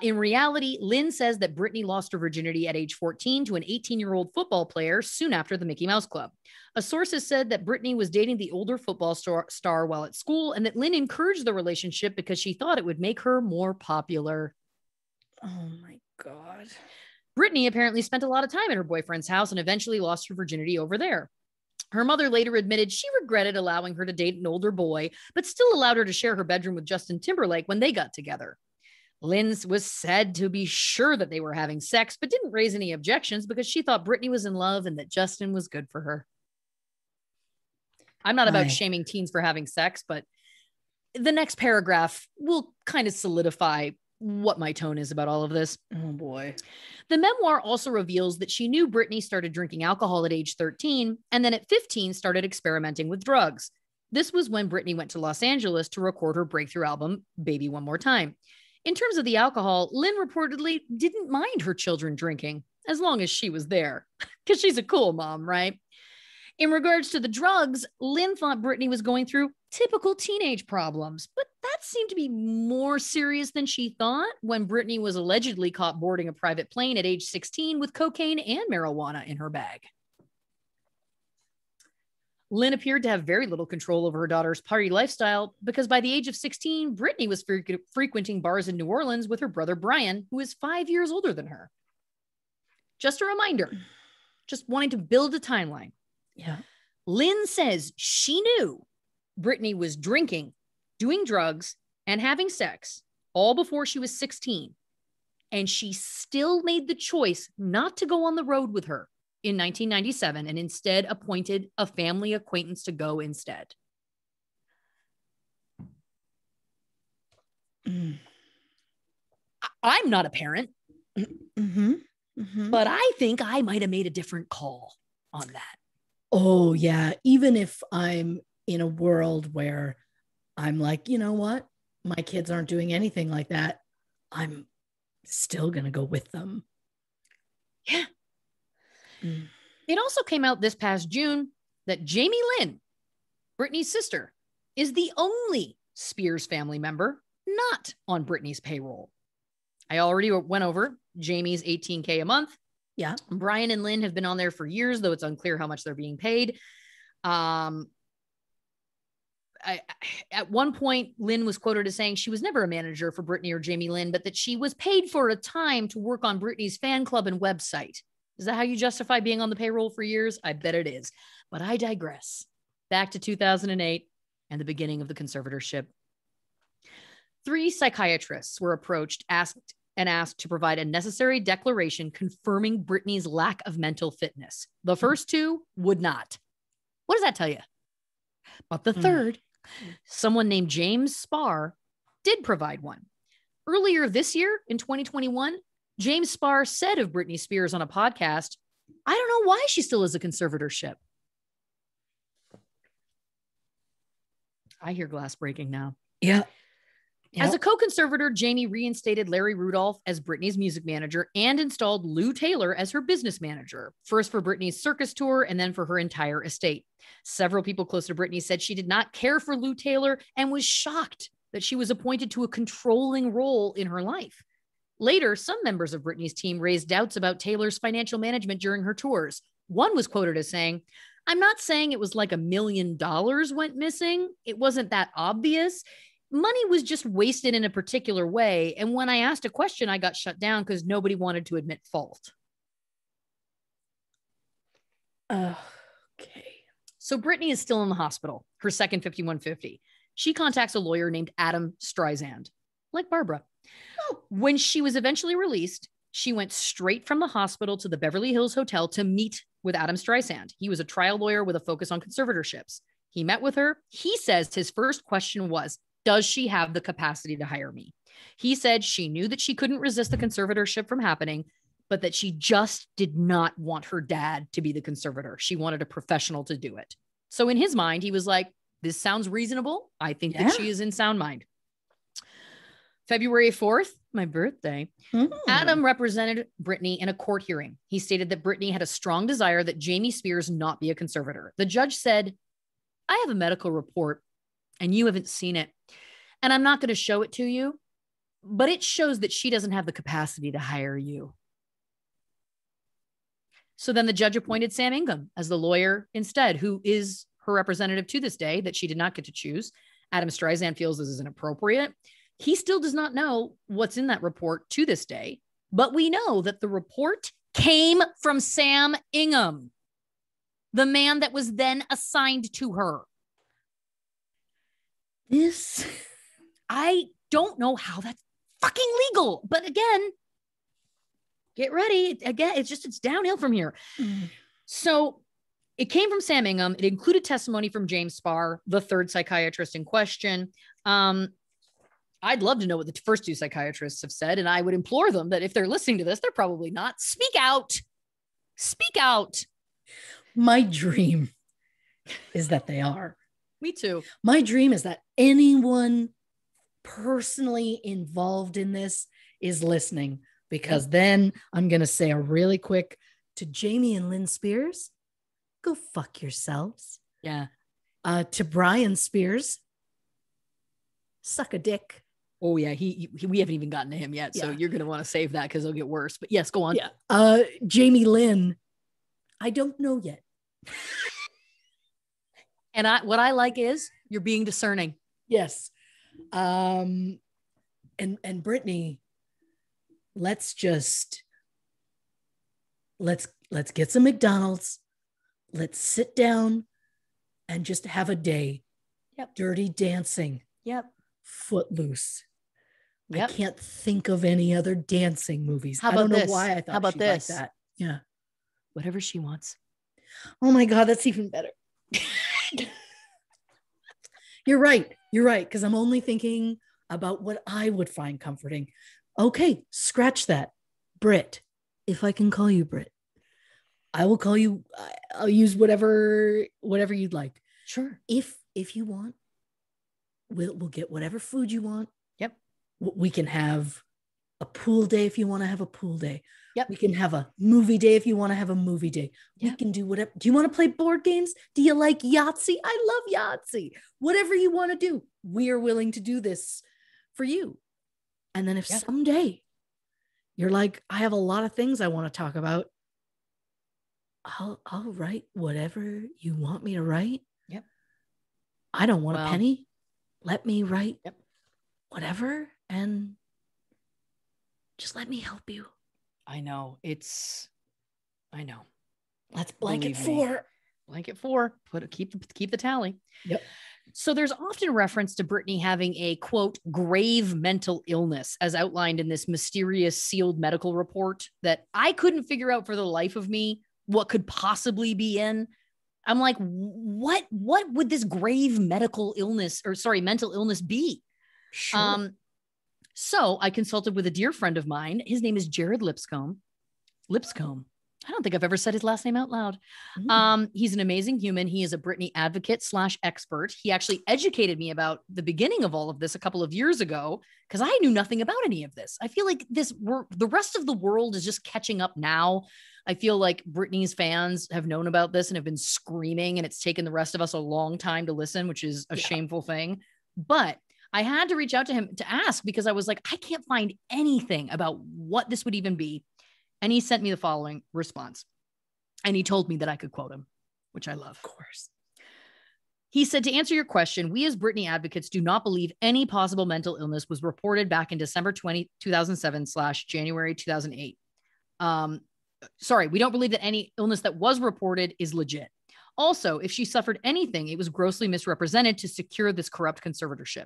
In reality, Lynn says that Brittany lost her virginity at age 14 to an 18-year-old football player soon after the Mickey Mouse Club. A source has said that Brittany was dating the older football star while at school, and that Lynn encouraged the relationship because she thought it would make her more popular. Oh my God. Brittany apparently spent a lot of time at her boyfriend's house and eventually lost her virginity over there. Her mother later admitted she regretted allowing her to date an older boy, but still allowed her to share her bedroom with Justin Timberlake when they got together. Lynn was said to be sure that they were having sex, but didn't raise any objections because she thought Brittany was in love and that Justin was good for her. I'm not about shaming teens for having sex, but the next paragraph will kind of solidify what my tone is about all of this. Oh boy. The memoir also reveals that she knew Brittany started drinking alcohol at age 13 and then at 15 started experimenting with drugs. This was when Brittany went to Los Angeles to record her breakthrough album, Baby One More Time. In terms of the alcohol, Lynn reportedly didn't mind her children drinking. as long as she was there, because she's a cool mom, right? In regards to the drugs, Lynn thought Britney was going through typical teenage problems, but that seemed to be more serious than she thought when Britney was allegedly caught boarding a private plane at age 16 with cocaine and marijuana in her bag. Lynn appeared to have very little control over her daughter's party lifestyle because by the age of 16, Britney was frequenting bars in New Orleans with her brother Brian, who is 5 years older than her. Just a reminder, just wanting to build a timeline. Yeah. Lynn says she knew Britney was drinking, doing drugs, and having sex all before she was 16. And she still made the choice not to go on the road with her in 1997 and instead appointed a family acquaintance to go instead. I'm not a parent, but I think I might have made a different call on that. Oh, yeah. Even if I'm in a world where I'm like, you know what? My kids aren't doing anything like that. I'm still going to go with them. Yeah. It also came out this past June that Jamie Lynn, Britney's sister, is the only Spears family member not on Britney's payroll. I already went over Jamie's $18K a month. Yeah. Brian and Lynn have been on there for years, though it's unclear how much they're being paid. At one point, Lynn was quoted as saying she was never a manager for Britney or Jamie Lynn, but that she was paid for a time to work on Britney's fan club and website. Is that how you justify being on the payroll for years? I bet it is. But I digress. Back to 2008 and the beginning of the conservatorship. 3 psychiatrists were approached, asked to provide a necessary declaration confirming Britney's lack of mental fitness. The first 2 would not. What does that tell you? But the third, someone named James Spahr, did provide one. Earlier this year, in 2021, James Spahr said of Britney Spears on a podcast, "I don't know why she still is a conservatorship." I hear glass breaking now. Yeah. As a co-conservator, Jamie reinstated Larry Rudolph as Britney's music manager and installed Lou Taylor as her business manager, first for Britney's circus tour and then for her entire estate. Several people close to Britney said she did not care for Lou Taylor and was shocked that she was appointed to a controlling role in her life. Later, some members of Britney's team raised doubts about Taylor's financial management during her tours. One was quoted as saying, "I'm not saying it was like $1 million went missing. It wasn't that obvious. Money was just wasted in a particular way. And when I asked a question, I got shut down because nobody wanted to admit fault." Okay. So Britney is still in the hospital, her second 5150. She contacts a lawyer named Adam Streisand, like Barbara. When she was eventually released, she went straight from the hospital to the Beverly Hills Hotel to meet with Adam Streisand. He was a trial lawyer with a focus on conservatorships. He met with her. He says his first question was, does she have the capacity to hire me? He said she knew that she couldn't resist the conservatorship from happening, but that she just did not want her dad to be the conservator. She wanted a professional to do it. So in his mind, he was like, this sounds reasonable. I think that she is in sound mind. February 4th, my birthday, Adam represented Britney in a court hearing. He stated that Britney had a strong desire that Jamie Spears not be a conservator. The judge said, "I have a medical report and you haven't seen it. And I'm not going to show it to you, but it shows that she doesn't have the capacity to hire you." So then the judge appointed Sam Ingham as the lawyer instead, who is her representative to this day that she did not get to choose. Adam Streisand feels this is inappropriate. He still does not know what's in that report to this day, but we know that the report came from Sam Ingham, the man that was then assigned to her. I don't know how that's fucking legal, but again, get ready. Again, it's downhill from here. So it came from Sam Ingham. It included testimony from James Spahr, the third psychiatrist in question. I'd love to know what the first 2 psychiatrists have said, and I would implore them that if they're listening to this, they're probably not. Speak out. Speak out. My dream is that they are. Me too. My dream is that anyone personally involved in this is listening. because then I'm going to say a really quick to Jamie and Lynn Spears, go fuck yourselves. Yeah. To Brian Spears, suck a dick. Oh yeah, he we haven't even gotten to him yet, so you're gonna want to save that because it'll get worse. But yes, go on. Yeah. Jamie Lynn, I don't know yet. And what I like is you're being discerning. Yes. And Brittany, let's get some McDonald's. Let's sit down and just have a day. Yep. Dirty Dancing. Yep. Footloose. Yep. I can't think of any other dancing movies. How about I don't this? know why I thought How about she'd this? like that. Yeah. Whatever she wants. Oh my God, that's even better. You're right. Because I'm only thinking about what I would find comforting. Okay, scratch that. Britt, if I can call you Britt, I will call you. I'll use whatever you'd like. Sure. If you want, we'll get whatever food you want. Yep. We can have a pool day if you want to have a pool day. Yep. We can have a movie day if you want to have a movie day. Yep. We can do whatever. Do you want to play board games? Do you like Yahtzee? I love Yahtzee. Whatever you want to do, we are willing to do this for you. And then if someday you're like, I have a lot of things I want to talk about, I'll write whatever you want me to write. Yep. I don't want a penny. Let me write whatever and just let me help you. I know. Let's blanket 4. Blanket 4. Keep the tally. Yep. So there's often reference to Brittany having a, quote, grave mental illness as outlined in this mysterious sealed medical report that I couldn't figure out for the life of me what could possibly be in. I'm like, what would this grave mental illness be? Sure. So I consulted with a dear friend of mine. His name is Jared Lipscomb. I don't think I've ever said his last name out loud. He's an amazing human. He is a Brittany advocate / expert. He actually educated me about the beginning of all of this a couple of years ago because I knew nothing about any of this. I feel like the rest of the world is just catching up now. I feel like Brittany's fans have known about this and have been screaming, and it's taken the rest of us a long time to listen, which is a shameful thing. But I had to reach out to him to ask because I was like, I can't find anything about what this would even be. And he sent me the following response. And he told me that I could quote him, which I love. Of course. He said, to answer your question, we as Brittany advocates do not believe any possible mental illness was reported back in December 2007 / January 2008. Sorry, we don't believe that any illness that was reported is legit. Also, if she suffered anything, it was grossly misrepresented to secure this corrupt conservatorship.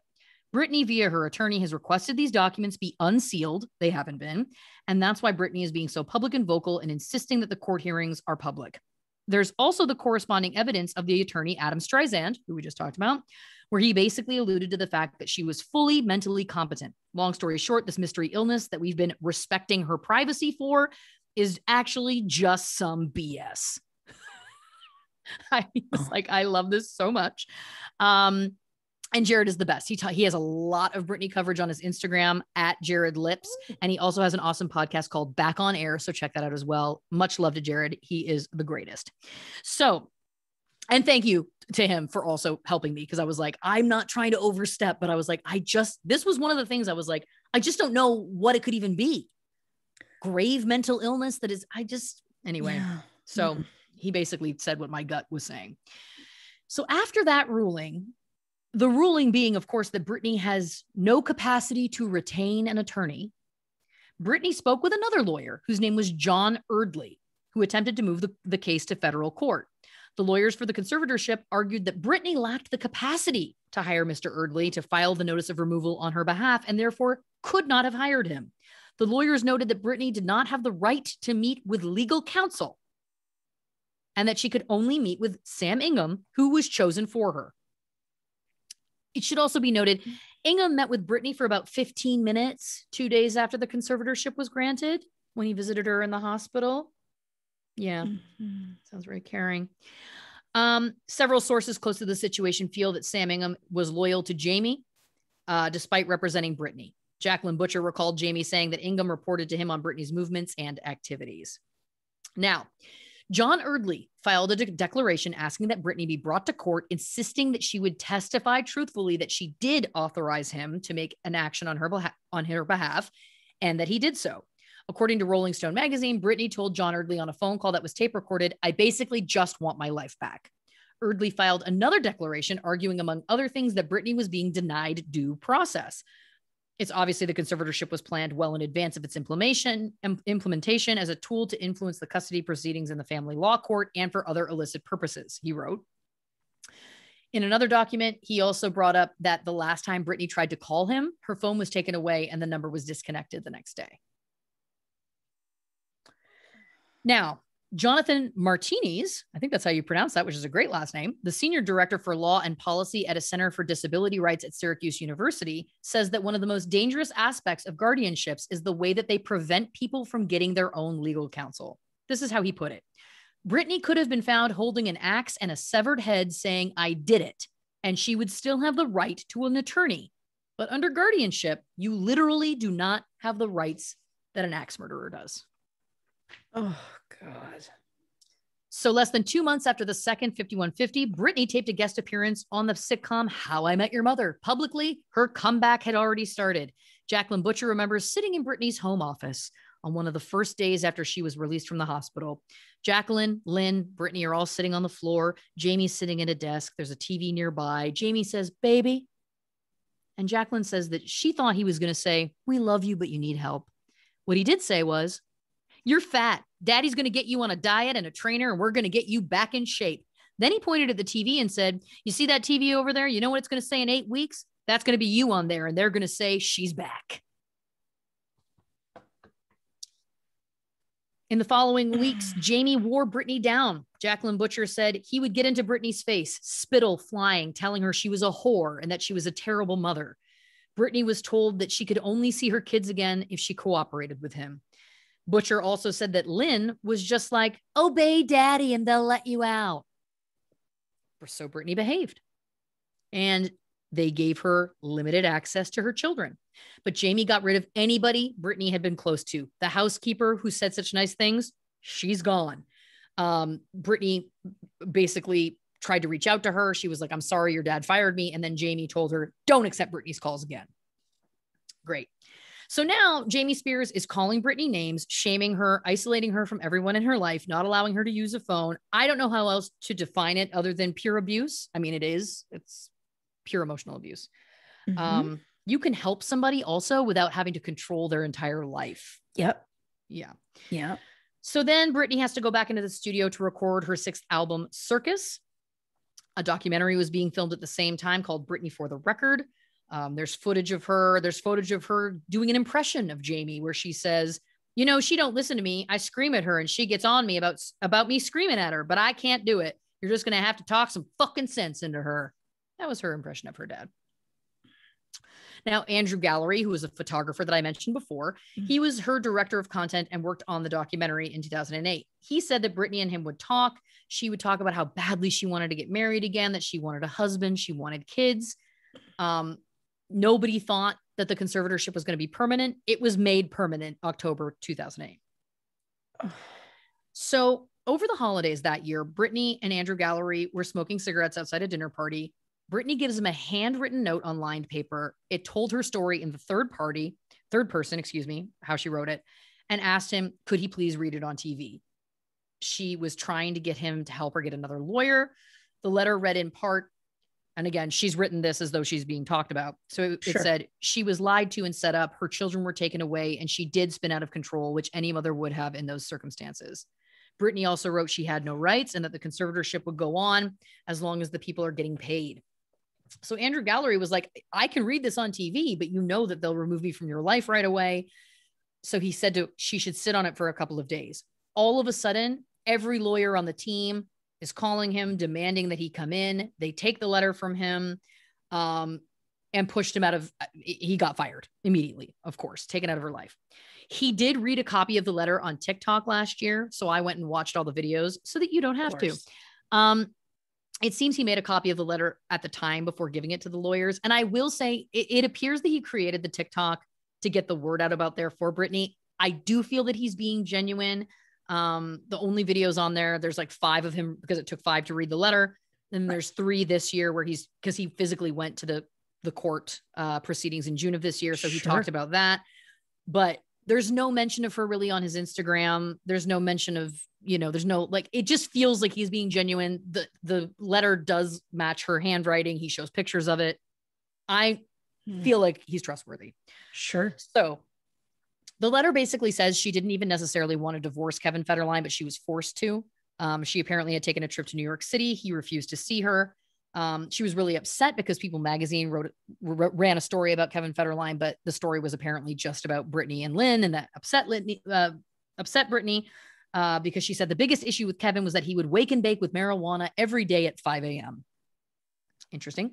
Brittany, via her attorney, has requested these documents be unsealed. They haven't been. And that's why Brittany is being so public and vocal and insisting that the court hearings are public. There's also the corresponding evidence of the attorney, Adam Streisand, who we just talked about, where he basically alluded to the fact that she was fully mentally competent. Long story short, this mystery illness that we've been respecting her privacy for is actually just some BS. I was like, I love this so much. And Jared is the best. He has a lot of Brittany coverage on his Instagram at Jared Lips. And he also has an awesome podcast called Back on Air. So check that out as well. Much love to Jared. He is the greatest. So, and thank you to him for also helping me. Cause I was like, I'm not trying to overstep, but I was like, this was one of the things I was like, I just don't know what it could even be. Grave mental illness anyway. Yeah. So he basically said what my gut was saying. So after that ruling, the ruling being, of course, that Brittany has no capacity to retain an attorney, Brittany spoke with another lawyer whose name was John Erdley, who attempted to move the case to federal court. The lawyers for the conservatorship argued that Brittany lacked the capacity to hire Mr. Erdley to file the notice of removal on her behalf and therefore could not have hired him. The lawyers noted that Brittany did not have the right to meet with legal counsel and that she could only meet with Sam Ingham, who was chosen for her. It should also be noted, Ingham met with Brittany for about 15 minutes, 2 days after the conservatorship was granted, when he visited her in the hospital. Yeah, sounds very caring. Several sources close to the situation feel that Sam Ingham was loyal to Jamie, despite representing Brittany. Jacqueline Butcher recalled Jamie saying that Ingham reported to him on Brittany's movements and activities. Now, John Eardley filed a declaration asking that Brittany be brought to court, insisting that she would testify truthfully that she did authorize him to make an action on her behalf, and that he did so. According to Rolling Stone magazine, Brittany told John Eardley on a phone call that was tape recorded, "I basically just want my life back." Eardley filed another declaration arguing, among other things, that Brittany was being denied due process. It's obviously the conservatorship was planned well in advance of its implementation as a tool to influence the custody proceedings in the family law court and for other illicit purposes, he wrote. In another document, he also brought up that the last time Brittany tried to call him, her phone was taken away and the number was disconnected the next day. Now, Jonathan Martinez, I think that's how you pronounce that, which is a great last name, the senior director for law and policy at a Center for Disability Rights at Syracuse University, says that one of the most dangerous aspects of guardianships is the way that they prevent people from getting their own legal counsel. This is how he put it. Brittany could have been found holding an axe and a severed head saying, "I did it," and she would still have the right to an attorney. But under guardianship, you literally do not have the rights that an axe murderer does. Oh, God. So less than 2 months after the second 5150, Brittany taped a guest appearance on the sitcom How I Met Your Mother. Publicly, her comeback had already started. Jacqueline Butcher remembers sitting in Brittany's home office on one of the first days after she was released from the hospital. Jacqueline, Lynn, Brittany are all sitting on the floor. Jamie's sitting at a desk. There's a TV nearby. Jamie says, "Baby." And Jacqueline says that she thought he was going to say, "We love you, but you need help." What he did say was, "You're fat. Daddy's going to get you on a diet and a trainer, and we're going to get you back in shape." Then he pointed at the TV and said, "You see that TV over there? You know what it's going to say in 8 weeks? That's going to be you on there, and they're going to say she's back." In the following weeks, Jamie wore Brittany down. Jacqueline Butcher said he would get into Brittany's face, spittle flying, telling her she was a whore and that she was a terrible mother. Brittany was told that she could only see her kids again if she cooperated with him. Butcher also said that Lynn was just like, "Obey daddy and they'll let you out." So Brittany behaved. And they gave her limited access to her children. But Jamie got rid of anybody Brittany had been close to. The housekeeper who said such nice things, she's gone. Brittany basically tried to reach out to her. She was like, "I'm sorry, your dad fired me." And then Jamie told her, "Don't accept Brittany's calls again." Great. So now Jamie Spears is calling Brittany names, shaming her, isolating her from everyone in her life, not allowing her to use a phone. I don't know how else to define it other than pure abuse. I mean, it's pure emotional abuse. Mm-hmm. You can help somebody also without having to control their entire life. Yep. Yeah. Yeah. So then Brittany has to go back into the studio to record her 6th album, Circus. A documentary was being filmed at the same time called Brittany for the Record. There's footage of her. There's footage of her doing an impression of Jamie where she says, "You know, she don't listen to me. I scream at her and she gets on me about me screaming at her, but I can't do it. You're just going to have to talk some fucking sense into her." That was her impression of her dad. Now, Andrew Gallery, who was a photographer that I mentioned before, he was her director of content and worked on the documentary in 2008. He said that Brittany and him would talk. She would talk about how badly she wanted to get married again, that she wanted a husband, she wanted kids. Nobody thought that the conservatorship was going to be permanent. It was made permanent October 2008. So over the holidays that year, Brittany and Andrew Gallery were smoking cigarettes outside a dinner party. Brittany gives him a handwritten note on lined paper. It told her story in the third person, how she wrote it, and asked him, could he please read it on TV? She was trying to get him to help her get another lawyer. The letter read in part, and again, she's written this as though she's being talked about. So it said, she was lied to and set up. Her children were taken away, and she did spin out of control, which any mother would have in those circumstances. Brittany also wrote she had no rights and that the conservatorship would go on as long as the people are getting paid. So Andrew Gallery was like, I can read this on TV, but you know that they'll remove me from your life right away. So he said she should sit on it for a couple of days. All of a sudden, every lawyer on the team is calling him, demanding that he come in. They take the letter from him and pushed him out of, he got fired immediately, of course, taken out of her life. He did read a copy of the letter on TikTok last year. So I went and watched all the videos so that you don't have to. It seems he made a copy of the letter at the time before giving it to the lawyers. And I will say it appears that he created the TikTok to get the word out about there for Brittany. I do feel that he's being genuine. The only videos on there, there's like 5 of him because it took 5 to read the letter. Then there's 3 this year where because he physically went to the court proceedings in June of this year. So he talked about that, but there's no mention of her really on his Instagram. There's no mention of, there's no, like, it just feels like he's being genuine. The letter does match her handwriting. He shows pictures of it. I feel like he's trustworthy. Sure. So the letter basically says she didn't even necessarily want to divorce Kevin Federline, but she was forced to. She apparently had taken a trip to New York City. He refused to see her. She was really upset because People Magazine ran a story about Kevin Federline, but the story was apparently just about Brittany and Lynn, and that upset Brittany because she said the biggest issue with Kevin was that he would wake and bake with marijuana every day at 5 a.m. Interesting.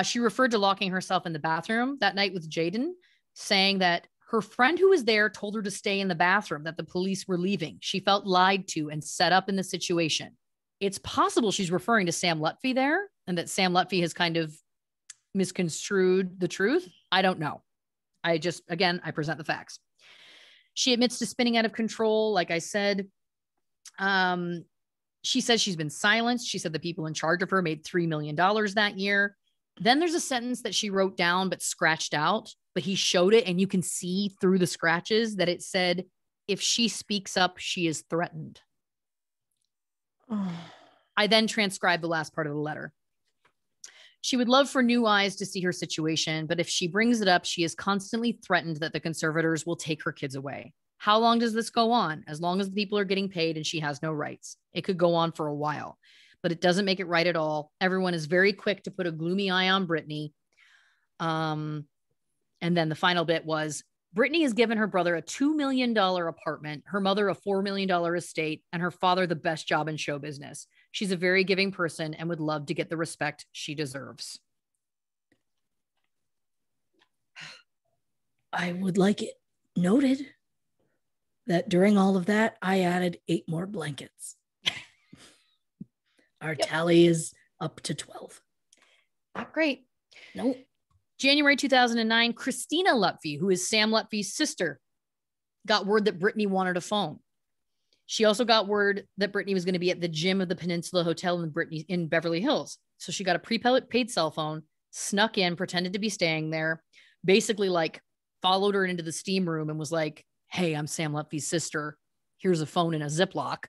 She referred to locking herself in the bathroom that night with Jaden, saying that her friend who was there told her to stay in the bathroom, that the police were leaving. She felt lied to and set up in the situation. It's possible she's referring to Sam Lutfi there, and that Sam Lutfi has kind of misconstrued the truth. I don't know. I present the facts. She admits to spinning out of control. Like I said, she says she's been silenced. She said the people in charge of her made $3 million that year. Then there's a sentence that she wrote down but scratched out, but he showed it, and you can see through the scratches that it said, if she speaks up, she is threatened. Oh. I then transcribed the last part of the letter. She would love for new eyes to see her situation, but if she brings it up, she is constantly threatened that the conservators will take her kids away. How long does this go on? As long as the people are getting paid and she has no rights. It could go on for a while, but it doesn't make it right at all. Everyone is very quick to put a gloomy eye on Brittany. And then the final bit was, Brittany has given her brother a $2 million apartment, her mother a $4 million estate, and her father the best job in show business. She's a very giving person and would love to get the respect she deserves. I would like it noted that during all of that, I added 8 more blankets. Our tally is up to 12. Not great. Nope. January 2009, Christina Lutfi, who is Sam Lutfi's sister, got word that Brittany wanted a phone. She also got word that Brittany was going to be at the gym of the Peninsula Hotel in Beverly Hills. So she got a prepaid cell phone, snuck in, pretended to be staying there, basically like followed her into the steam room and was like, hey, I'm Sam Lutfi's sister. Here's a phone in a Ziploc.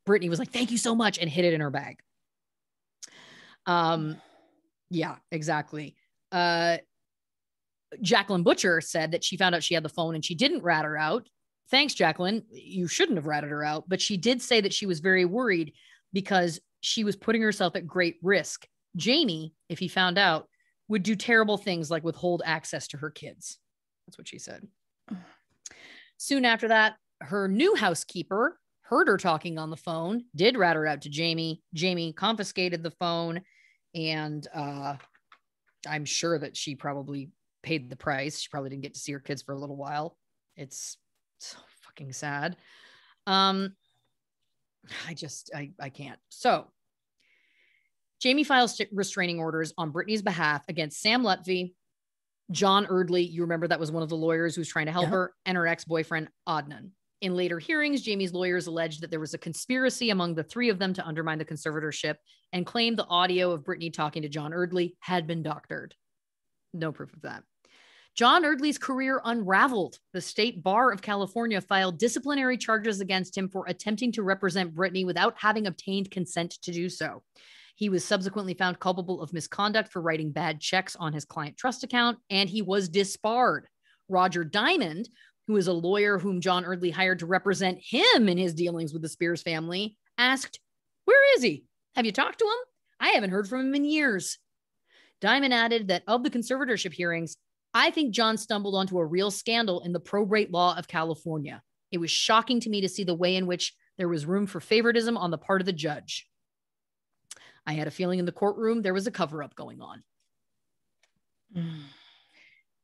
Brittany was like, thank you so much, and hid it in her bag. Yeah, exactly. Jacqueline Butcher said that she found out she had the phone and she didn't rat her out. Thanks, Jacqueline. You shouldn't have ratted her out, but she did say that she was very worried because she was putting herself at great risk. Jamie, if he found out, would do terrible things like withhold access to her kids. That's what she said. Soon after that, her new housekeeper heard her talking on the phone, did rat her out to Jamie. Jamie confiscated the phone, and I'm sure that she probably paid the price. She probably didn't get to see her kids for a little while. It's so fucking sad. I can't. So Jamie files restraining orders on Brittany's behalf against Sam Lutfi, John Erdley. You remember that was one of the lawyers who was trying to help her, and her ex-boyfriend Adnan. In later hearings, Jamie's lawyers alleged that there was a conspiracy among the 3 of them to undermine the conservatorship and claimed the audio of Brittany talking to John Erdley had been doctored. No proof of that. John Erdley's career unraveled. The State Bar of California filed disciplinary charges against him for attempting to represent Brittany without having obtained consent to do so. He was subsequently found culpable of misconduct for writing bad checks on his client trust account, and he was disbarred. Roger Diamond, who is a lawyer whom John Erdley hired to represent him in his dealings with the Spears family, asked, "Where is he? Have you talked to him? I haven't heard from him in years." Diamond added that of the conservatorship hearings, "I think John stumbled onto a real scandal in the probate law of California. It was shocking to me to see the way in which there was room for favoritism on the part of the judge. I had a feeling in the courtroom there was a cover-up going on."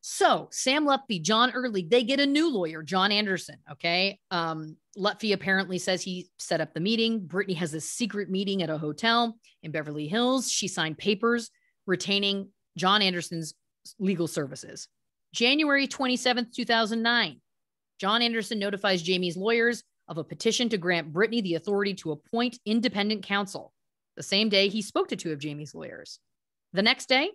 So Sam Lutfi, John Erdley, they get a new lawyer, John Anderson. Okay. Lutfi apparently says he set up the meeting. Brittany has a secret meeting at a hotel in Beverly Hills. She signed papers retaining John Anderson's legal services. January 27th, 2009, John Anderson notifies Jamie's lawyers of a petition to grant Britney the authority to appoint independent counsel. The same day, he spoke to two of Jamie's lawyers. The next day,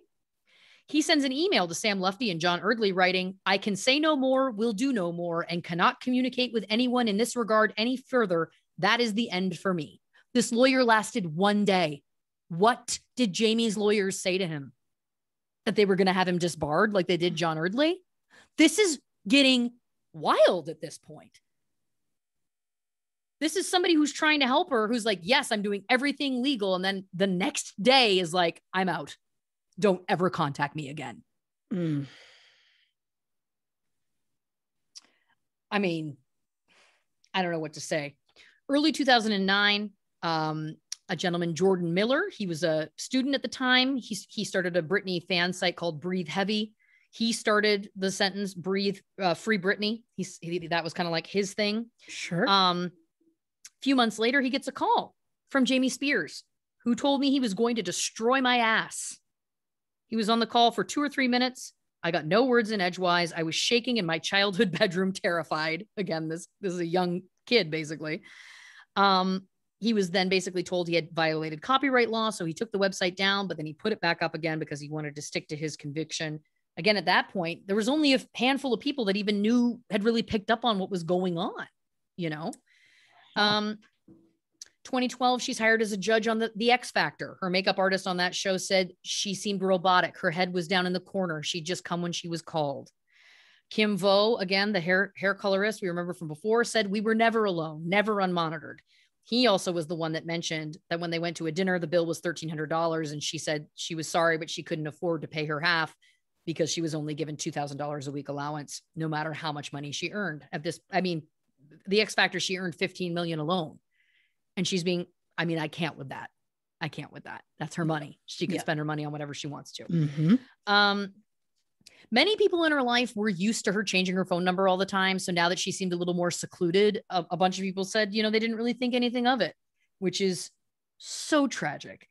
he sends an email to Sam Lutfi and John Erdley writing, "I can say no more, will do no more, and cannot communicate with anyone in this regard any further. That is the end for me." This lawyer lasted 1 day. What did Jamie's lawyers say to him? That they were going to have him disbarred like they did John Erdley? This is getting wild at this point. This is somebody who's trying to help her, who's like, yes, I'm doing everything legal. And then the next day is like, I'm out. Don't ever contact me again. I mean, I don't know what to say. Early 2009, a gentleman, Jordan Miller, he was a student at the time. He started a Britney fan site called Breathe Heavy. He started the sentence, "Breathe, free Britney." That was kind of like his thing. Sure. A few months later, he gets a call from Jamie Spears, who told me he was going to destroy my ass. He was on the call for 2 or 3 minutes. I got no words in edgewise. I was shaking in my childhood bedroom, terrified. Again, this is a young kid, basically. He was then basically told he had violated copyright law. So he took the website down, but then he put it back up again because he wanted to stick to his conviction. Again, at that point, there was only a handful of people that even had really picked up on what was going on, 2012, she's hired as a judge on the X Factor. Her makeup artist on that show said she seemed robotic. Her head was down in the corner. She'd just come when she was called. Kim Vo, again, the hair colorist we remember from before, said we were never alone, never unmonitored. He also was the one that mentioned that when they went to a dinner, the bill was $1,300. And she said she was sorry, but she couldn't afford to pay her half because she was only given $2,000 a week allowance, no matter how much money she earned. The X Factor, she earned $15 million alone. And she's I can't with that. I can't with that. That's her money. She can spend her money on whatever she wants to. Mm-hmm. Many people in her life were used to her changing her phone number all the time. So now that she seemed a little more secluded, a bunch of people said, they didn't really think anything of it, which is so tragic.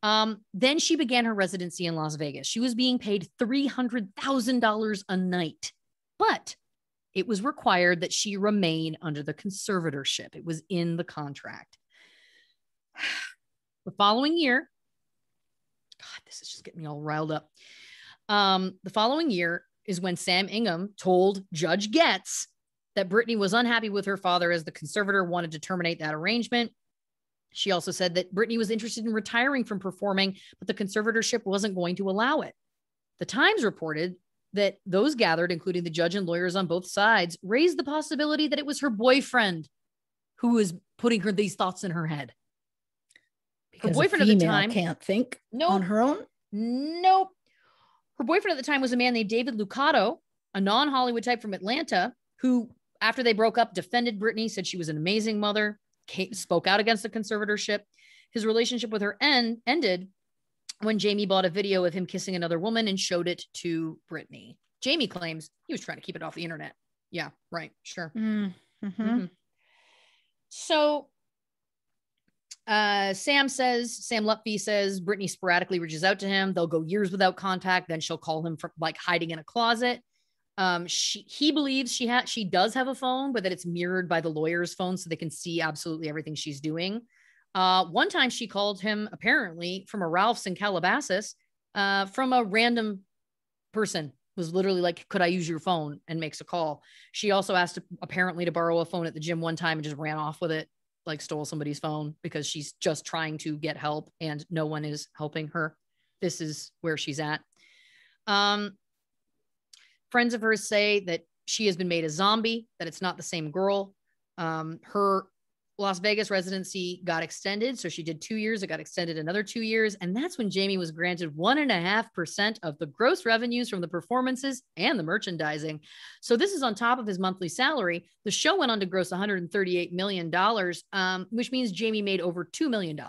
Then she began her residency in Las Vegas. She was being paid $300,000 a night, but it was required that she remain under the conservatorship. It was in the contract. The following year, God, this is just getting me all riled up. The following year is when Sam Ingham told Judge Getz that Britney was unhappy with her father as the conservator wanted to terminate that arrangement. She also said that Britney was interested in retiring from performing, but the conservatorship wasn't going to allow it. The Times reported that those gathered, including the judge and lawyers on both sides, raised the possibility that it was her boyfriend who was putting these thoughts in her head. Because her boyfriend at the time can't think on her own. Nope. Her boyfriend at the time was a man named David Lucato, a non-Hollywood type from Atlanta, who, after they broke up, defended Britney, said she was an amazing mother, spoke out against the conservatorship. His relationship with her ended when Jamie bought a video of him kissing another woman and showed it to Britney. Jamie claims he was trying to keep it off the internet. Yeah, right. Sure. Mm-hmm. Mm-hmm. So Sam Lutfi says Britney sporadically reaches out to him. They'll go years without contact. Then she'll call him from like hiding in a closet. He believes she does have a phone, but that it's mirrored by the lawyer's phone so they can see absolutely everything she's doing. One time she called him apparently from a Ralph's in Calabasas, from a random person, was literally like, could I use your phone, and makes a call. She also asked apparently to borrow a phone at the gym one time and just ran off with it, like stole somebody's phone because she's just trying to get help and no one is helping her. This is where she's at. Friends of hers say that she has been made a zombie, that it's not the same girl. Her Las Vegas residency got extended. So she did 2 years. It got extended another 2 years. And that's when Jamie was granted 1.5% of the gross revenues from the performances and the merchandising. So this is on top of his monthly salary. The show went on to gross $138 million, which means Jamie made over $2 million.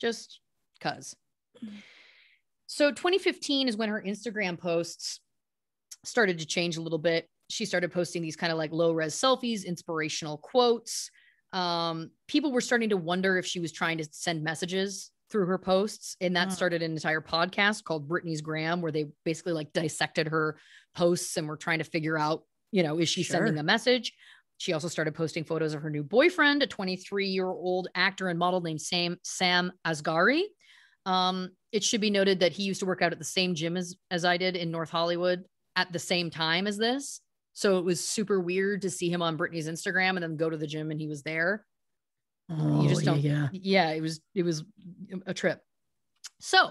Just cause. So 2015 is when her Instagram posts started to change a little bit. She started posting these kind of like low res selfies, inspirational quotes. People were starting to wonder if she was trying to send messages through her posts. And that started an entire podcast called Britney's Gram, where they basically like dissected her posts and were trying to figure out, you know, is she sending a message? She also started posting photos of her new boyfriend, a 23-year-old actor and model named Sam Asghari. It should be noted that he used to work out at the same gym as I did in North Hollywood at the same time as this. So it was super weird to see him on Britney's Instagram and then go to the gym and he was there. You just don't. Yeah, it was a trip. So,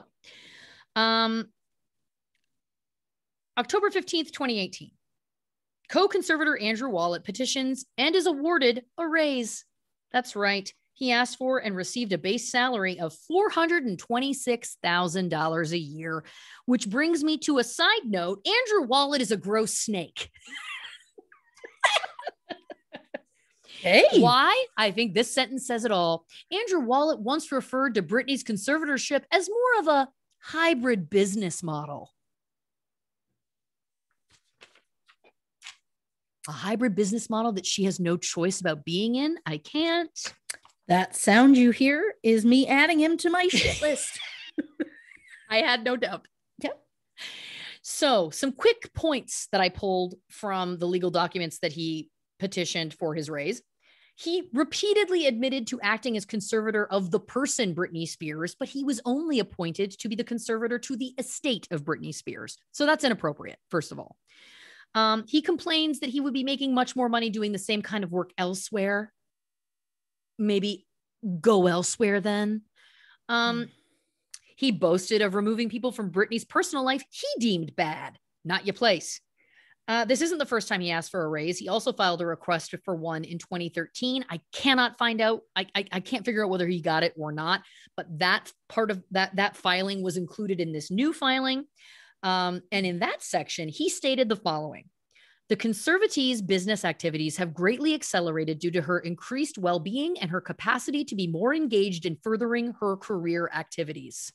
October 15th, 2018, co-conservator Andrew Wallet petitions and is awarded a raise. That's right. He asked for and received a base salary of $426,000 a year, which brings me to a side note. Andrew Wallet is a gross snake. Hey. Why? I think this sentence says it all. Andrew Wallet once referred to Britney's conservatorship as more of a hybrid business model. A hybrid business model that she has no choice about being in. I can't. That sound you hear is me adding him to my shit list. I had no doubt. Yep. So some quick points that I pulled from the legal documents that he petitioned for his raise. He repeatedly admitted to acting as conservator of the person Britney Spears, but he was only appointed to be the conservator to the estate of Britney Spears. So that's inappropriate, first of all. He complains that he would be making much more money doing the same kind of work elsewhere. Maybe go elsewhere then. He boasted of removing people from Britney's personal life he deemed bad. Not your place. This isn't the first time he asked for a raise. He also filed a request for one in 2013. I cannot find out. I can't figure out whether he got it or not, but that part of that filing was included in this new filing. And in that section, he stated the following. The conservatee's business activities have greatly accelerated due to her increased well-being and her capacity to be more engaged in furthering her career activities.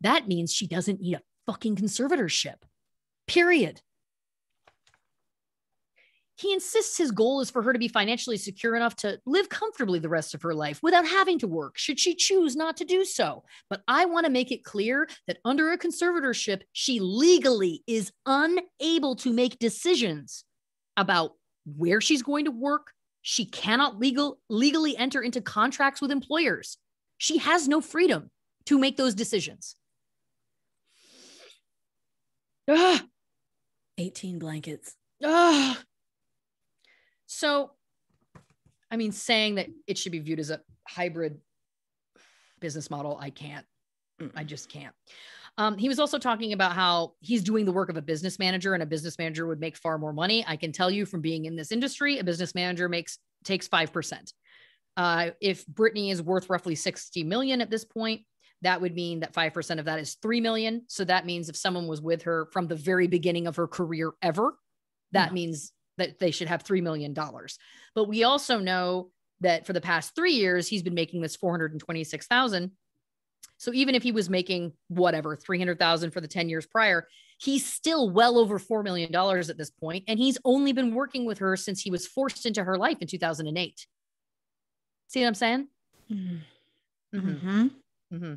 That means she doesn't need a fucking conservatorship. Period. He insists his goal is for her to be financially secure enough to live comfortably the rest of her life without having to work, should she choose not to do so. But I want to make it clear that under a conservatorship, she legally is unable to make decisions about where she's going to work. She cannot legally enter into contracts with employers. She has no freedom to make those decisions. 18 blankets. So, I mean, saying that it should be viewed as a hybrid business model, I can't. I just can't. He was also talking about how he's doing the work of a business manager, and a business manager would make far more money. I can tell you from being in this industry, a business manager takes 5%. If Britney is worth roughly 60 million at this point, that would mean that 5% of that is 3 million. So that means if someone was with her from the very beginning of her career ever, that means that they should have $3 million. But we also know that for the past 3 years, he's been making this $426,000. So even if he was making whatever, $300,000 for the 10 years prior, he's still well over $4 million at this point. And he's only been working with her since he was forced into her life in 2008. See what I'm saying? Mm-hmm. Mm-hmm. Mm-hmm.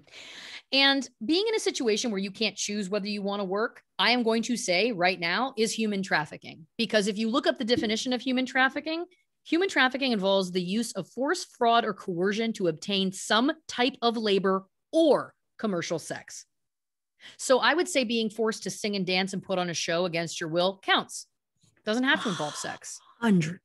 And being in a situation where you can't choose whether you want to work, I am going to say right now is human trafficking. Because if you look up the definition of human trafficking involves the use of force, fraud, or coercion to obtain some type of labor or commercial sex. So I would say being forced to sing and dance and put on a show against your will counts. Doesn't have to involve sex. 100%.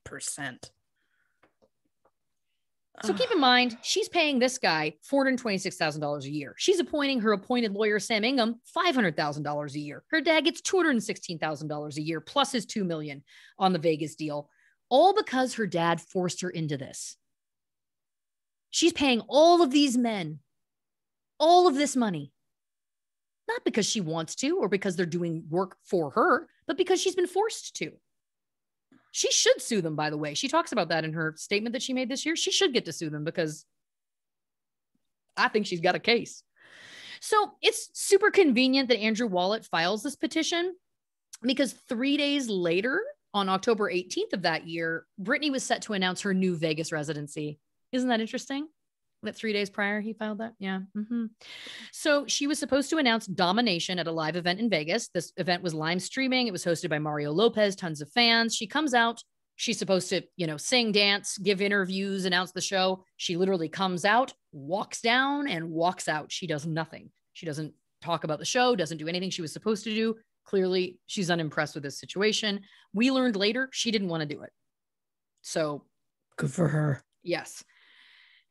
So keep in mind, she's paying this guy $426,000 a year. She's appointing her appointed lawyer, Sam Ingham, $500,000 a year. Her dad gets $216,000 a year, plus his $2 million on the Vegas deal, all because her dad forced her into this. She's paying all of these men all of this money, not because she wants to or because they're doing work for her, but because she's been forced to. She should sue them, by the way. She talks about that in her statement that she made this year. She should get to sue them because I think she's got a case. So it's super convenient that Andrew Wallet files this petition because 3 days later, on October 18th of that year, Britney was set to announce her new Vegas residency. Isn't that interesting? That 3 days prior he filed that. Yeah. Mm-hmm. So she was supposed to announce domination at a live event in Vegas. This event was live streaming. It was hosted by Mario Lopez, tons of fans. She comes out. She's supposed to, sing, dance, give interviews, announce the show. She literally comes out, walks down and walks out. She does nothing. She doesn't talk about the show, doesn't do anything she was supposed to do. Clearly, she's unimpressed with this situation. We learned later she didn't want to do it. So good for her. Yes.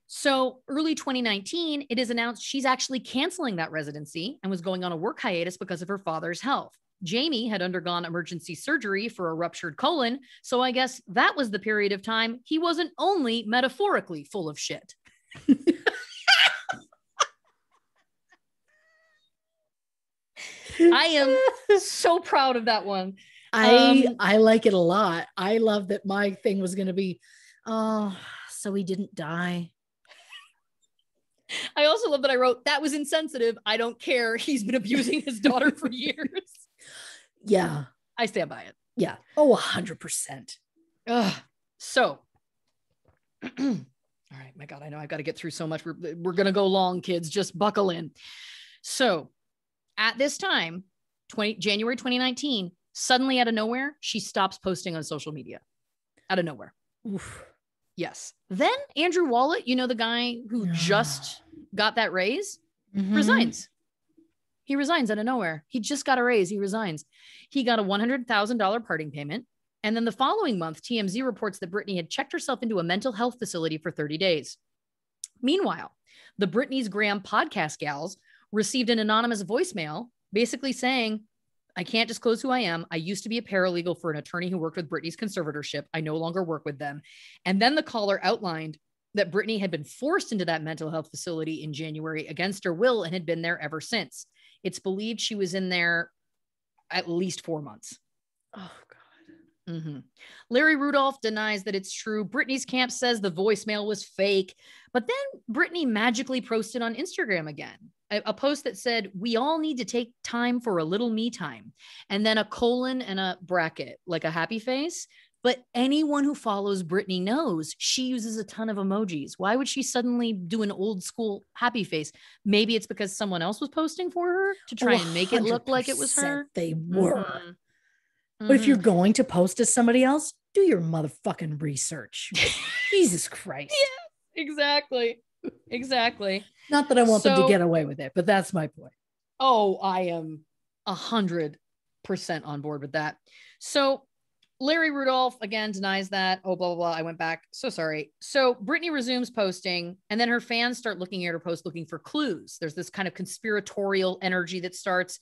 So early 2019, it is announced she's actually canceling that residency and was going on a work hiatus because of her father's health. Jamie had undergone emergency surgery for a ruptured colon. So I guess that was the period of time he wasn't only metaphorically full of shit. I am so proud of that one. I like it a lot. I love that my thing was going to be, so he didn't die. I also love that I wrote, that was insensitive. I don't care. He's been abusing his daughter for years. Yeah. I stand by it. Yeah. Oh, 100%. So, all right, my God, I know I've got to get through so much. We're going to go long, kids. Just buckle in. So at this time, January 2019, suddenly out of nowhere, she stops posting on social media. Out of nowhere. Oof. Yes. Then Andrew Wallet, the guy who just got that raise, resigns. He resigns out of nowhere. He just got a raise. He resigns. He got a $100,000 parting payment. And then the following month, TMZ reports that Britney had checked herself into a mental health facility for 30 days. Meanwhile, the Britney's Graham podcast gals received an anonymous voicemail basically saying, I can't disclose who I am. I used to be a paralegal for an attorney who worked with Britney's conservatorship. I no longer work with them. And then the caller outlined that Britney had been forced into that mental health facility in January against her will and had been there ever since. It's believed she was in there at least 4 months. Oh, God. Mm-hmm. Larry Rudolph denies that it's true. Britney's camp says the voicemail was fake. But then Britney magically posted on Instagram again. A post that said, we all need to take time for a little me time. And then a colon and a bracket, like a happy face. But anyone who follows Britney knows she uses a ton of emojis. Why would she suddenly do an old school happy face? Maybe it's because someone else was posting for her to try and make it look like it was her. They were. Mm-hmm. But if you're going to post as somebody else, do your motherfucking research. Jesus Christ. Yeah, exactly. Exactly. Not that I want them to get away with it, but that's my point. Oh, I am 100% on board with that. So Larry Rudolph again denies that. Oh, blah, blah, blah. I went back. So sorry. So Britney resumes posting, and then her fans start looking at her post, looking for clues. There's this kind of conspiratorial energy that starts.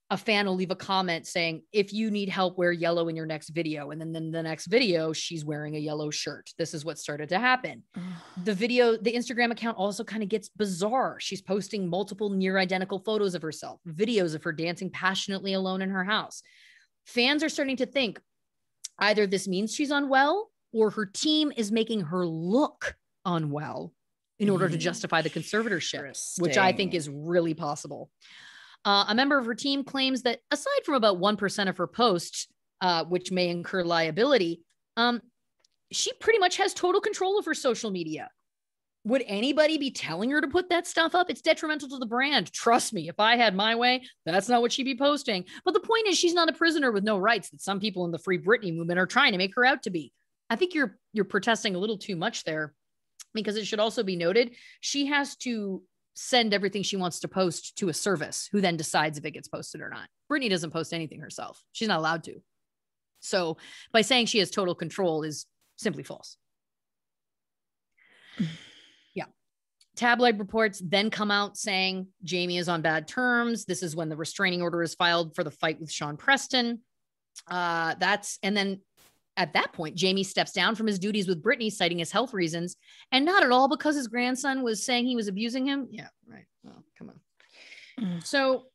A fan will leave a comment saying, if you need help, wear yellow in your next video. And then the next video, she's wearing a yellow shirt. This is what started to happen. The Instagram account also kind of gets bizarre. She's posting multiple near identical photos of herself, videos of her dancing passionately alone in her house. Fans are starting to think either this means she's unwell or her team is making her look unwell in order to justify the conservatorship, which I think is really possible. A member of her team claims that aside from about 1% of her posts, which may incur liability, she pretty much has total control of her social media. Would anybody be telling her to put that stuff up? It's detrimental to the brand. Trust me, if I had my way, that's not what she'd be posting. But the point is, she's not a prisoner with no rights that some people in the Free Britney movement are trying to make her out to be. I think you're protesting a little too much there, because it should also be noted, she has to send everything she wants to post to a service who then decides if it gets posted or not. Britney doesn't post anything herself. She's not allowed to. So by saying she has total control is simply false. Yeah. Tabloid reports then come out saying Jamie is on bad terms. This is when the restraining order is filed for the fight with Sean Preston. And then at that point, Jamie steps down from his duties with Britney, citing his health reasons, and not at all because his grandson was saying he was abusing him. Yeah, right. Well, come on. So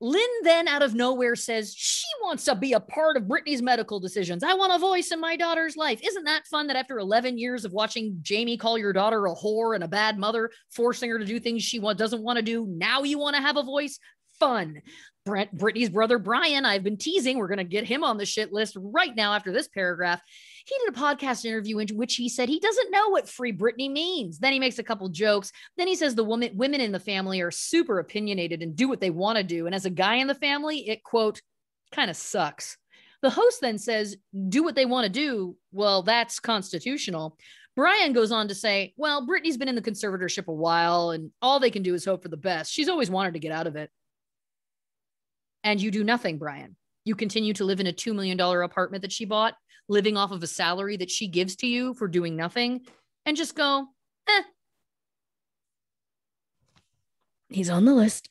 Lynn then out of nowhere says she wants to be a part of Britney's medical decisions. I want a voice in my daughter's life. Isn't that fun that after 11 years of watching Jamie call your daughter a whore and a bad mother, forcing her to do things she doesn't want to do, now you want to have a voice? Fun. Brittany's brother, Brian, I've been teasing. We're going to get him on the shit list right now after this paragraph. He did a podcast interview in which he said he doesn't know what Free Britney means. Then he makes a couple jokes. Then he says the women in the family are super opinionated and do what they want to do. And as a guy in the family, it, quote, kind of sucks. The host then says, do what they want to do. Well, that's constitutional. Brian goes on to say, well, Britney's been in the conservatorship a while and all they can do is hope for the best. She's always wanted to get out of it. And you do nothing, Brian. You continue to live in a $2 million apartment that she bought, living off of a salary that she gives to you for doing nothing, and just go, eh. He's on the list.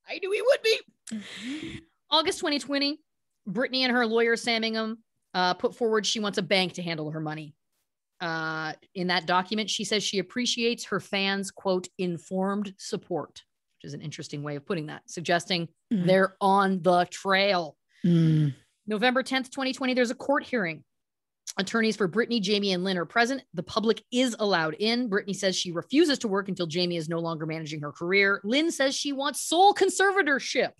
I knew he would be. August 2020, Britney and her lawyer, Sam Ingham, put forward she wants a bank to handle her money. In that document, she says she appreciates her fans' quote, informed support, which is an interesting way of putting that, suggesting they're on the trail. November 10th, 2020, there's a court hearing. Attorneys for Britney, Jamie, and Lynn are present. The public is allowed in. Britney says she refuses to work until Jamie is no longer managing her career. Lynn says she wants sole conservatorship,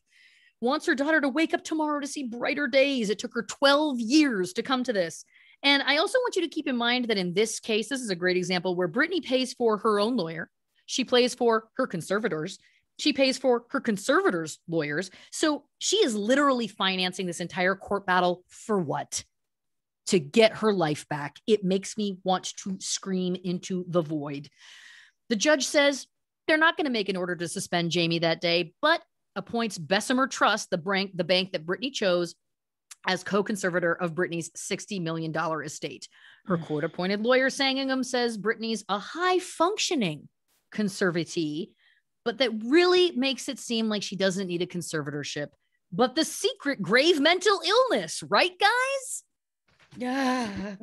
wants her daughter to wake up tomorrow to see brighter days. It took her 12 years to come to this. And I also want you to keep in mind that in this case, this is a great example where Britney pays for her own lawyer. She pays for her conservators. She pays for her conservators' lawyers. So she is literally financing this entire court battle for what? To get her life back. It makes me want to scream into the void. The judge says they're not going to make an order to suspend Jamie that day, but appoints Bessemer Trust, the bank that Britney chose, as co-conservator of Britney's $60 million estate. Her court-appointed lawyer, Sam Ingham, says Britney's a high-functioning conservatee, but that really makes it seem like she doesn't need a conservatorship, but the secret grave mental illness, right, guys? Yeah.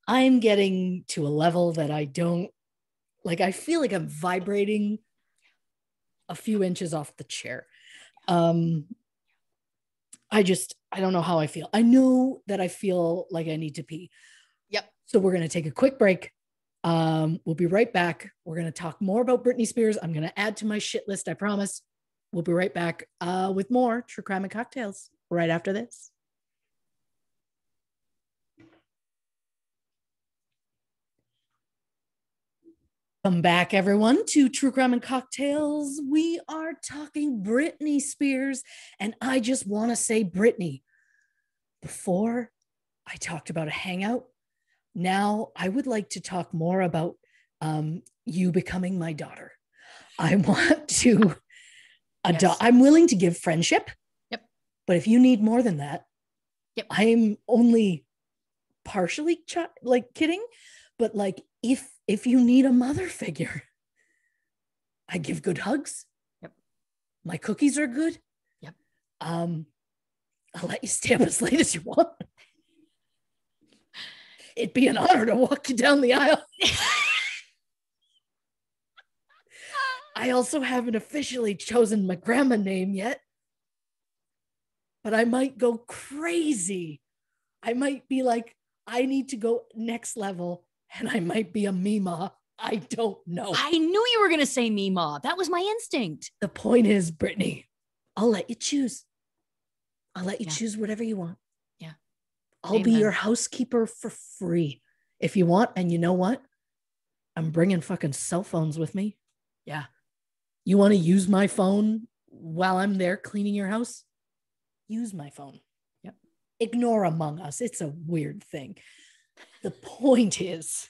I'm getting to a level that I don't like. I feel like I'm vibrating a few inches off the chair. I don't know how I feel. I know that I feel like I need to pee. Yep. So we're going to take a quick break. We'll be right back. We're going to talk more about Britney Spears. I'm going to add to my shit list. I promise. We'll be right back with more True Crime and Cocktails right after this. Welcome back, everyone, to True Crime and Cocktails. We are talking Britney Spears, and I just want to say, Britney, before I talked about a hangout, now I would like to talk more about you becoming my daughter. I want to adopt. Yes. I'm willing to give friendship. Yep. But if you need more than that, yep. I'm only partially kidding, but like if you need a mother figure, I give good hugs. Yep. My cookies are good. Yep. I'll let you stay up as late as you want. It'd be an honor to walk you down the aisle. I also haven't officially chosen my grandma name yet, but I might go crazy. I might be like, I need to go next level, and I might be a Mima. I don't know. I knew you were going to say Mima. That was my instinct. The point is, Britney, I'll let you choose. I'll let you choose whatever you want. Yeah. I'll be your housekeeper for free if you want. And you know what? I'm bringing fucking cell phones with me. Yeah. You want to use my phone while I'm there cleaning your house? Use my phone. Yep. Ignore Among Us. It's a weird thing. The point is,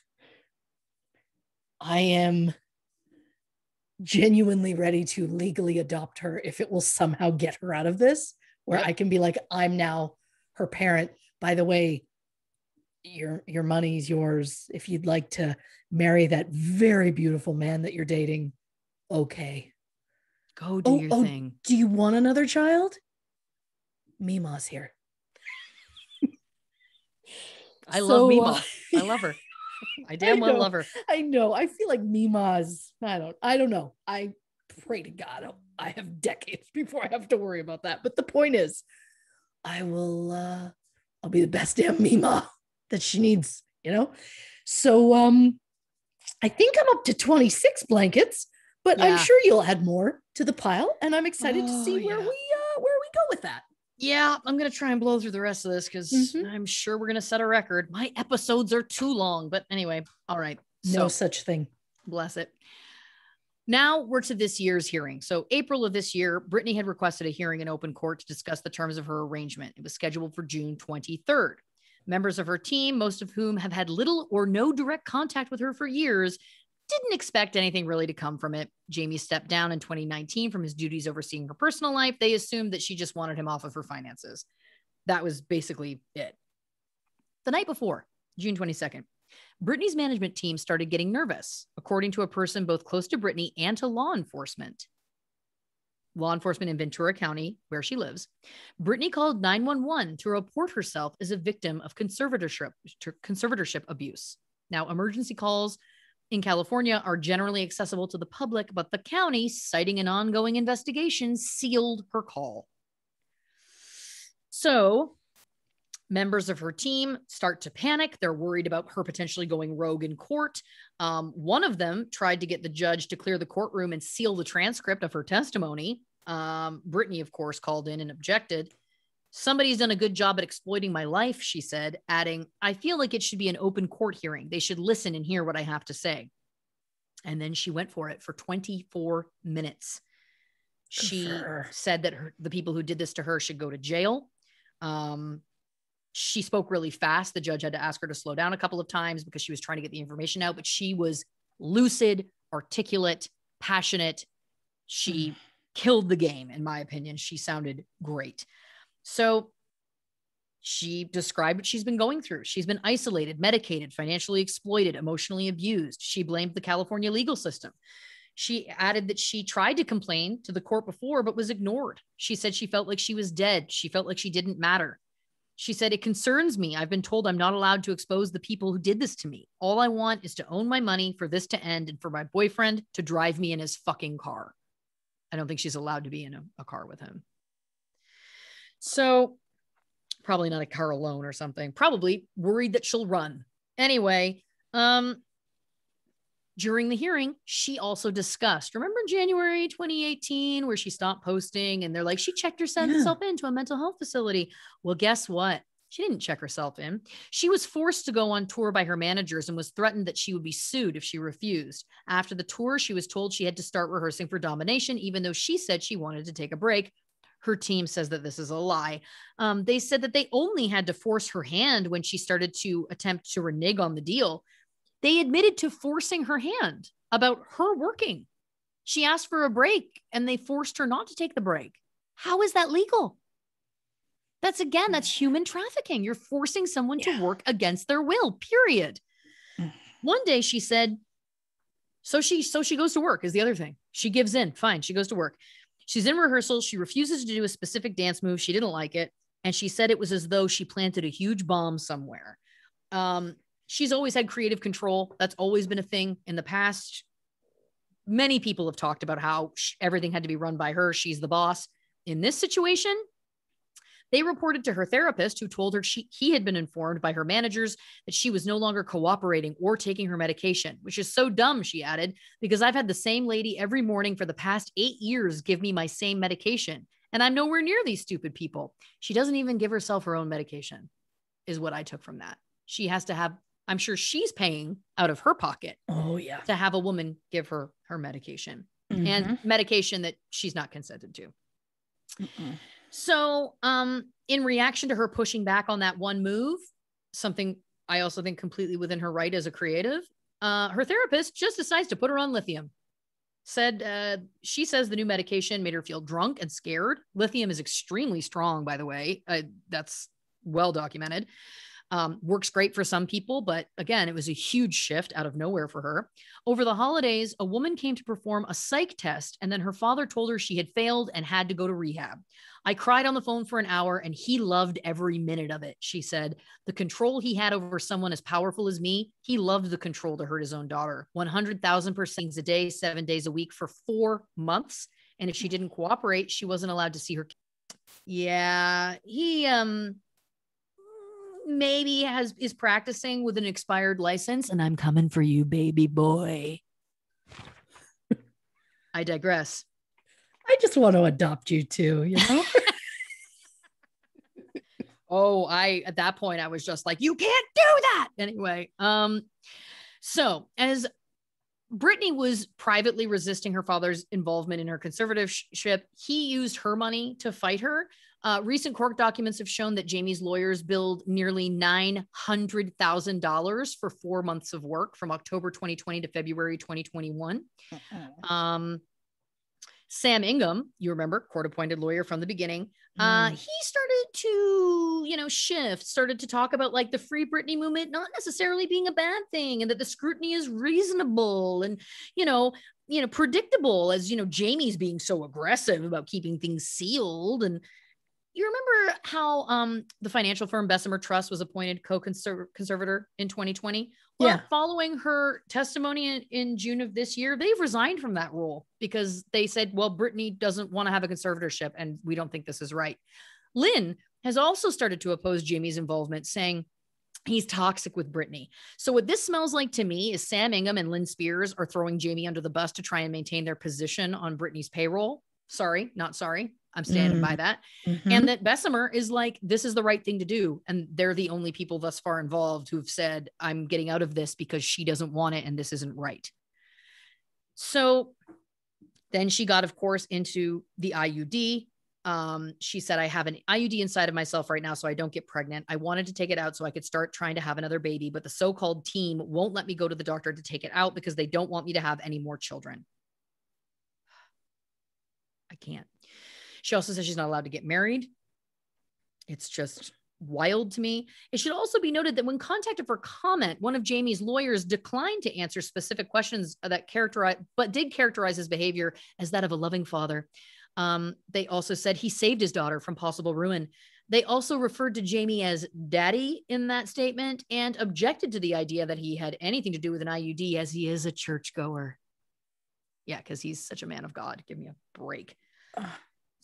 I am genuinely ready to legally adopt her if it will somehow get her out of this, where I can be like, I'm now her parent. By the way, your money's yours. If you'd like to marry that very beautiful man that you're dating, okay. Go do your thing. Do you want another child? Mima's here. I love Mima. I love her. I damn well love her. I know. I feel like Mima's, I don't know. I pray to God I have decades before I have to worry about that. But the point is, I'll be the best damn Mima that she needs, you know? So I think I'm up to 26 blankets, but I'm sure you'll add more to the pile. And I'm excited to see where we go with that. Yeah, I'm going to try and blow through the rest of this because I'm sure we're going to set a record. My episodes are too long, but anyway, all right. No such thing. Bless it. Now we're to this year's hearing. So April of this year, Britney had requested a hearing in open court to discuss the terms of her arrangement. It was scheduled for June 23rd. Members of her team, most of whom have had little or no direct contact with her for years, didn't expect anything really to come from it. Jamie stepped down in 2019 from his duties overseeing her personal life. They assumed that she just wanted him off of her finances. That was basically it. The night before, June 22nd, Britney's management team started getting nervous, according to a person both close to Britney and to law enforcement. Law enforcement in Ventura County, where she lives. Britney called 911 to report herself as a victim of conservatorship abuse. Now, emergency calls in California are generally accessible to the public, but the county, citing an ongoing investigation, sealed her call. So members of her team start to panic. They're worried about her potentially going rogue in court. One of them tried to get the judge to clear the courtroom and seal the transcript of her testimony. Britney, of course, called in and objected. Somebody's done a good job at exploiting my life, she said, adding, I feel like it should be an open court hearing. They should listen and hear what I have to say. And then she went for it for 24 minutes. She said that the people who did this to her should go to jail. She spoke really fast. The judge had to ask her to slow down a couple of times because she was trying to get the information out, but she was lucid, articulate, passionate. She killed the game, in my opinion. She sounded great. So she described what she's been going through. She's been isolated, medicated, financially exploited, emotionally abused. She blamed the California legal system. She added that she tried to complain to the court before, but was ignored. She said she felt like she was dead. She felt like she didn't matter. She said, it concerns me. I've been told I'm not allowed to expose the people who did this to me. All I want is to own my money, for this to end, and for my boyfriend to drive me in his fucking car. I don't think she's allowed to be in a car with him. So probably not a car alone or something. Probably worried that she'll run. Anyway, during the hearing, she also discussed, remember January 2018, where she stopped posting and they're like, she checked herself into a mental health facility. Well, guess what? She didn't check herself in. She was forced to go on tour by her managers and was threatened that she would be sued if she refused. After the tour, she was told she had to start rehearsing for domination, even though she said she wanted to take a break. Her team says that this is a lie. They said that they only had to force her hand when she started to attempt to renege on the deal. They admitted to forcing her hand about her working. She asked for a break and they forced her not to take the break. How is that legal? That's human trafficking. You're forcing someone to work against their will, period. One day she said, so she goes to work is the other thing. She gives in. Fine. She goes to work. She's in rehearsal. She refuses to do a specific dance move. She didn't like it. And she said it was as though she planted a huge bomb somewhere. She's always had creative control. That's always been a thing in the past. Many people have talked about how everything had to be run by her. She's the boss. In this situation, they reported to her therapist, who told her he had been informed by her managers that she was no longer cooperating or taking her medication, which is so dumb, she added, because I've had the same lady every morning for the past 8 years give me my same medication, and I'm nowhere near these stupid people. She doesn't even give herself her own medication, is what I took from that. She has to have, I'm sure she's paying out of her pocket to have a woman give her her medication and medication that she's not consented to. So in reaction to her pushing back on that one move, something I also think completely within her right as a creative, her therapist just decides to put her on lithium. She says the new medication made her feel drunk and scared. Lithium is extremely strong, by the way. That's well documented. Works great for some people, but again, it was a huge shift out of nowhere for her. Over the holidays, a woman came to perform a psych test, and then her father told her she had failed and had to go to rehab. I cried on the phone for an hour, and he loved every minute of it, she said. The control he had over someone as powerful as me, he loved the control to hurt his own daughter. 100,000% a day, 7 days a week for 4 months. And if she didn't cooperate, she wasn't allowed to see her. Yeah, maybe is practicing with an expired license, and I'm coming for you, baby boy. I digress. I just want to adopt you too, you know? At that point, I was just like, you can't do that. Anyway, so as Britney was privately resisting her father's involvement in her conservatorship, he used her money to fight her. Recent court documents have shown that Jamie's lawyers billed nearly $900,000 for 4 months of work from October 2020 to February 2021. Sam Ingham, you remember, court-appointed lawyer from the beginning, he started to, started to talk about like the Free Britney movement not necessarily being a bad thing, and that the scrutiny is reasonable and, predictable, as, Jamie's being so aggressive about keeping things sealed. And you remember how the financial firm Bessemer Trust was appointed co-conservator in 2020? Well, yeah. Following her testimony in June of this year, they've resigned from that role because they said, well, Britney doesn't want to have a conservatorship and we don't think this is right. Lynn has also started to oppose Jamie's involvement, saying he's toxic with Britney. So what this smells like to me is Sam Ingham and Lynn Spears are throwing Jamie under the bus to try and maintain their position on Britney's payroll. Sorry, not sorry. I'm standing by that. Mm-hmm. And that Bessemer is like, this is the right thing to do. And they're the only people thus far involved who've said, I'm getting out of this because she doesn't want it and this isn't right. So then she got, of course, into the IUD. She said, I have an IUD inside of myself right now, so I don't get pregnant. I wanted to take it out so I could start trying to have another baby, but the so-called team won't let me go to the doctor to take it out because they don't want me to have any more children. I can't. She also says she's not allowed to get married. It's just wild to me. It should also be noted that when contacted for comment, one of Jamie's lawyers declined to answer specific questions that did characterize his behavior as that of a loving father. They also said he saved his daughter from possible ruin. They also referred to Jamie as daddy in that statement and objected to the idea that he had anything to do with an IUD, as he is a churchgoer. Yeah, because he's such a man of God. Give me a break.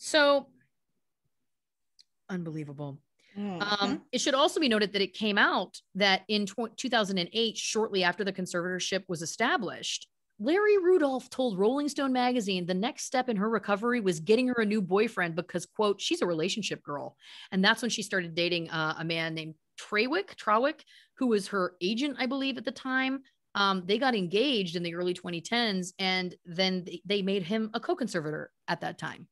So unbelievable. Mm-hmm. It should also be noted that it came out that in 2008, shortly after the conservatorship was established, Larry Rudolph told Rolling Stone magazine the next step in her recovery was getting her a new boyfriend because, quote, she's a relationship girl. And that's when she started dating a man named Trawick, who was her agent, I believe, at the time. They got engaged in the early 2010s, and then they made him a co-conservator at that time.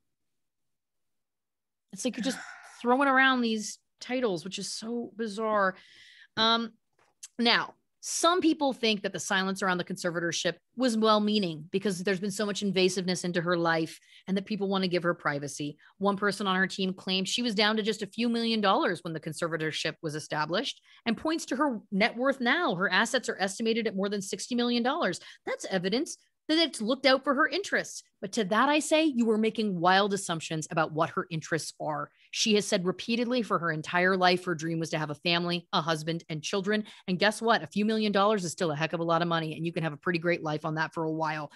It's like you're just throwing around these titles, which is so bizarre. Now, some people think that the silence around the conservatorship was well-meaning because there's been so much invasiveness into her life and that people want to give her privacy. One person on her team claimed she was down to just a few $1 million when the conservatorship was established, and points to her net worth now. Her assets are estimated at more than $60 million. That's evidence that it's looked out for her interests. But to that, I say you were making wild assumptions about what her interests are. She has said repeatedly for her entire life, her dream was to have a family, a husband, and children. And guess what? A few $1 million is still a heck of a lot of money, and you can have a pretty great life on that for a while.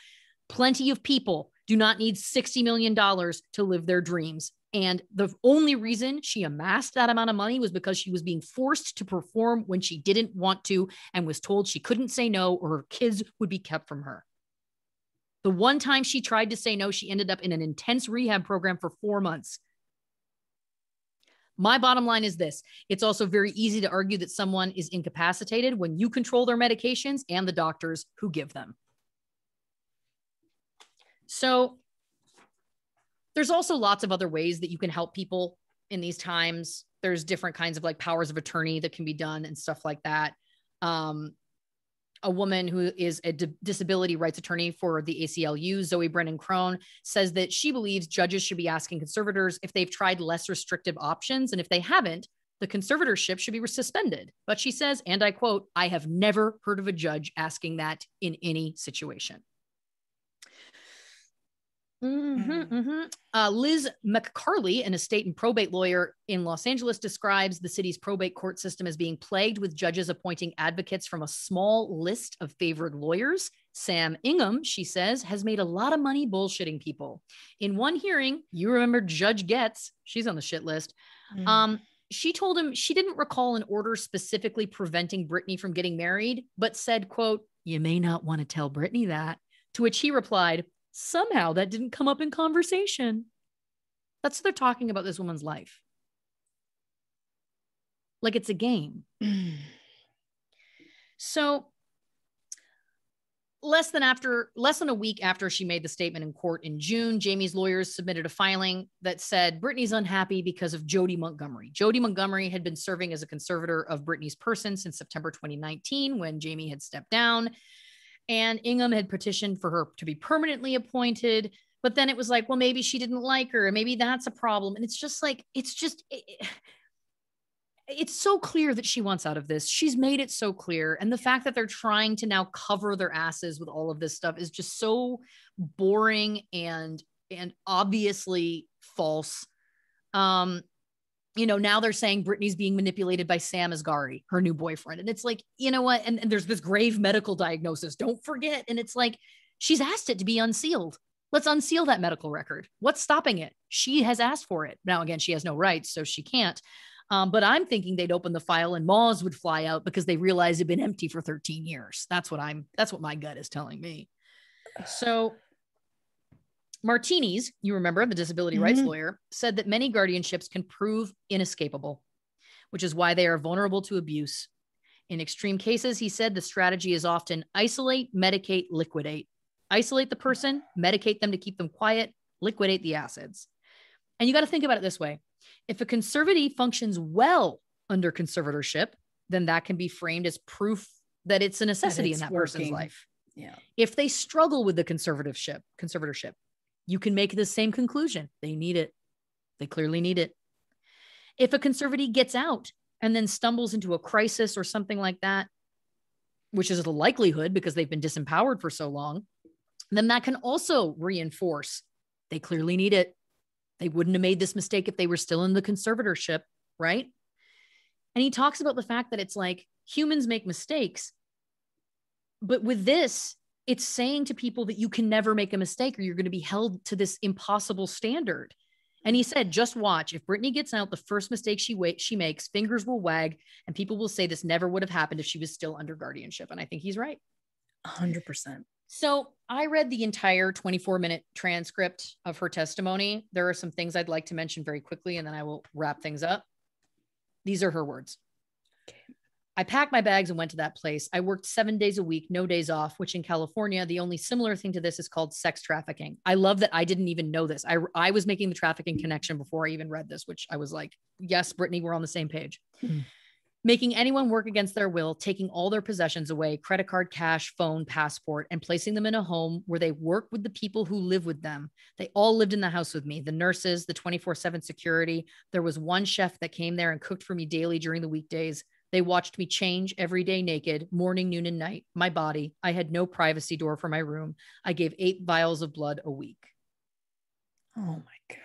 Plenty of people do not need $60 million to live their dreams. And the only reason she amassed that amount of money was because she was being forced to perform when she didn't want to and was told she couldn't say no or her kids would be kept from her. The one time she tried to say no, she ended up in an intense rehab program for 4 months. My bottom line is this. It's also very easy to argue that someone is incapacitated when you control their medications and the doctors who give them. So there's also lots of other ways that you can help people in these times. There's different kinds of like powers of attorney that can be done and stuff like that. A woman who is a disability rights attorney for the ACLU, Zoe Brennan Crone, says that she believes judges should be asking conservators if they've tried less restrictive options. And if they haven't, the conservatorship should be suspended. But she says, and I quote, I have never heard of a judge asking that in any situation. Liz McCarley, an estate and probate lawyer in Los Angeles, describes the city's probate court system as being plagued with judges appointing advocates from a small list of favored lawyers. Sam Ingham, she says, has made a lot of money bullshitting people. In one hearing, you remember Judge Getz, she's on the shit list. she told him she didn't recall an order specifically preventing Britney from getting married, but said, quote, "You may not want to tell Britney that." To which he replied, "Somehow that didn't come up in conversation." That's what they're talking about this woman's life. Like it's a game. So less than a week after she made the statement in court in June, Jamie's lawyers submitted a filing that said Britney's unhappy because of Jody Montgomery. Jody Montgomery had been serving as a conservator of Britney's person since September 2019, when Jamie had stepped down, and Ingham had petitioned for her to be permanently appointed. But then it was like, well, maybe she didn't like her, and maybe that's a problem. And it's just like, it's so clear that she wants out of this. She's made it so clear. And the fact that they're trying to now cover their asses with all of this stuff is just so boring and obviously false. Now they're saying Britney's being manipulated by Sam Asghari, her new boyfriend. And it's like, you know what? And there's this grave medical diagnosis. Don't forget. And it's like, she's asked it to be unsealed. Let's unseal that medical record. What's stopping it? She has asked for it. Now, again, she has no rights, so she can't. But I'm thinking they'd open the file and Moz would fly out because they realized it'd been empty for 13 years. That's what my gut is telling me. So Martinez, you remember, the disability rights lawyer, said that many guardianships can prove inescapable, which is why they are vulnerable to abuse. In extreme cases, he said the strategy is often isolate, medicate, liquidate. Isolate the person, medicate them to keep them quiet, liquidate the assets. And you got to think about it this way. If a conservatee functions well under conservatorship, then that can be framed as proof that it's a necessity in that person's life. Yeah. If they struggle with the conservatorship, you can make the same conclusion. They need it. They clearly need it. If a conservatee gets out and then stumbles into a crisis or something like that, which is the likelihood because they've been disempowered for so long, then that can also reinforce they clearly need it. They wouldn't have made this mistake if they were still in the conservatorship, right? And he talks about the fact that it's like humans make mistakes. But with this, it's saying to people that you can never make a mistake or you're going to be held to this impossible standard. And he said, just watch. If Britney gets out, the first mistake she makes, fingers will wag and people will say this never would have happened if she was still under guardianship. And I think he's right. 100%. So I read the entire 24-minute transcript of her testimony. There are some things I'd like to mention very quickly, and then I will wrap things up. These are her words. Okay. I packed my bags and went to that place. I worked 7 days a week, no days off, which in California, the only similar thing to this is called sex trafficking. I love that I didn't even know this. I was making the trafficking connection before I even read this, which I was like, yes, Brittany, we're on the same page. Making anyone work against their will, taking all their possessions away, credit card, cash, phone, passport, and placing them in a home where they work with the people who live with them. They all lived in the house with me, the nurses, the 24/7 security. There was one chef that came there and cooked for me daily during the weekdays. They watched me change every day naked, morning, noon, and night. My body. I had no privacy door for my room. I gave 8 vials of blood a week. Oh my God.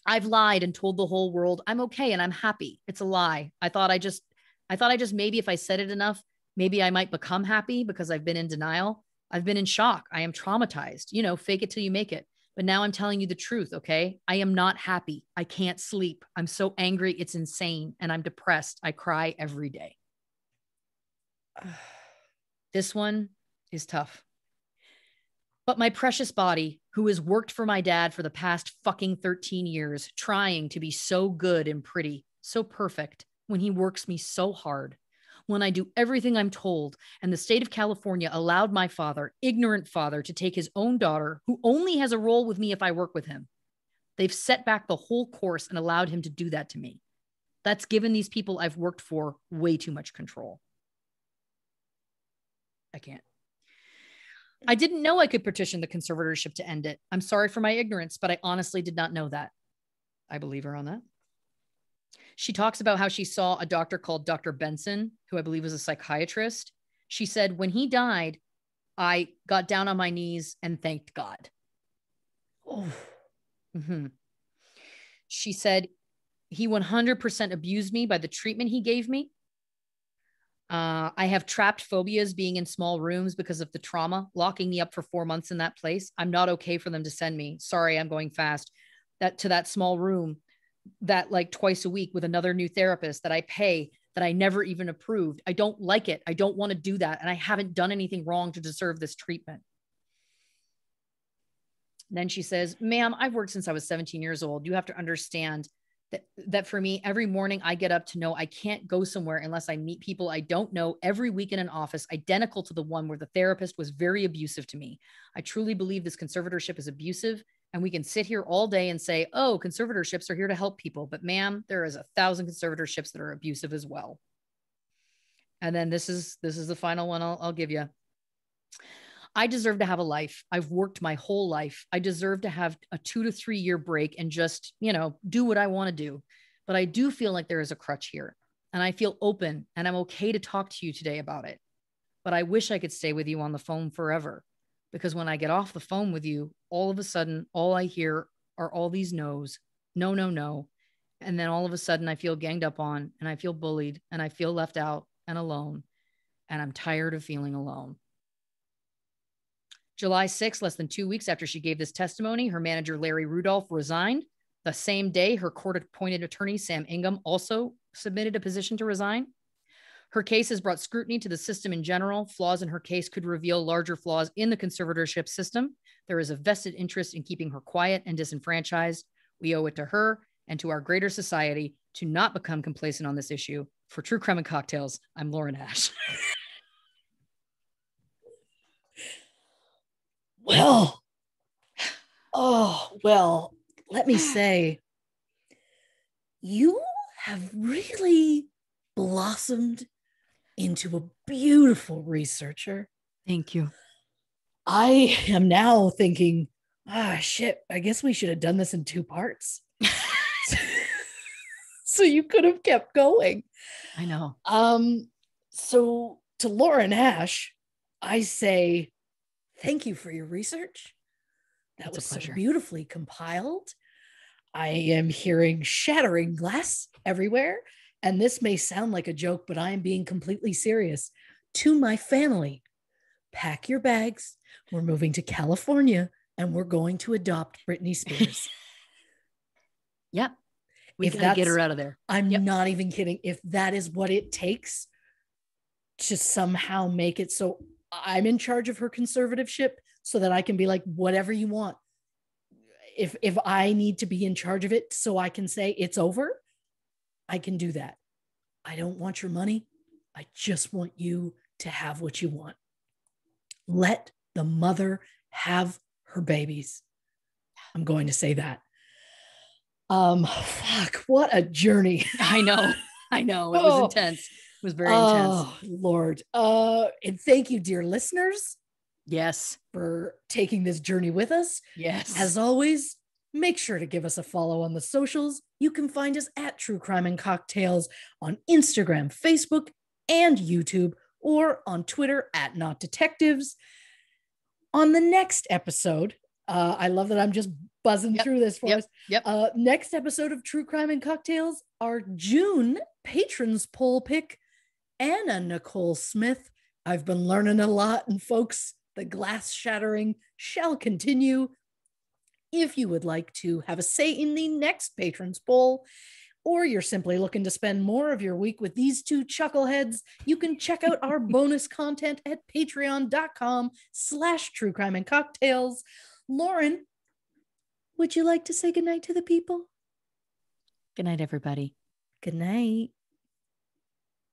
I've lied and told the whole world I'm okay and I'm happy. It's a lie. I thought I just maybe if I said it enough, maybe I might become happy because I've been in denial. I've been in shock. I am traumatized. Fake it till you make it. But now I'm telling you the truth, okay? I am not happy. I can't sleep. I'm so angry. It's insane. And I'm depressed. I cry every day. This one is tough. But my precious body, who has worked for my dad for the past fucking 13 years, trying to be so good and pretty, so perfect, when he works me so hard, when I do everything I'm told, and the state of California allowed my father, ignorant father, to take his own daughter, who only has a role with me if I work with him. They've set back the whole course and allowed him to do that to me. That's given these people I've worked for way too much control. I can't. I didn't know I could petition the conservatorship to end it. I'm sorry for my ignorance, but I honestly did not know that. I believe her on that. She talks about how she saw a doctor called Dr. Benson, who I believe was a psychiatrist. She said, when he died, I got down on my knees and thanked God. Oh. Mm-hmm. She said, he 100% abused me by the treatment he gave me. I have trapped phobias being in small rooms because of the trauma, locking me up for 4 months in that place. I'm not okay for them to send me. Sorry, I'm going fast. To that small room that like twice a week with another new therapist that I pay, that I never even approved. I don't like it. I don't want to do that. And I haven't done anything wrong to deserve this treatment. And then she says, ma'am, I've worked since I was 17 years old. You have to understand that for me, every morning I get up to know I can't go somewhere unless I meet people I don't know every week in an office identical to the one where the therapist was very abusive to me. I truly believe this conservatorship is abusive, and we can sit here all day and say, oh, conservatorships are here to help people. But ma'am, there is 1,000 conservatorships that are abusive as well. And then this is the final one I'll give you. I deserve to have a life. I've worked my whole life. I deserve to have a 2 to 3 year break and just, do what I want to do. But I do feel like there is a crutch here, and I feel open, and I'm okay to talk to you today about it. But I wish I could stay with you on the phone forever, because when I get off the phone with you, all of a sudden, all I hear are all these no's, no, no, no. And then all of a sudden I feel ganged up on, and I feel bullied, and I feel left out and alone. And I'm tired of feeling alone. July 6th, less than 2 weeks after she gave this testimony, her manager, Larry Rudolph, resigned. The same day, her court-appointed attorney, Sam Ingham, also submitted a petition to resign. Her case has brought scrutiny to the system in general. Flaws in her case could reveal larger flaws in the conservatorship system. There is a vested interest in keeping her quiet and disenfranchised. We owe it to her and to our greater society to not become complacent on this issue. For True Crime and Cocktails, I'm Lauren Ash. Well, let me say, you have really blossomed into a beautiful researcher. Thank you. I am now thinking, shit, I guess we should have done this in 2 parts. So you could have kept going. I know. So to Lauren Ash, I say, thank you for your research. That was so beautifully compiled. I am hearing shattering glass everywhere. And this may sound like a joke, but I am being completely serious. To my family, pack your bags. We're moving to California, and we're going to adopt Britney Spears. Yep. We gotta get her out of there. I'm not even kidding. If that is what it takes to somehow make it so I'm in charge of her conservatorship, so that I can be like, whatever you want. If I need to be in charge of it so I can say it's over, I can do that. I don't want your money. I just want you to have what you want. Let the mother have her babies. I'm going to say that. Fuck, what a journey. I know. It was intense. It was very intense. Oh, Lord. And thank you, dear listeners. Yes. For taking this journey with us. Yes. As always, make sure to give us a follow on the socials. You can find us at True Crime and Cocktails on Instagram, Facebook, and YouTube, or on Twitter at Not Detectives. On the next episode, I love that I'm just buzzing through this for us. Next episode of True Crime and Cocktails, our June patrons poll pick, Anna Nicole Smith. I've been learning a lot, and folks, the glass shattering shall continue. If you would like to have a say in the next patrons poll, or you're simply looking to spend more of your week with these 2 chuckleheads, you can check out our bonus content at patreon.com/True Crime and Cocktails. Lauren, would you like to say goodnight to the people? Good night, everybody. Good night.